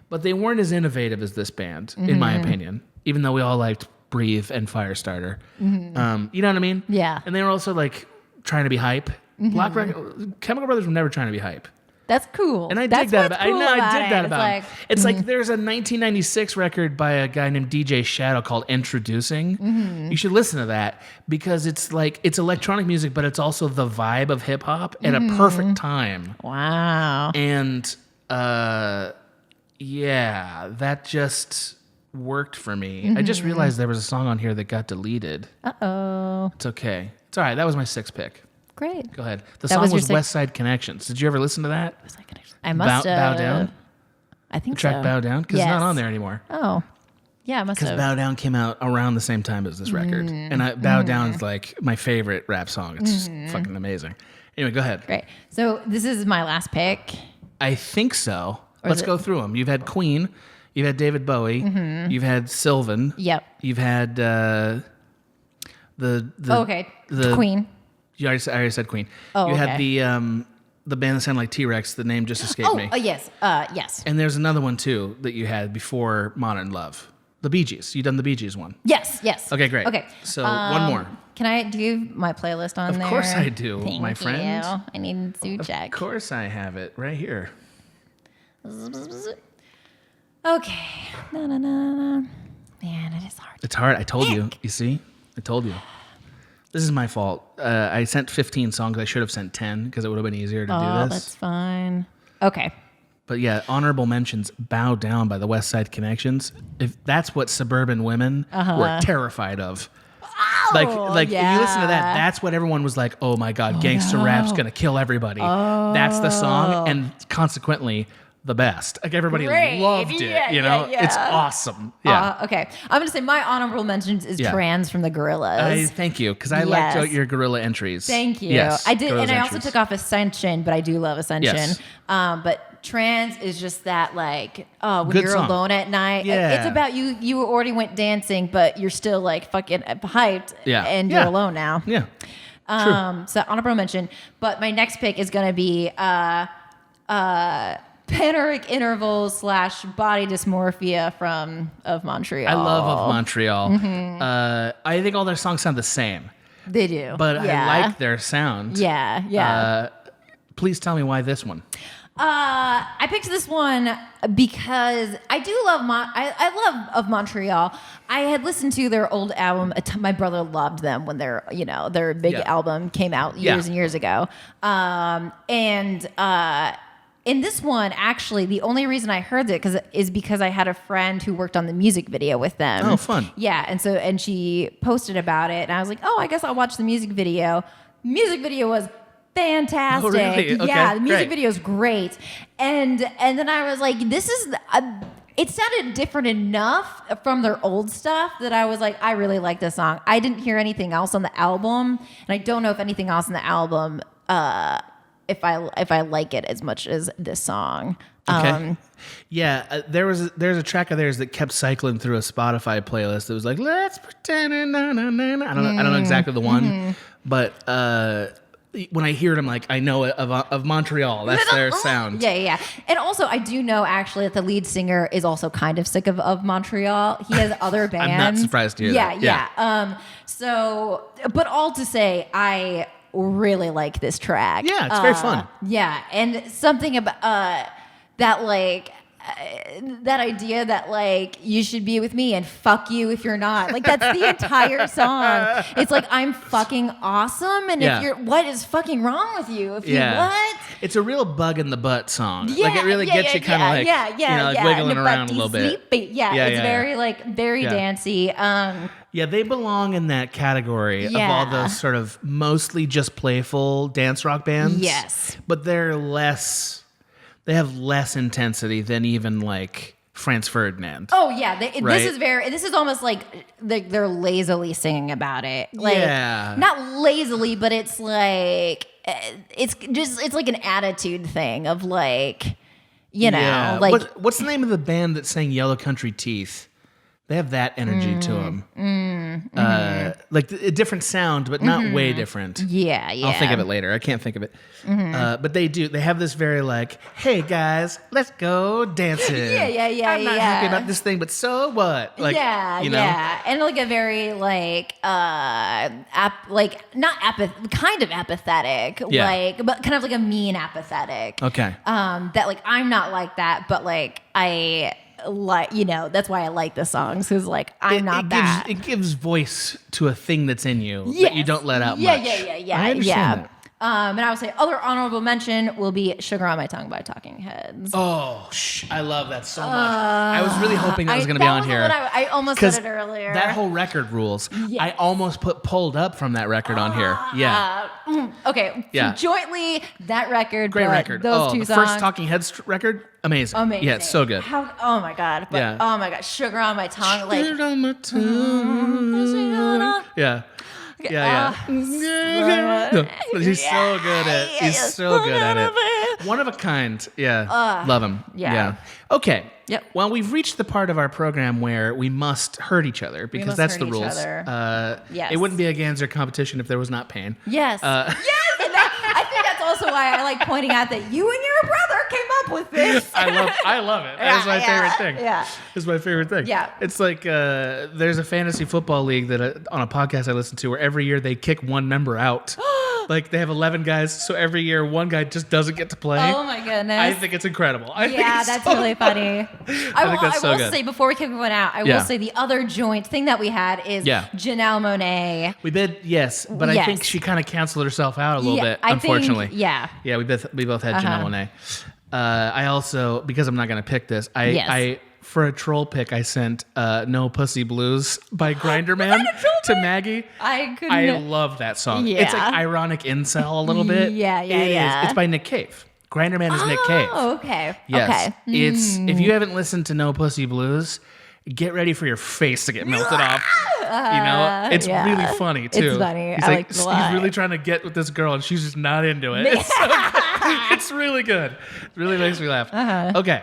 but they weren't as innovative as this band, in my opinion. Even though we all liked Breathe and Firestarter, you know what I mean? Yeah. And they were also like trying to be hype. Chemical Brothers were never trying to be hype. That's cool. And I That's dig that what's about cool I about dig that it. about him. It's like there's a 1996 record by a guy named DJ Shadow called Introducing. You should listen to that because it's like it's electronic music, but it's also the vibe of hip hop at a perfect time. Wow. And yeah, that just worked for me. I just realized there was a song on here that got deleted. Uh-oh. It's okay. It's all right. That was my sixth pick. Great. Go ahead. The That song was your was West Side Connections. Did you ever listen to that? I must have. Bow Down? I think The track so. Bow Down? Because it's not on there anymore. Oh. Yeah, I must Because have. Bow Down came out around the same time as this record. And Bow Down is like my favorite rap song. It's fucking amazing. Anyway, go ahead. Great. So this is my last pick. I think so. Or Let's is it- go through them. You've had Queen. You've had David Bowie. You've had Sylvan. Yep. You've had the Okay. Queen. I already said Queen. Oh, you had okay. the band that sounded like T-Rex. The name just escaped me. Oh, yes. Yes. And there's another one too that you had before Modern Love. The Bee Gees. You done the Bee Gees one. Yes. Yes. Okay, great. Okay. So one more. Can I do my playlist on there? Of course I do, Thank my friend. you. I need to check. Of course I have it right here. Okay. Man, it is hard. It's hard. I told you. You see? I told you. This is my fault. I sent 15 songs. I should have sent 10 because it would have been easier to do this. Oh, that's fine. Okay. But yeah, honorable mentions, Bow Down by the West Side Connections. If that's what suburban women were terrified of. Like if you listen to that, that's what everyone was like, oh my God, gangster rap's going to kill everybody. That's the song, and consequently, the best. Like everybody loved it, It's awesome. Yeah. Okay. I'm going to say my honorable mentions is Trans from the Gorillaz. Thank you, because I liked your Gorilla entries. Thank you. Yes, I did, Gorillaz and I also entries. took off Ascension, but I do love Ascension. Yes. But Trans is just that when Good you're song. alone at night. Yeah. It's about you already went dancing, but you're still like fucking hyped and you're alone now. Yeah. So honorable mention. But my next pick is going to be Paneric Intervals / Body Dysmorphia of Montreal. I love Of Montreal. I think all their songs sound the same. They do. But I like their sound. Yeah. Please tell me why this one. I picked this one because I do love I love Of Montreal. I had listened to their old album. My brother loved them when their big album came out years and years ago. In this one, actually, the only reason I heard it is because I had a friend who worked on the music video with them. Oh, fun. Yeah, and she posted about it, and I was like, oh, I guess I'll watch the music video. Music video was fantastic. Oh, really? Okay, yeah, the music great. video is great. And then I was like, this is... it sounded different enough from their old stuff that I was like, I really like this song. I didn't hear anything else on the album, and I don't know if anything else on the album... if I like it as much as this song. Okay. There's a track of theirs that kept cycling through a Spotify playlist that was like, let's pretend. I don't know exactly the one, but when I hear it, I'm like, I know it of Montreal. That's their sound. Yeah. And also, I do know actually that the lead singer is also kind of sick of Montreal. He has other bands. I'm not surprised to hear that. Yeah. But all to say, I really like this track. Yeah, it's very fun. Yeah, and something about that that idea that you should be with me and fuck you if you're not. That's the entire song. It's like, I'm fucking awesome, and if you're, what is fucking wrong with you? If you what? It's a real bug in the butt song. Yeah, it really gets you kind of wiggling around a little bit. It's very very dancey. Yeah, they belong in that category of all those sort of mostly just playful dance rock bands. Yes. But they have less intensity than even Franz Ferdinand. Oh yeah, this is almost like they're lazily singing about it. Not lazily, but it's like it's like an attitude thing of what's the name of the band that sang Yellow Country Teeth? They have that energy to them. A different sound, but not way different. Yeah. I'll think of it later. I can't think of it. But they do. They have this very hey guys, let's go dancing. I'm not happy about this thing, but so what? And a very kind of apathetic. But kind of a mean apathetic. Okay. That I'm not like that, but I. That's why I like the songs, because I'm not that. It gives voice to a thing that's in you that you don't let out much. I understand that. And I would say other honorable mention will be Sugar on My Tongue by Talking Heads. Oh, I love that so much. I was really hoping that was going to be on here. I almost said it earlier. That whole record rules. Yes. I almost put Pulled Up from that record on here. Yeah. Okay. Yeah. So jointly, that record. Great record. Those two songs. First Talking Heads record. Amazing. Yeah, it's so good. Oh my God. But oh my God. Sugar on My Tongue. Sugar on My Tongue. Yeah. Yeah. No, but he's so good at it. He's so good at it. One of a kind. Yeah. Love him. Yeah. Okay. Yep. Well, we've reached the part of our program where we must hurt each other because that's the rules. Yes. It wouldn't be a Ganser competition if there was not pain. Yes. Yes. And I think that's also why I like pointing out that you and your brother came up with this. I love it. That's my favorite thing. Yeah. It's my favorite thing. Yeah. It's like there's a fantasy football league that on a podcast I listen to where every year they kick one member out. Like they have 11 guys, so every year one guy just doesn't get to play. Oh my goodness. I think it's incredible. That's really funny. I will say before we kick one out, I will say the other joint thing that we had is Janelle Monáe. We did, yes, but I think she kind of canceled herself out a little bit, unfortunately. Yeah, we both had Janelle Monáe. I also, because I'm not going to pick this, I for a troll pick, I sent "No Pussy Blues" by Grinder Man to Maggie. I love that song. Yeah. It's like ironic incel a little bit. Yeah. It's by Nick Cave. Grinder Man is Nick Cave. Oh, okay. Yes. Okay. It's if you haven't listened to "No Pussy Blues," get ready for your face to get melted off. It's really funny too. It's funny. He's I like it a lot. He's really trying to get with this girl, and she's just not into it. It's so good. It's really good. It really makes me laugh. Okay.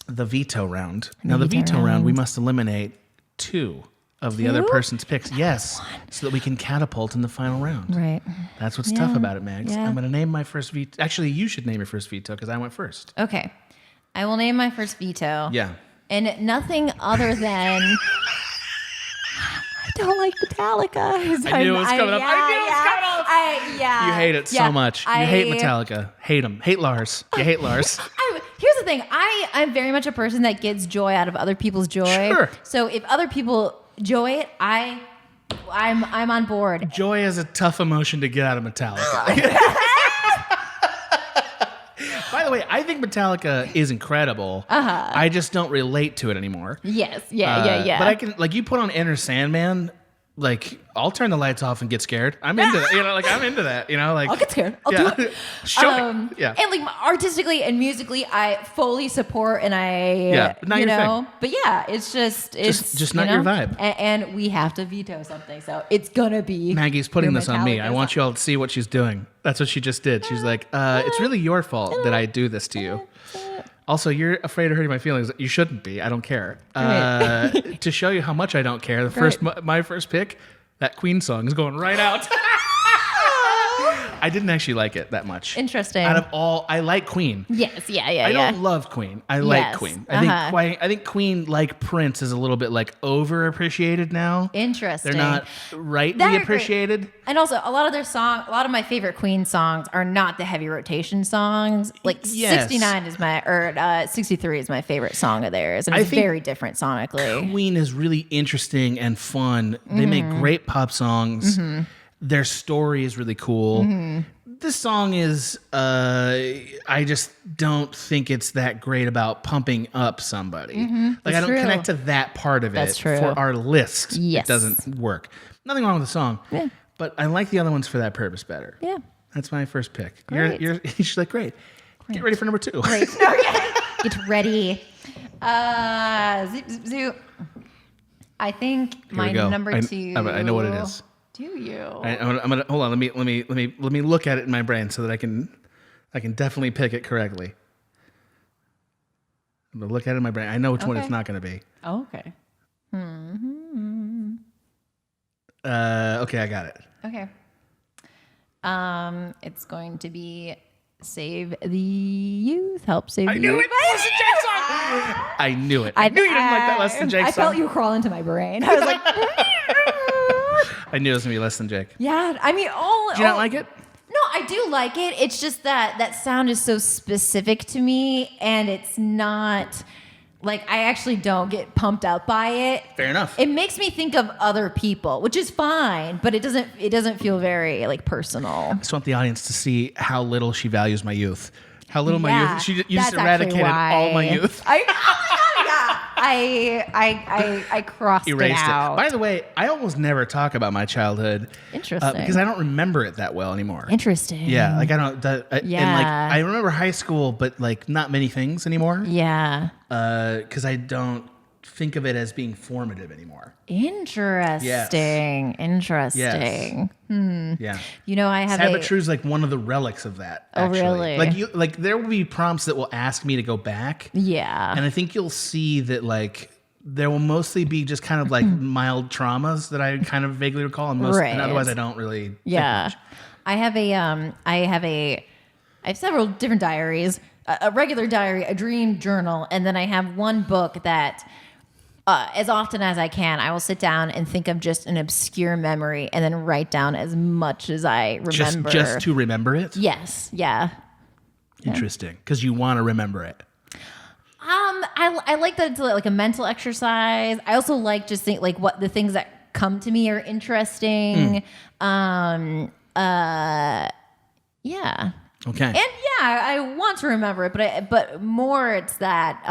The veto round. Now, the veto round, we must eliminate 2 of the other person's picks. Yes, so that we can catapult in the final round. Right. That's what's tough about it, Mags. Yeah. I'm going to name my first veto. Actually, you should name your first veto because I went first. Okay. I will name my first veto. Yeah. And nothing other than... I don't like Metallica. I knew it was coming up. You hate it so much. You hate Metallica. Hate him. Hate Lars. You hate Lars. Here's the thing. I'm very much a person that gets joy out of other people's joy. Sure. So if other people enjoy it, I'm on board. Joy is a tough emotion to get out of Metallica. By the way, I think Metallica is incredible. I just don't relate to it anymore. Yes. Yeah. But I can, like, you put on Enter Sandman, like, I'll turn the lights off and get scared. I'm into that. I'm into that. Like, I'll get scared. I'll do it. Show me. Yeah. And like artistically and musically, I fully support and but not your thing. But yeah, it's just not your vibe. And we have to veto something, so it's gonna be. Maggie's putting this on me. I want you all to see what she's doing. That's what she just did. She's like, it's really your fault that I do this to you. Also, you're afraid of hurting my feelings. You shouldn't be. I don't care. To show you how much I don't care, my first pick, that Queen song is going right out. I didn't actually like it that much. Interesting. Out of all, I like Queen. Yes, yeah. I don't love Queen. I like Queen. I think Queen, like Prince, is a little bit like overappreciated now. Interesting. They're not rightly appreciated. And also, a lot of my favorite Queen songs are not the heavy rotation songs. Like 69 is 63 is my favorite song of theirs, and it's very different sonically. Queen is really interesting and fun. They make great pop songs. Their story is really cool. This song is, I just don't think it's that great about pumping up somebody. Like, I don't connect to that part of it for our list. Yes. It doesn't work. Nothing wrong with the song. Yeah. But I like the other ones for that purpose better. Yeah. That's my first pick. She's like, great. Get ready for number 2. Great. Get ready. Zoo. I think my number 2. I know what it is. Do you? I'm gonna hold on. Let me look at it in my brain so that I can definitely pick it correctly. I'm gonna look at it in my brain. I know which one it's not gonna be. Oh, okay. Okay, I got it. Okay. It's going to be Save the Youth. Help Save the Youth. I knew it. Less Than Jake song. I knew it. I knew you didn't like that Less Than Jake song. I felt you crawl into my brain. I was like. I knew it was gonna be Less Than Jake. Yeah, I mean, Do you not like it? No, I do like it. It's just that sound is so specific to me, and it's not like I actually don't get pumped up by it. Fair enough. It makes me think of other people, which is fine, but it doesn't feel very like personal. I just want the audience to see how little she values my youth. How little my youth. You just eradicated all my youth. I crossed Erased it out. By the way, I almost never talk about my childhood. Interesting. Because I don't remember it that well anymore. Interesting. Yeah, like I don't. And like I remember high school, but like not many things anymore. Yeah. Because I don't think of it as being formative anymore. Interesting. Yes. Interesting. Yes. Yeah. You know, I have Sad but True is like one of the relics of that. Actually. Oh, really? Like there will be prompts that will ask me to go back. Yeah. And I think you'll see that like there will mostly be just kind of like mild traumas that I kind of vaguely recall, and and otherwise I don't really. Yeah. Think much. I have several different diaries. A regular diary, a dream journal, and then I have one book that as often as I can, I will sit down and think of just an obscure memory and then write down as much as I remember. Just to remember it? Yes. Yeah. Interesting. Because you want to remember it. I like that it's like a mental exercise. I also like just think like what the things that come to me are interesting. Yeah. Okay. And yeah, I want to remember it, but more it's that,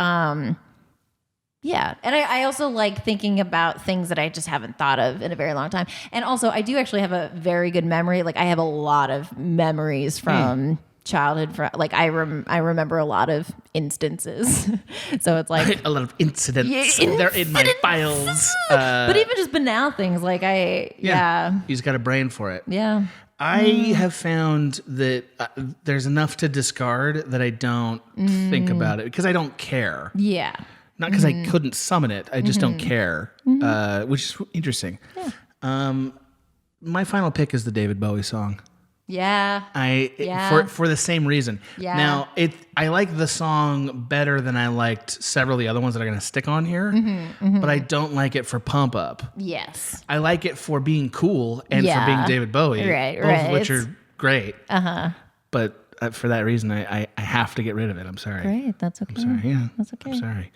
yeah. And I also like thinking about things that I just haven't thought of in a very long time. And also I do actually have a very good memory. Like I have a lot of memories from childhood. Like I remember a lot of instances. So it's like a lot of incidents. They're in my files. But even just banal things like yeah. You just got a brain for it. Yeah. I have found that there's enough to discard that I don't think about it because I don't care. Yeah. Not because I couldn't summon it. I just don't care, which is interesting. Yeah. My final pick is the David Bowie song. Yeah. For the same reason. Yeah. Now, I like the song better than I liked several of the other ones that are going to stick on here, but I don't like it for Pump Up. Yes. I like it for being cool and for being David Bowie, both of which are great. But for that reason, I have to get rid of it. I'm sorry. Great. That's okay. I'm sorry. Yeah. That's okay. I'm sorry.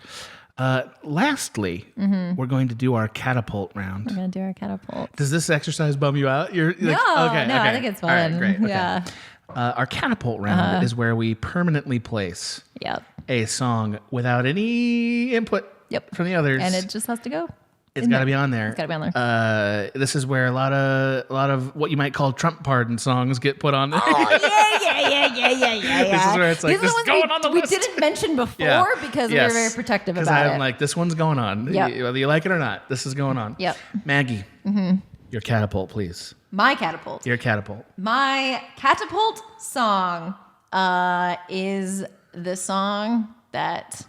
Lastly, we're going to do our catapult round. We're going to do our catapult. Does this exercise bum you out? You're like, No, okay. I think it's fun. All right, great. Okay. Yeah. Our catapult round is where we permanently place a song without any input from the others. And it just has to go. It's got to be on there. It's got to be on there. This is where a lot of what you might call Trump pardon songs get put on there. Oh, yeah. This is where it's like, this is going on the list. We didn't mention before because we were very protective about it. Because I'm like, this one's going on. Yep. Whether you like it or not, this is going on. Yep. Maggie, your catapult, please. My catapult. Your catapult. My catapult song is the song that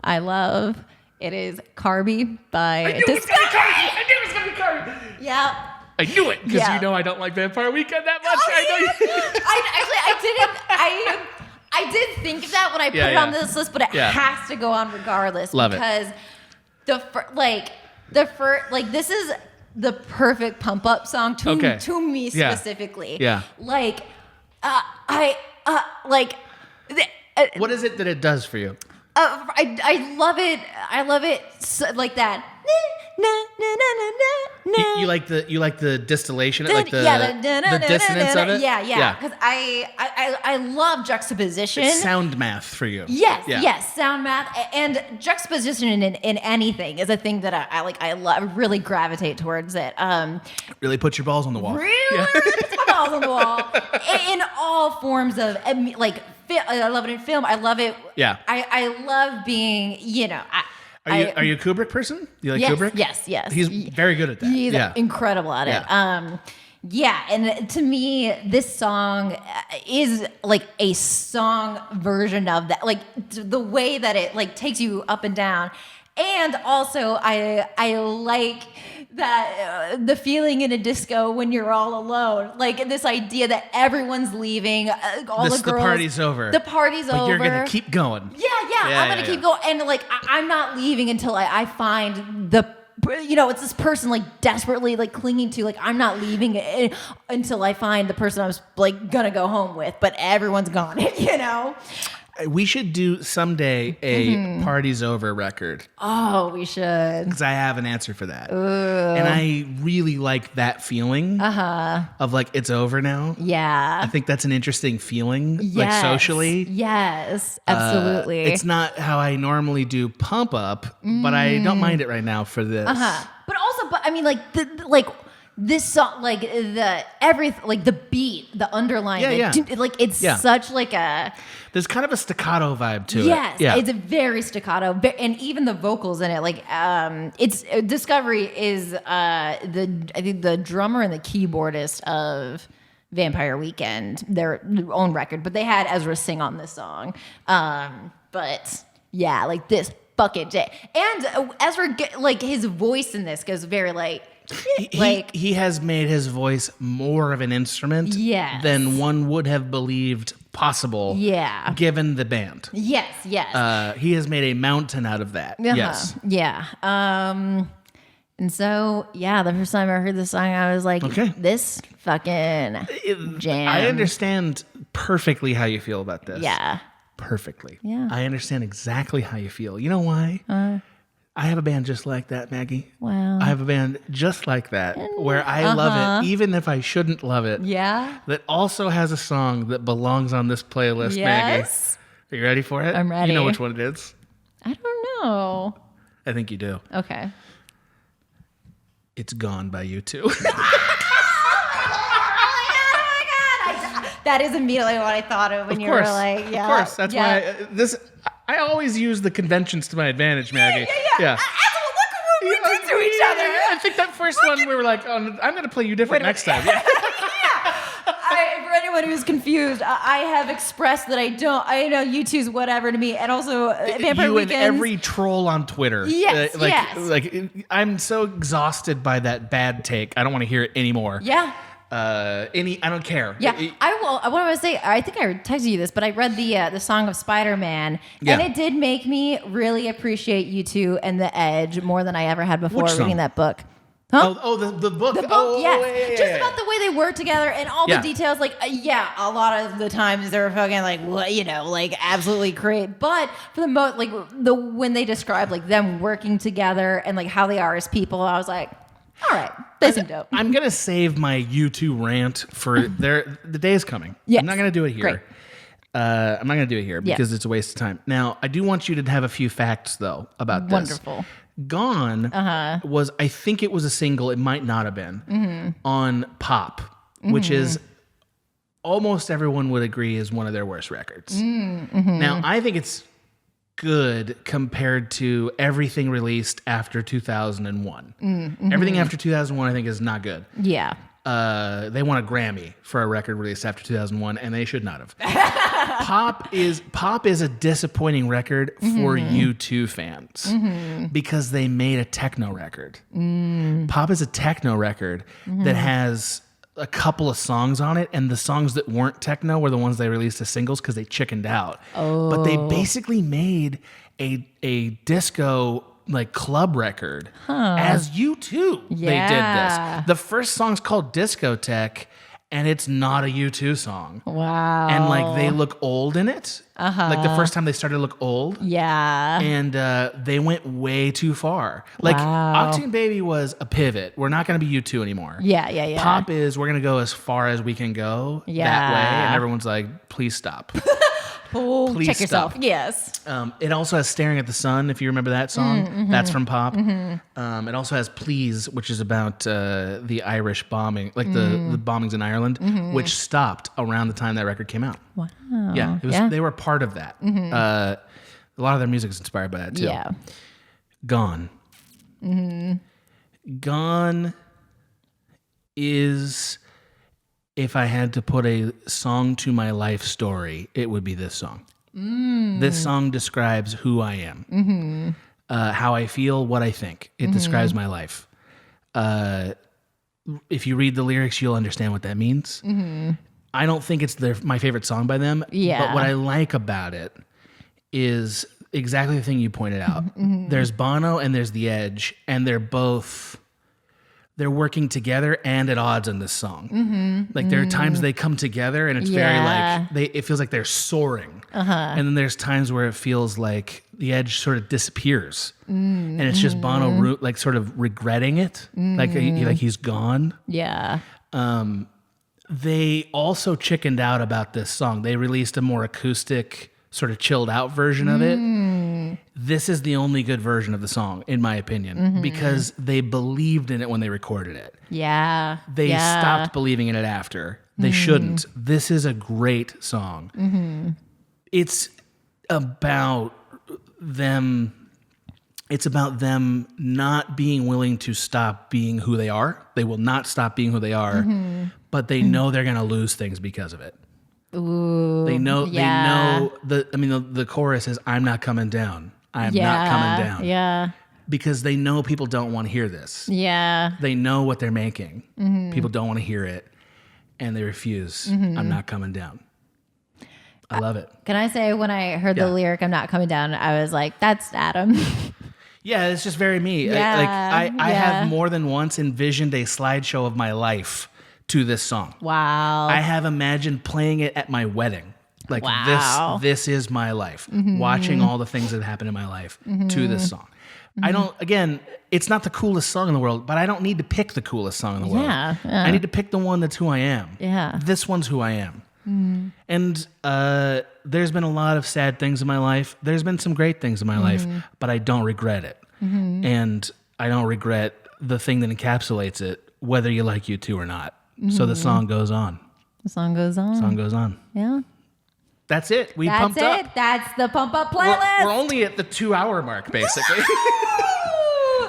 I love. It is Carby by... I knew it was going to be Carby. Yeah. I knew it because you know I don't like Vampire Weekend that much. I know you. I did think of that when I put it on this list, but it has to go on regardless. Love because this is the perfect pump up song to me specifically. Yeah. Like, what is it that it does for you? I love it. I love it like that. You like the distillation, like the dissonance of it. Yeah. Because I love juxtaposition. It's sound math for you. Yes, sound math and juxtaposition in anything is a thing that I love. Really gravitate towards it. Really put your balls on the wall. Really put my balls on the wall in all forms of like. I love it in film. I love it. Yeah. I love being. Are you a Kubrick person? You like Kubrick? Yes. He's very good at that. He's incredible at it. And to me, this song is like a song version of that. Like the way that it like takes you up and down. And also, I like that the feeling in a disco when you're all alone, like this idea that everyone's leaving, the girls. The party's over. The party's over. But you're gonna keep going. Yeah. I'm gonna keep going, and like I'm not leaving until I find the. It's this person like desperately like clinging to, like I'm not leaving until I find the person I was like gonna go home with, but everyone's gone. We should do someday a Party's Over record. Oh, we should. Because I have an answer for that. Ooh. And I really like that feeling of like, it's over now. Yeah. I think that's an interesting feeling, like socially. Yes, absolutely. It's not how I normally do Pump Up, but I don't mind it right now for this. But I mean, this song, like the beat, the underlying, it's such like a. There's kind of a staccato vibe to it. Yes, it's a very staccato, and even the vocals in it, like it's Discovery is I think the drummer and the keyboardist of Vampire Weekend, their own record, but they had Ezra sing on this song. But yeah, like this bucket day, and Ezra like his voice in this goes very like. He has made his voice more of an instrument than one would have believed possible. Yeah. Given the band. Yes. He has made a mountain out of that. Yes. Yeah. And so, the first time I heard this song, I was like, this fucking jam. I understand perfectly how you feel about this. Yeah. Perfectly. Yeah. I understand exactly how you feel. You know why? I have a band just like that, Maggie. Wow. I have a band just like that where I love it, even if I shouldn't love it. Yeah. That also has a song that belongs on this playlist, Maggie. Are you ready for it? I'm ready. You know which one it is? I don't know. I think you do. Okay. It's Gone by U2. Oh my God. That is immediately what I thought of when you were like, Of course. That's why I always use the conventions to my advantage, Maggie. Yeah. Look at what we did to each other. I think that first one we were like, oh, I'm going to play you different next time. Yeah. For anyone who's confused, I have expressed that I know U2's whatever to me, and also Vampire you Weekends. And every troll on Twitter. Yes, Like I'm so exhausted by that bad take. I don't want to hear it anymore. Yeah. I don't care. Yeah, I will. What I want to say, I think I texted you this, but I read the Song of Spider-Man, and it did make me really appreciate U2 and The Edge more than I ever had before reading that book. Huh? Oh, the book. The book, yes. Just about the way they work together and all the details. Like, a lot of the times they're fucking like absolutely great. But for the most, like when they describe like them working together and like how they are as people, I was like, all right, they seem dope. I'm gonna save my U2 rant for the day is coming. Yes. I'm not gonna do it here. Great. I'm not gonna do it here because it's a waste of time. Now, I do want you to have a few facts though about this. Wonderful. Gone was, I think it was a single, it might not have been, on Pop, which is almost everyone would agree is one of their worst records. Now, I think it's good compared to everything released after 2001. Everything after 2001 I think is not good. Yeah. They won a Grammy for a record released after 2001, and they should not have. Pop is a disappointing record for U2 fans because they made a techno record. Pop is a techno record that has a couple of songs on it, and the songs that weren't techno were the ones they released as singles because they chickened out. But they basically made a disco like club record as U2. They did this. The first song's called Discotheque, and it's not a U2 song. Wow. And like they look old in it. Like the first time they started to look old. Yeah. And they went way too far. Like Octane Baby was a pivot. We're not going to be U2 anymore. Yeah. Pop is we're going to go as far as we can go that way. And everyone's like, please stop. Please check yourself. stop. Yes. It also has Staring at the Sun, if you remember that song. That's from Pop. It also has Please, which is about the Irish bombing, like the bombings in Ireland, which stopped around the time that record came out. Wow. Yeah, they were part of that. A lot of their music is inspired by that, too. Yeah. Gone. Gone is... If I had to put a song to my life story, it would be this song. This song describes who I am, how I feel, what I think. It describes my life. If you read the lyrics, you'll understand what that means. I don't think it's my favorite song by them, but what I like about it is exactly the thing you pointed out. There's Bono and there's The Edge, and they're working together and at odds in this song. Like there are times they come together and it's very like it feels like they're soaring. And then there's times where it feels like The Edge sort of disappears, and it's just Bono like sort of regretting it, like he's gone. Yeah. They also chickened out about this song. They released a more acoustic, sort of chilled out version of it. This is the only good version of the song, in my opinion, because they believed in it when they recorded it. Yeah. They stopped believing in it after. They shouldn't. This is a great song. It's about them. It's about them not being willing to stop being who they are. They will not stop being who they are, but they know they're going to lose things because of it. Ooh, they know the chorus is I'm not coming down. I am not coming down. Yeah. Because they know people don't want to hear this. Yeah. They know what they're making. People don't want to hear it, and they refuse. I'm not coming down. I love it. Can I say when I heard the lyric, I'm not coming down, I was like, that's Adam. Yeah, it's just very me. Yeah, I have more than once envisioned a slideshow of my life to this song. Wow. I have imagined playing it at my wedding. Like Wow. this is my life. Watching all the things that happen in my life to this song. I don't, again, it's not the coolest song in the world, but I don't need to pick the coolest song in the world. Yeah. I need to pick the one that's who I am. Yeah. This one's who I am. And there's been a lot of sad things in my life. There's been some great things in my life, but I don't regret it. And I don't regret the thing that encapsulates it, whether you like U2 or not. So the song goes on. The song goes on. Song goes on. Yeah. That's it. We That's pumped it. up. That's the pump up playlist. We're only at the 2 hour mark, basically.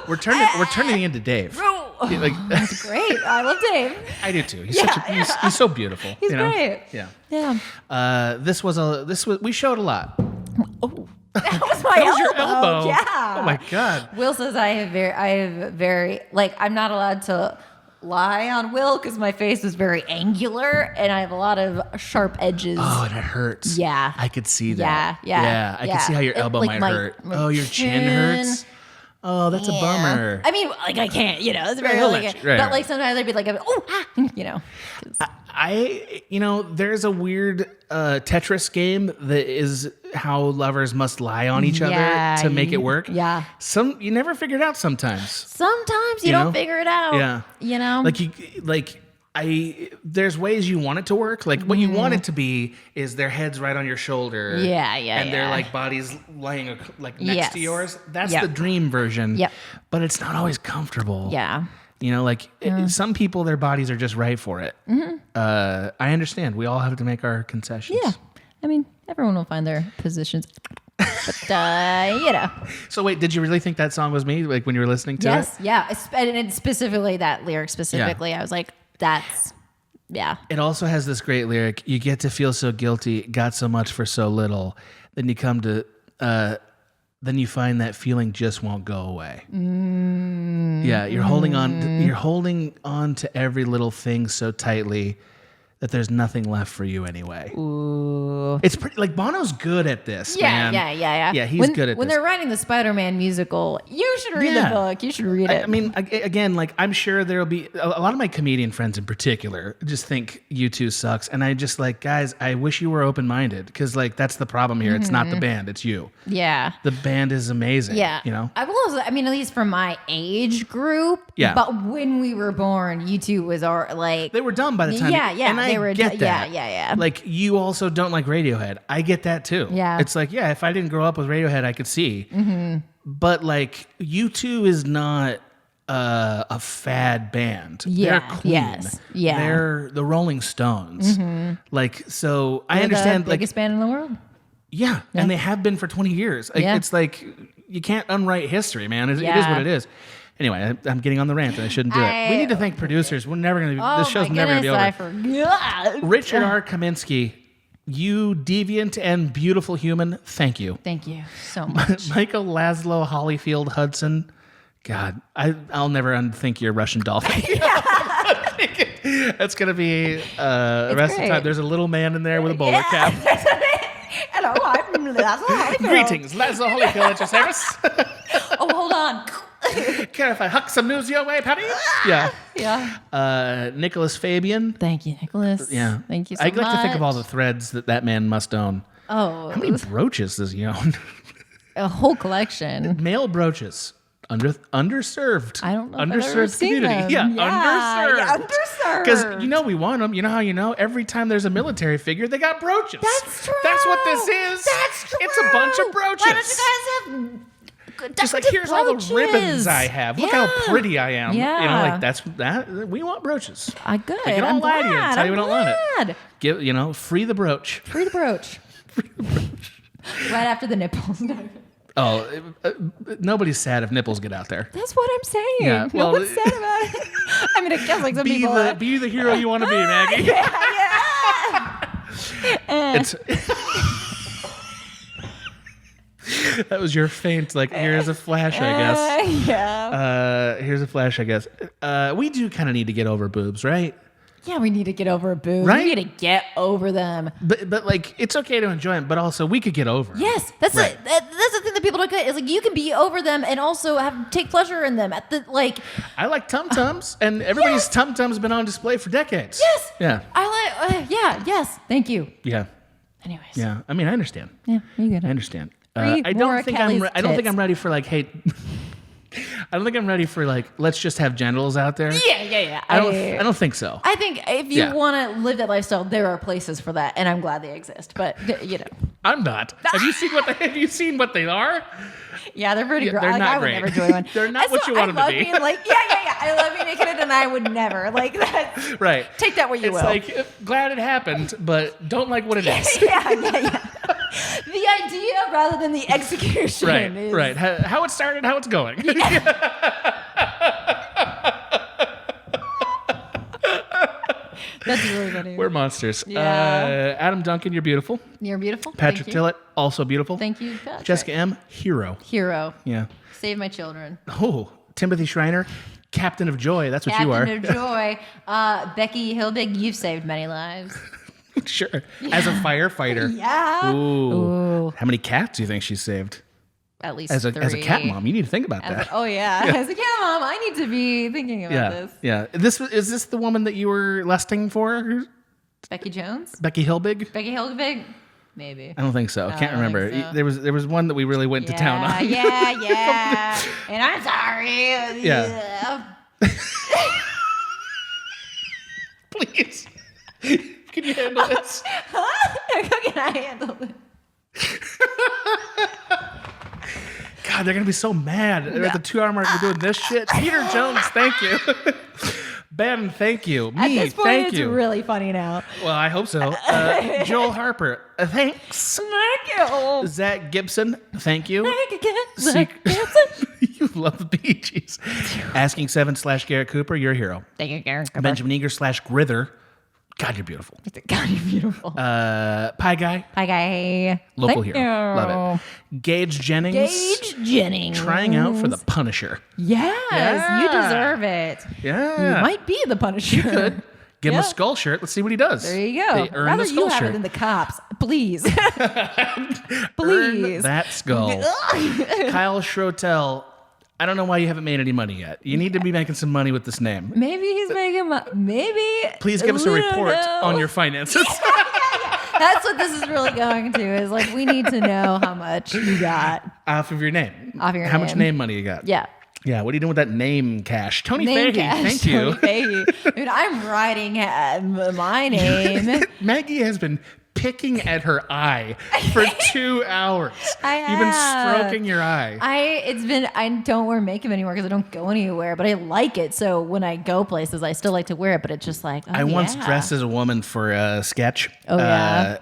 we're turning into Dave. Like, That's great. I love Dave. I do too. He's so beautiful. He's great. Yeah. Yeah. We showed a lot. Oh. That was my That was your elbow. Yeah. Oh my God. Will says I have very like I'm not allowed to lie on Will because my face is very angular and I have a lot of sharp edges. Oh, and it hurts. Yeah. I could see that. Yeah. I could see how your elbow might hurt. my Oh, your chin hurts. Oh, that's a bummer. I mean, like I can't, it's very he'll like, let you. Right, but right. like sometimes I'd be like, There's a weird Tetris game that is how lovers must lie on each other to make it work. Yeah. You never figure it out sometimes. Sometimes you don't figure it out. Yeah. There's ways you want it to work. Like what you want it to be is their heads right on your shoulder. Yeah. And their like bodies lying like next to yours. That's Yep. the dream version. Yep. But it's not always comfortable. Yeah. Some people, their bodies are just right for it. I understand. We all have to make our concessions. Yeah. I mean, everyone will find their positions. But, So wait, did you really think that song was me? Like when you were listening to it? Yes. Yeah. And specifically that lyric specifically, I was like, yeah. It also has this great lyric. You get to feel so guilty, got so much for so little. Then you come to, then you find that feeling just won't go away. Yeah, you're holding on to every little thing so tightly that there's nothing left for you anyway. Ooh. It's pretty, like Bono's good at this, man. Yeah, Yeah, he's good at when this. they're writing the Spider-Man musical, you should read the book. You should read it. I mean, again, like I'm sure there'll be a lot of my comedian friends in particular just think U2 sucks, and I just like, guys, I wish you were open-minded because like that's the problem here. It's not the band, it's you. Yeah. The band is amazing. Yeah. I will also, at least for my age group. Yeah. But when we were born, U2 was our like. They were done by the time. Yeah. And I get that. Yeah. Like you also don't like Radiohead. I get that too. Yeah. It's like, yeah, if I didn't grow up with Radiohead, I could see. But like U2 is not a fad band. Yeah. They're Queen. Yes. Yeah. They're the Rolling Stones. Like, so I understand. The biggest band in the world. Yeah, and they have been for 20 years. Like, it's like you can't unwrite history, man. It is what it is. Anyway, I'm getting on the rant and I shouldn't do it. We need to thank producers. We're never going to be, this show's never going to be over. I forgot. Richard R. Kaminsky, you deviant and beautiful human, thank you. Thank you so much. Michael Laszlo Holyfield Hudson, God, I'll never unthink your Russian dolphin. That's going to be the rest of the time. There's a little man in there with a bowler cap. Hello, I'm Laszlo Holyfield. Greetings, Laszlo Holyfield at your service. Oh, hold on. Care if I huck some news your way, Patty? Yeah. Yeah. Nicholas Fabian. Thank you, Nicholas. Yeah. Thank you so much. I'd like to think of all the threads that man must own. Oh. How many brooches does he own? A whole collection. Male brooches. Underserved. I don't know. Underserved community. Them. Underserved. Yeah, underserved. Because we want them. You know how every time there's a military figure, they got brooches. That's true. That's what this is. That's true. It's a bunch of brooches. Why don't you guys have just like here's all the ribbons I have. Look how pretty I am. Yeah. That's that. We want brooches. Good. Like, don't lie to you and tell you we don't want it. Give free the brooch. Free the brooch. Right after the nipples. Oh, nobody's sad if nipples get out there. That's what I'm saying. Yeah, no one's sad about it. I mean, I guess like some people. Be the hero you want to be, Maggie. It's. That was your feint. Like, here's a flash, I guess. Yeah. Here's a flash, I guess. We do kind of need to get over boobs, right? Yeah, we need to get over boobs. Right? We need to get over them. But like, it's okay to enjoy them, but also we could get over them. Yes, that's it. That's the thing that people don't get is like you can be over them and also take pleasure in them. I like tum-tums, and everybody's tum-tums been on display for decades. Yes. Yeah. I like. Yes. Thank you. Yeah. Anyways. Yeah. I mean, I understand. Yeah. You get it. I understand. Free I Maura don't think Kelly's I don't think tits. I'm ready for like, hey. I don't think I'm ready for like, let's just have genitals out there. Yeah. I don't think so. I think if you want to live that lifestyle, there are places for that, and I'm glad they exist. But I'm not. Have you seen what they are? Yeah, they're pretty. They're not I would great. never join one. They're not what you want them to be. Being like, I love being naked, and I would never like that. Right. Take that where you will. It's like glad it happened, but don't like what it is. Yeah. The idea rather than the execution. Right. How it started, how it's going. That's really funny. We're monsters. Yeah. Adam Duncan, you're beautiful. You're beautiful. Patrick Thank you. Tillett, also beautiful. Thank you, Patrick. Jessica M, hero. Hero. Yeah. Save my children. Oh, Timothy Schreiner, Captain of Joy. That's what you are. Captain of Joy. Becky Hilbig, you've saved many lives. Sure. As a firefighter. Yeah. Ooh. How many cats do you think she's saved? At least As a three. cat mom, you need to think about that. As a cat mom, I need to be thinking about this. Yeah. Is this the woman that you were lusting for? Becky Jones? Becky Hilbig? Becky Hilbig? Maybe. I don't think so. I can't I don't remember. think so. There was one that we really went to town on. Yeah. And I'm sorry. Yeah. Please. Can you handle this? How can I handle it? God, they're going to be so mad. They're at the 2-hour mark. We're doing this shit. Peter Jones, thank you. Ben, thank you. Me, At this point, thank it's you. really funny now. Well, I hope so. Joel Harper, thanks. Thank you. Zach Gibson, thank you. Thank you. You love the Bee Gees. Asking 7/Garrett Cooper, you're a hero. Thank you, Garen. Benjamin Eager /Grither. God, you're beautiful. God, you're beautiful. Pie Guy. Hi, guy. Local Thank hero. you. Love it. Gage Jennings. Gage Jennings. Trying out for the Punisher. Yes, Yeah. you deserve it. Yeah. You might be the Punisher. Could. Give him a skull shirt. Let's see what he does. There you go. They earn Rather the skull you have shirt. it than the cops. Please. Earn Please. that skull. Kyle Schroetel. I don't know why you haven't made any money yet. You need to be making some money with this name. Maybe he's making maybe. Please give us a We don't report know. on your finances. That's what this is really going to is like we need to know how much you got. Off of your name. Off your How much name. name money you got? Yeah. Yeah, what are you doing with that name cash? Tony Name Fahey, cash, thank you. Tony Fahey. Dude, I'm writing my name. Maggie has been picking at her eye for 2 hours. I You've been have. stroking your eye. I don't wear makeup anymore because I don't go anywhere, but I like it. So when I go places, I still like to wear it, but it's just like, I once dressed as a woman for a sketch. Oh, yeah.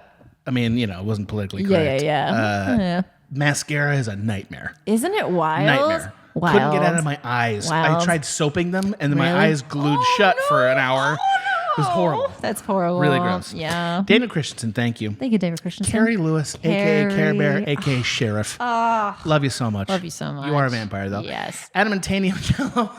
I mean, it wasn't politically Yeah, correct. yeah. Mascara is a nightmare. Isn't it wild? Nightmare. Wild. Couldn't get out of my eyes. Wild. I tried soaping them, and then my Really? eyes glued shut for an hour. It was horrible. That's horrible. Really gross. Yeah. David Christensen, thank you. Thank you, David Christensen. Carrie Lewis, a.k.a. Care Bear, Carrie. a.k.a. Sheriff. Love you so much. Love you so much. You are a vampire, though. Yes. Adam and Tania Jello.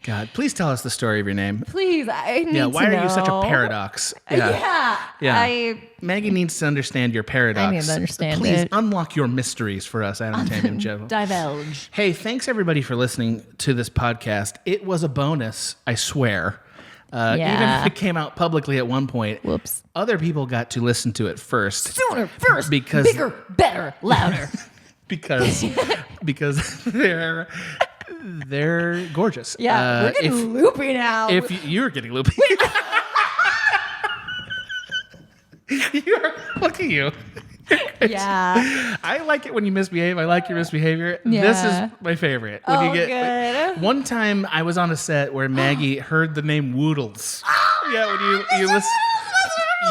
God, please tell us the story of your name. Please, I need Yeah, why to are you such a know. paradox? Yeah. Maggie needs to understand your paradox. I need to understand Please it. unlock your mysteries for us, Adam, Tania, and Jello. Divulge. Hey, thanks everybody for listening to this podcast. It was a bonus, I swear. Even if it came out publicly at one point, Whoops. other people got to listen to it first. Sooner, first, Because- bigger, better, louder. because they're gorgeous. Yeah, we're getting loopy now. If you're getting loopy. Look at you. yeah. I like it when you misbehave. I like your misbehavior. Yeah. This is my favorite. When you get good. one time I was on a set where Maggie heard the name Woodles. Yeah, when you listen.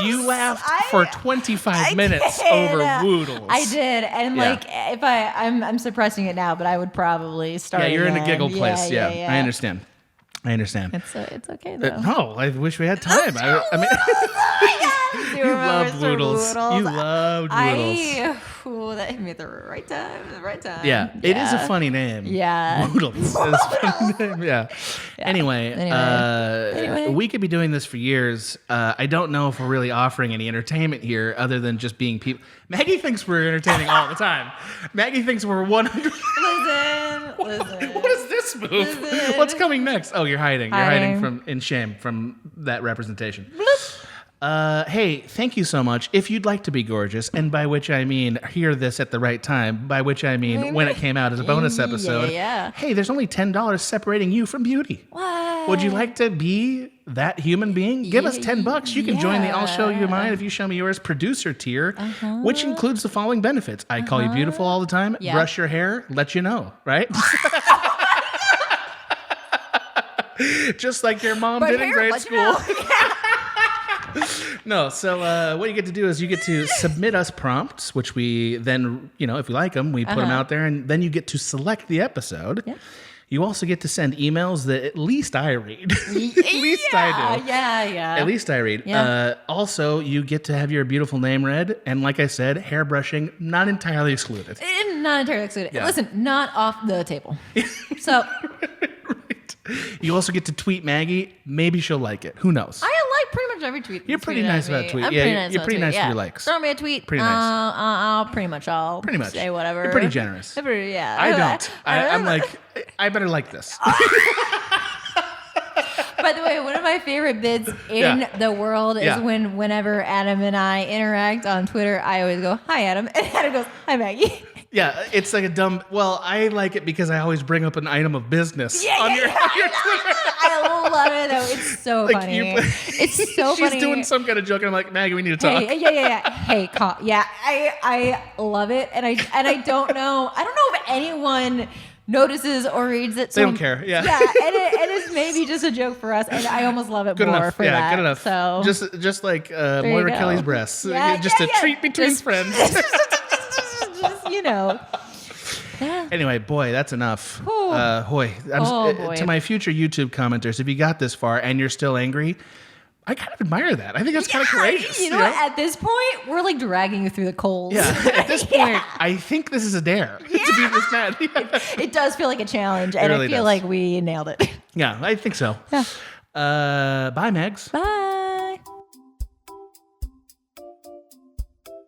You laughed for 25 minutes over Woodles. I did, and Yeah. like if I'm suppressing it now, but I would probably start. Yeah, you're in a again. giggle place. Yeah, yeah. I understand. I understand. It's okay though. No, I wish we had time. I mean, You love Woodles. You love Woodles. That hit me at the right time. Yeah, it is a funny name. Yeah. Woodles. It's a funny name. Yeah. Anyway, we could be doing this for years. I don't know if we're really offering any entertainment here other than just being people. Maggie thinks we're entertaining all the time. Maggie thinks we're 100. Listen. What is this move? Listen. What's coming next? Oh, you're hiding. You're hiding in shame from that representation. Hey, thank you so much. If you'd like to be gorgeous, and by which I mean hear this at the right time, by which I mean when it came out as a bonus episode. Yeah. Hey, there's only $10 separating you from beauty. What? Would you like to be that human being? Give us $10. You can join the I'll Show You Mine If You Show Me Yours producer tier, which includes the following benefits. I call you beautiful all the time, brush your hair, let you know, right? Just like your mom did in grade school. No, so what you get to do is you get to submit us prompts, which we then, if we like them, we put them out there, and then you get to select the episode. Yeah. You also get to send emails that at least I read. At least I do. Yeah. At least I read. Yeah. Also, you get to have your beautiful name read. And like I said, hairbrushing, not entirely excluded. Not entirely excluded. Yeah. Listen, not off the table. So... You also get to tweet Maggie. Maybe she'll like it. Who knows? I like pretty much every tweet. You're pretty nice about tweet. You're pretty nice with your likes. Throw me a tweet. Pretty nice. I'll pretty much say whatever. You're pretty generous. Yeah. I don't. I'm like, I better like this. By the way, one of my favorite bits in the world is whenever Adam and I interact on Twitter, I always go, "Hi, Adam," and Adam goes, "Hi, Maggie." Yeah, it's like a dumb. Well, I like it because I always bring up an item of business on your Twitter. I love it though. It's so funny. It's so funny. She's doing some kind of joke, and I'm like, Maggie, we need to talk. Hey, I love it, and I don't know. I don't know if anyone notices or reads it. They don't care. Yeah. Yeah, and it's maybe just a joke for us, and I almost love it for that. Yeah, good enough. So just like Moira Kelly's breasts. Just a treat between friends. Anyway, boy, that's enough. Boy. To my future YouTube commenters, if you got this far and you're still angry, I kind of admire that. I think that's kind of courageous. You know what? At this point, we're like dragging you through the coals. Yeah. At this point, I think this is a dare to be this mad. It does feel like a challenge, and really I feel like we nailed it. Yeah, I think so. Yeah. Bye, Megs. Bye.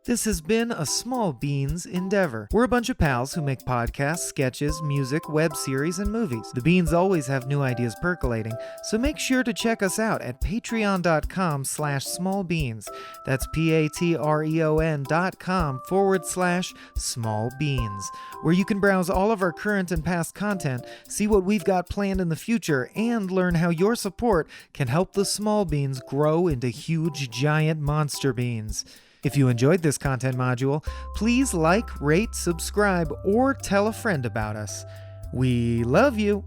This has been a Small Beans endeavor. We're a bunch of pals who make podcasts, sketches, music, web series, and movies. The Beans always have new ideas percolating, so make sure to check us out at patreon.com/smallbeans. That's patreon.com/smallbeans, where you can browse all of our current and past content, see what we've got planned in the future, and learn how your support can help the small beans grow into huge, giant monster beans. If you enjoyed this content module, please like, rate, subscribe, or tell a friend about us. We love you.